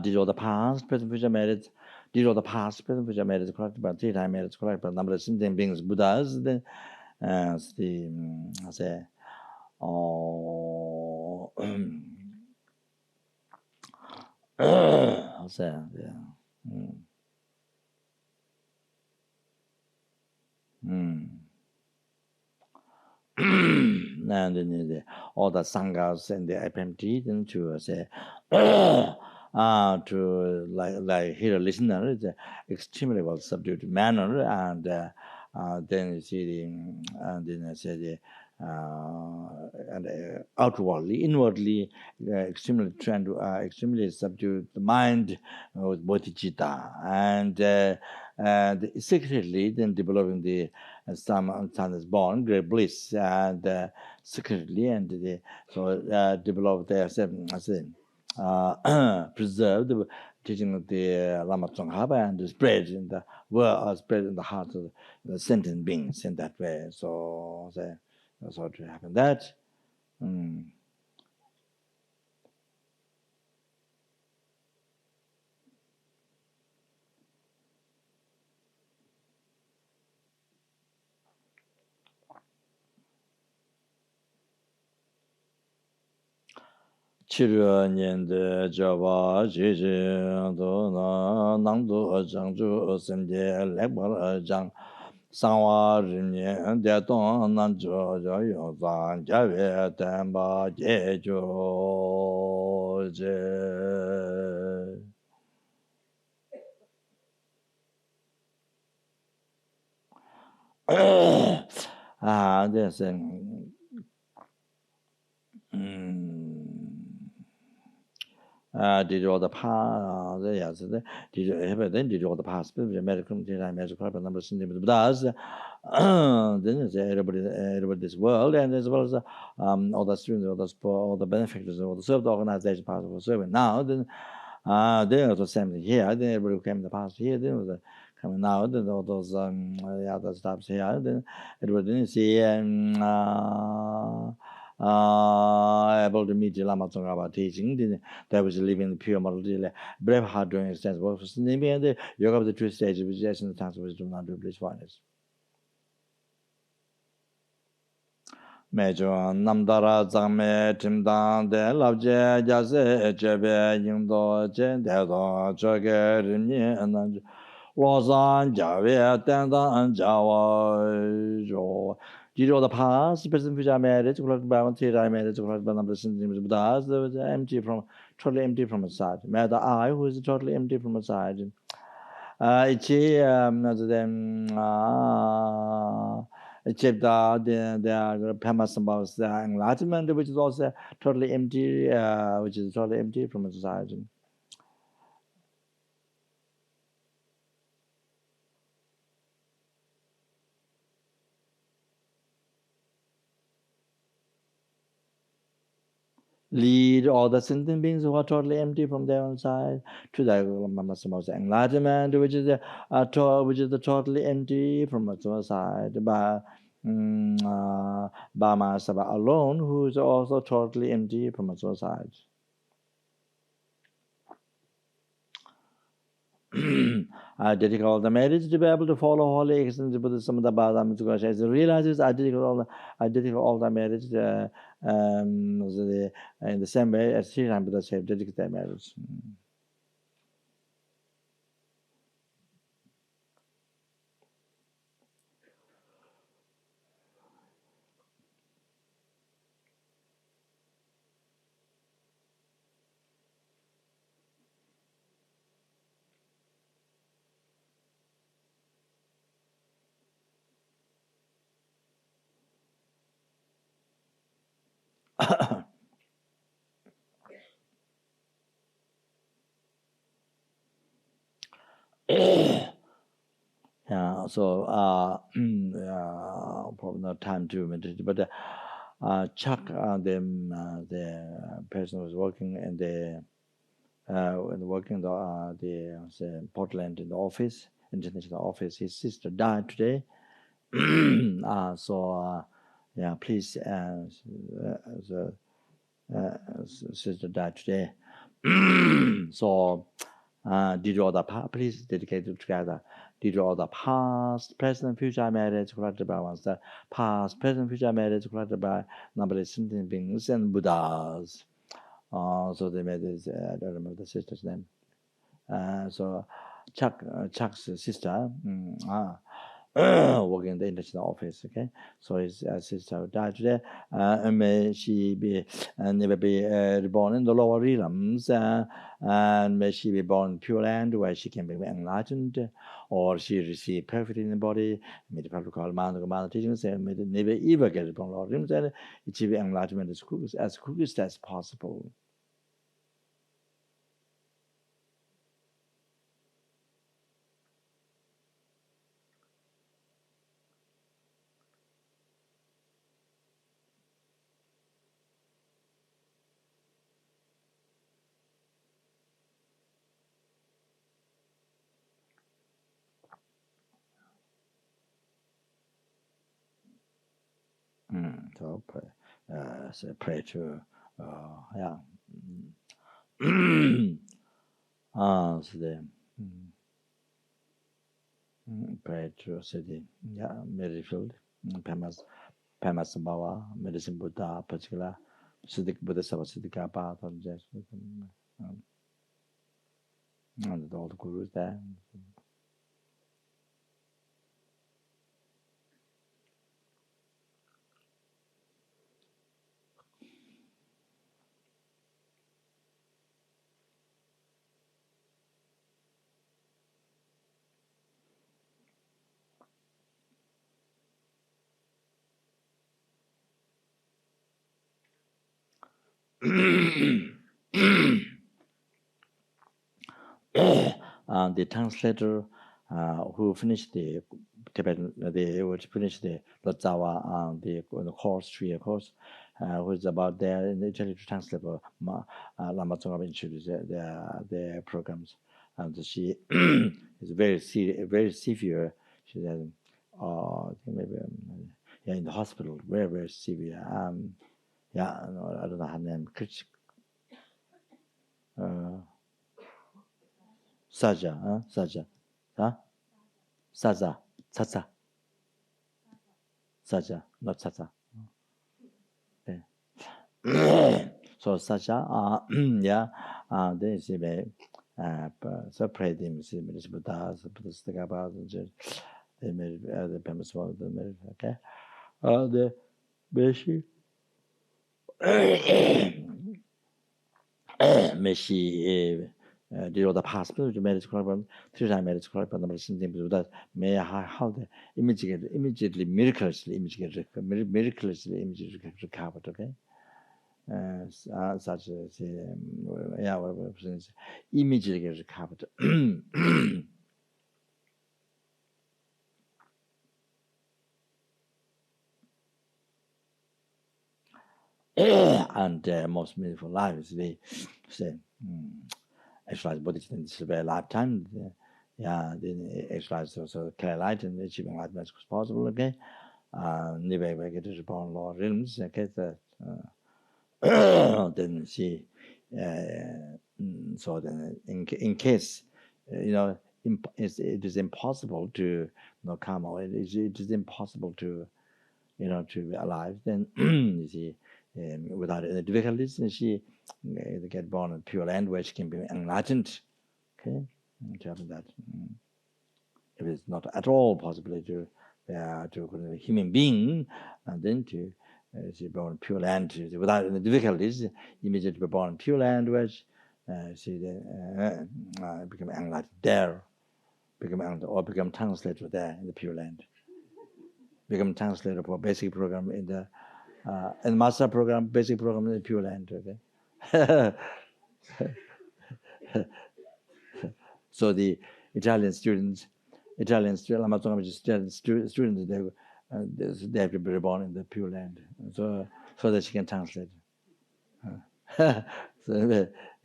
these are the past, present, future merits. These are the past, present, future merits correct, but three-time merits correct, but number of sentient beings, Buddhas, I say, I'll say, yeah. And then all the sanghas and the FPMT then to say to like hear a listener is extremely well subdued manner, and then you see and then I say the and outwardly, inwardly, extremely trying to extremely subdue the mind with bodhicitta, and secretly then developing the some is born great bliss, and secretly and so develop their preserve the teaching of the Lama Tsongkhapa and spread in the world, spread in the heart of the sentient beings in that way. So that's how to happen. That. Chirua Nyende Java Jiji Dona Nangdu Jangju Semje Lekbar Jang Sangwa Rinye Deton Nanjo Joyo Zan Jave Temba Jejo Je this did all the past, yes, did did all the past, medical number of does, then is everybody this world, and as well as all the students, all the benefactors, all the served organization part of serving. Now, then, then also same thing here, then everybody came in the past here, then was coming now, then all those the other stops here, then everybody didn't see, able to meet the Lama Tsongkhapa teaching, that was living the pure model, brave heart doing extensive work for Snippy, and the yoga of the true stage of essence, the task of wisdom, not to bliss oneness. Major Namdara Zame Timdan de Lavje Jase Jebe Yingdo Jen Dedo Joge Rimye and Lozan Jave Tendan Jawa Jo. Did all the past, present future marriage, collected by one theatre marriage, collected by number of symptoms, but as there was empty from totally empty from a side. Matter I who is totally empty from a side. Ichi them achieved the famous about the enlightenment, which is also totally empty, which is totally empty from a society. Lead all the sentient beings who are totally empty from their own side to the enlightenment, which is the totally empty from its own side. By Bama Saba alone, who is also totally empty from its own side. I dedicate all the merits to be able to follow holy extents of some of the Badam to As it realizes, I dedicate all the merits in the same way as Sri Ram Buddha said, dedicate their merits. Yeah, so probably not time to meditate, but Chuck, the person who was working in the Portland in the office, international office, his sister died today. Yeah, please, sister died today. So, did all the please dedicate it together. Did all the past, present, future marriage collected by ones that past, present, future marriage collected by numberless sentient beings and Buddhas. So they made this. I don't remember the sister's name. So Chuck's sister. Working in the international office, okay? So his sister died today, and may she be never be reborn in the lower realms, and may she be born in Pure Land where she can be enlightened, or she receive perfect in the body, may the perfect call man teachings, and may never ever get reborn lower realms, and achieve enlightenment as quickest as possible. So pray to yeah. So the pray to city yeah Merrifield Pamas Bawa Medicine Buddha particular Siddhik Buddha Siddhika path on just and all the gurus there. The translator who finished the Tibetan, which finished the Lotzawa, the course, 3-year course, who is about there in Italy to translate Lama Tsongkhapa introduced their programs, and she is very severe. She said, I think maybe yeah, in the hospital, very severe. Yeah, no, I don't know her name. Saja, Saja, huh? Saja, Tsatsa, Saja, not Tsatsa. Okay. So Saja, yeah, then she may separate him. She may Buddha, stick about they made the premise was the marriage. Okay, the Beshi, Meshi. The other possible marriage problem, 3-time marriage problem, number something that may how the immediately miraculously recovered, okay? Such as yeah, whatever immediately recovered. And most meaningful life is the say exercise body in this very lifetime. Yeah, the exercise also clear light and achieving light as much as possible. Okay, never get to born law realms. Okay, then she so then in case you know it is impossible to come or it is impossible to to be alive. Then you see. Without any difficulties, and she get born in Pure Land where she can be enlightened. Okay, to have that. If it's not at all possible to a human being, and then to she born in Pure Land without any difficulties, immediately be born in Pure Land where she then become enlightened there, become translator there in the Pure Land, become translator for basic program in the. And master program, basic program in the Pure Land, okay? So the Italian students, Lama Tsongkhapa students, they have to be reborn in the Pure Land, so that she can translate. So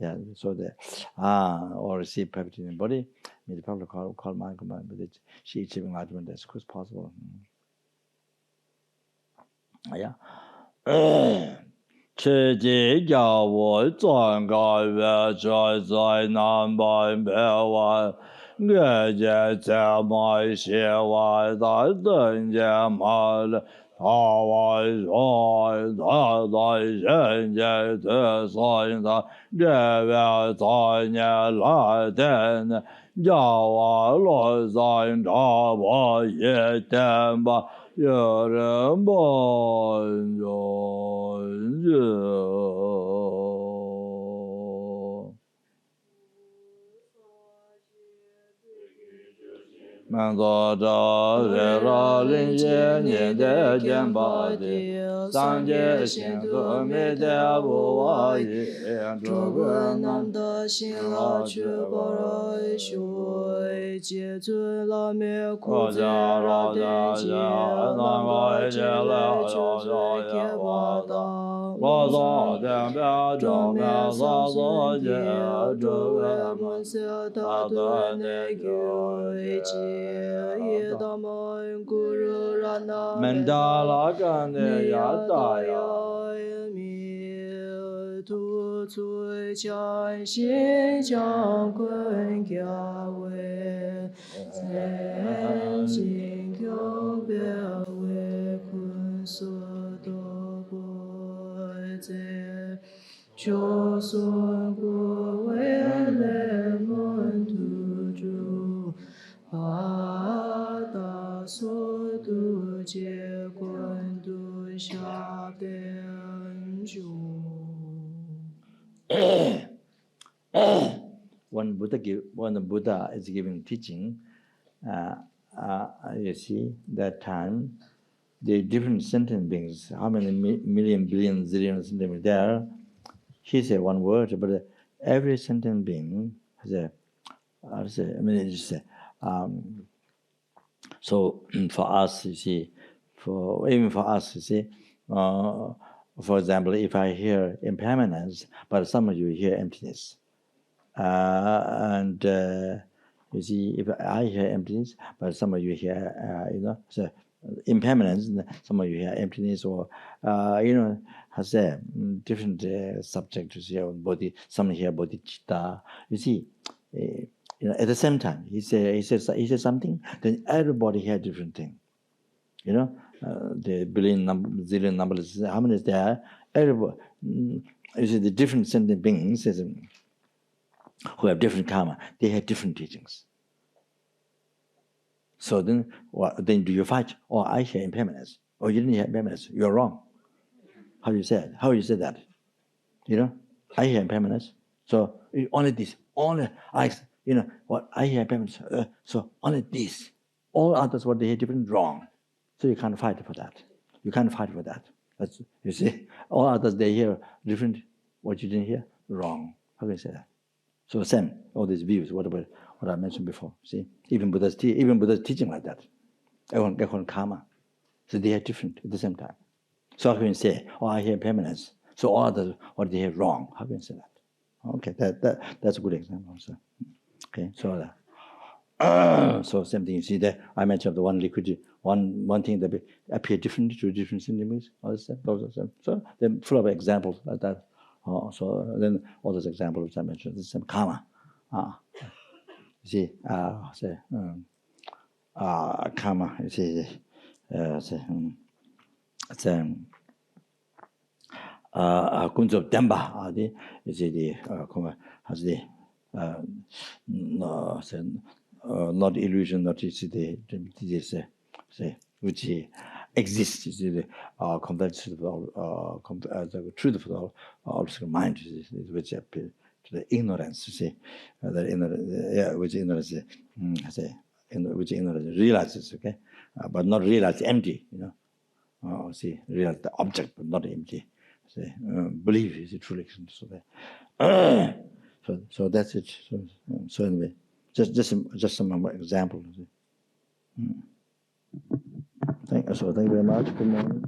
yeah, so the or receive perfect in the body, may probably call my command, but she achieving enlightenment as quick as possible. Yeah. 切记教我专告月在南北北外，月节在麦西外，在人间马了。他为在人间的生在这月在年来天，叫我落在这我一天吧。有人不人满座着热热人间年的肩膀的三界心都没得不我一这个难得心老去不容修解尊老灭苦家老的家难怪解了要给我当 lo so de bia zhong me sa so je zhe ge ma ta de ne gyo chi da ma guru rana men da la gan de ya da ya mi tu cui jian xin jiang gun jia wei zhen xin qiu bia wei kun su do bo zhe qiu sun gu wei le mun tu zhu ba da su du jie guan du xia bian zhu. When Buddha is giving teaching, you see that time the different sentient beings, how many million, billion, zillion sentient beings there, he said one word, but every sentient being has a, so for us, you see, even for us, you see, for example, if I hear impermanence, but some of you hear emptiness, and you see, if I hear emptiness, but some of you hear, so impermanence, some of you hear emptiness, or has a different subjects here, body. Some hear bodhicitta. You see, at the same time, he says something, then everybody hear different thing. The billion number, zillion numbers, how many is there? Everybody, you see, the different sentient beings who have different karma, they have different teachings. So then do you fight? Oh, I hear impermanence. Oh, you didn't hear impermanence. You're wrong. How you say it? How you say that? I hear impermanence. So only this. Only I. What I hear impermanence. So only this. All others, what they hear different, wrong. So you can't fight for that. You can't fight for that. That's, you see, all others they hear different. What you didn't hear, wrong. How can you say that? So same, all these views, what I mentioned before. See, even Buddha's teaching like that. Everyone karma. So they are different at the same time. So how can you say, oh, I hear impermanence. So all others, what they hear wrong. How can you say that? Okay, that's a good example. So, okay, so so same thing. You see there, I mentioned the one liquid, one thing that appear different to different systems. Those are the same. So they're full of examples like that. So then all those examples which I mentioned, the same karma. You see, karma. You see, kunzo demba. You see the has the not illusion, not you see this which exists. You see the compared to the truth of the also mind, which appear to the ignorance. You see, the ignorance, which ignorance, which ignorance realizes, okay, but not realize empty. See, realize the object, but not empty. See, believe is a true existence. So that's it. So anyway, just some examples. Thank you very much. Good morning.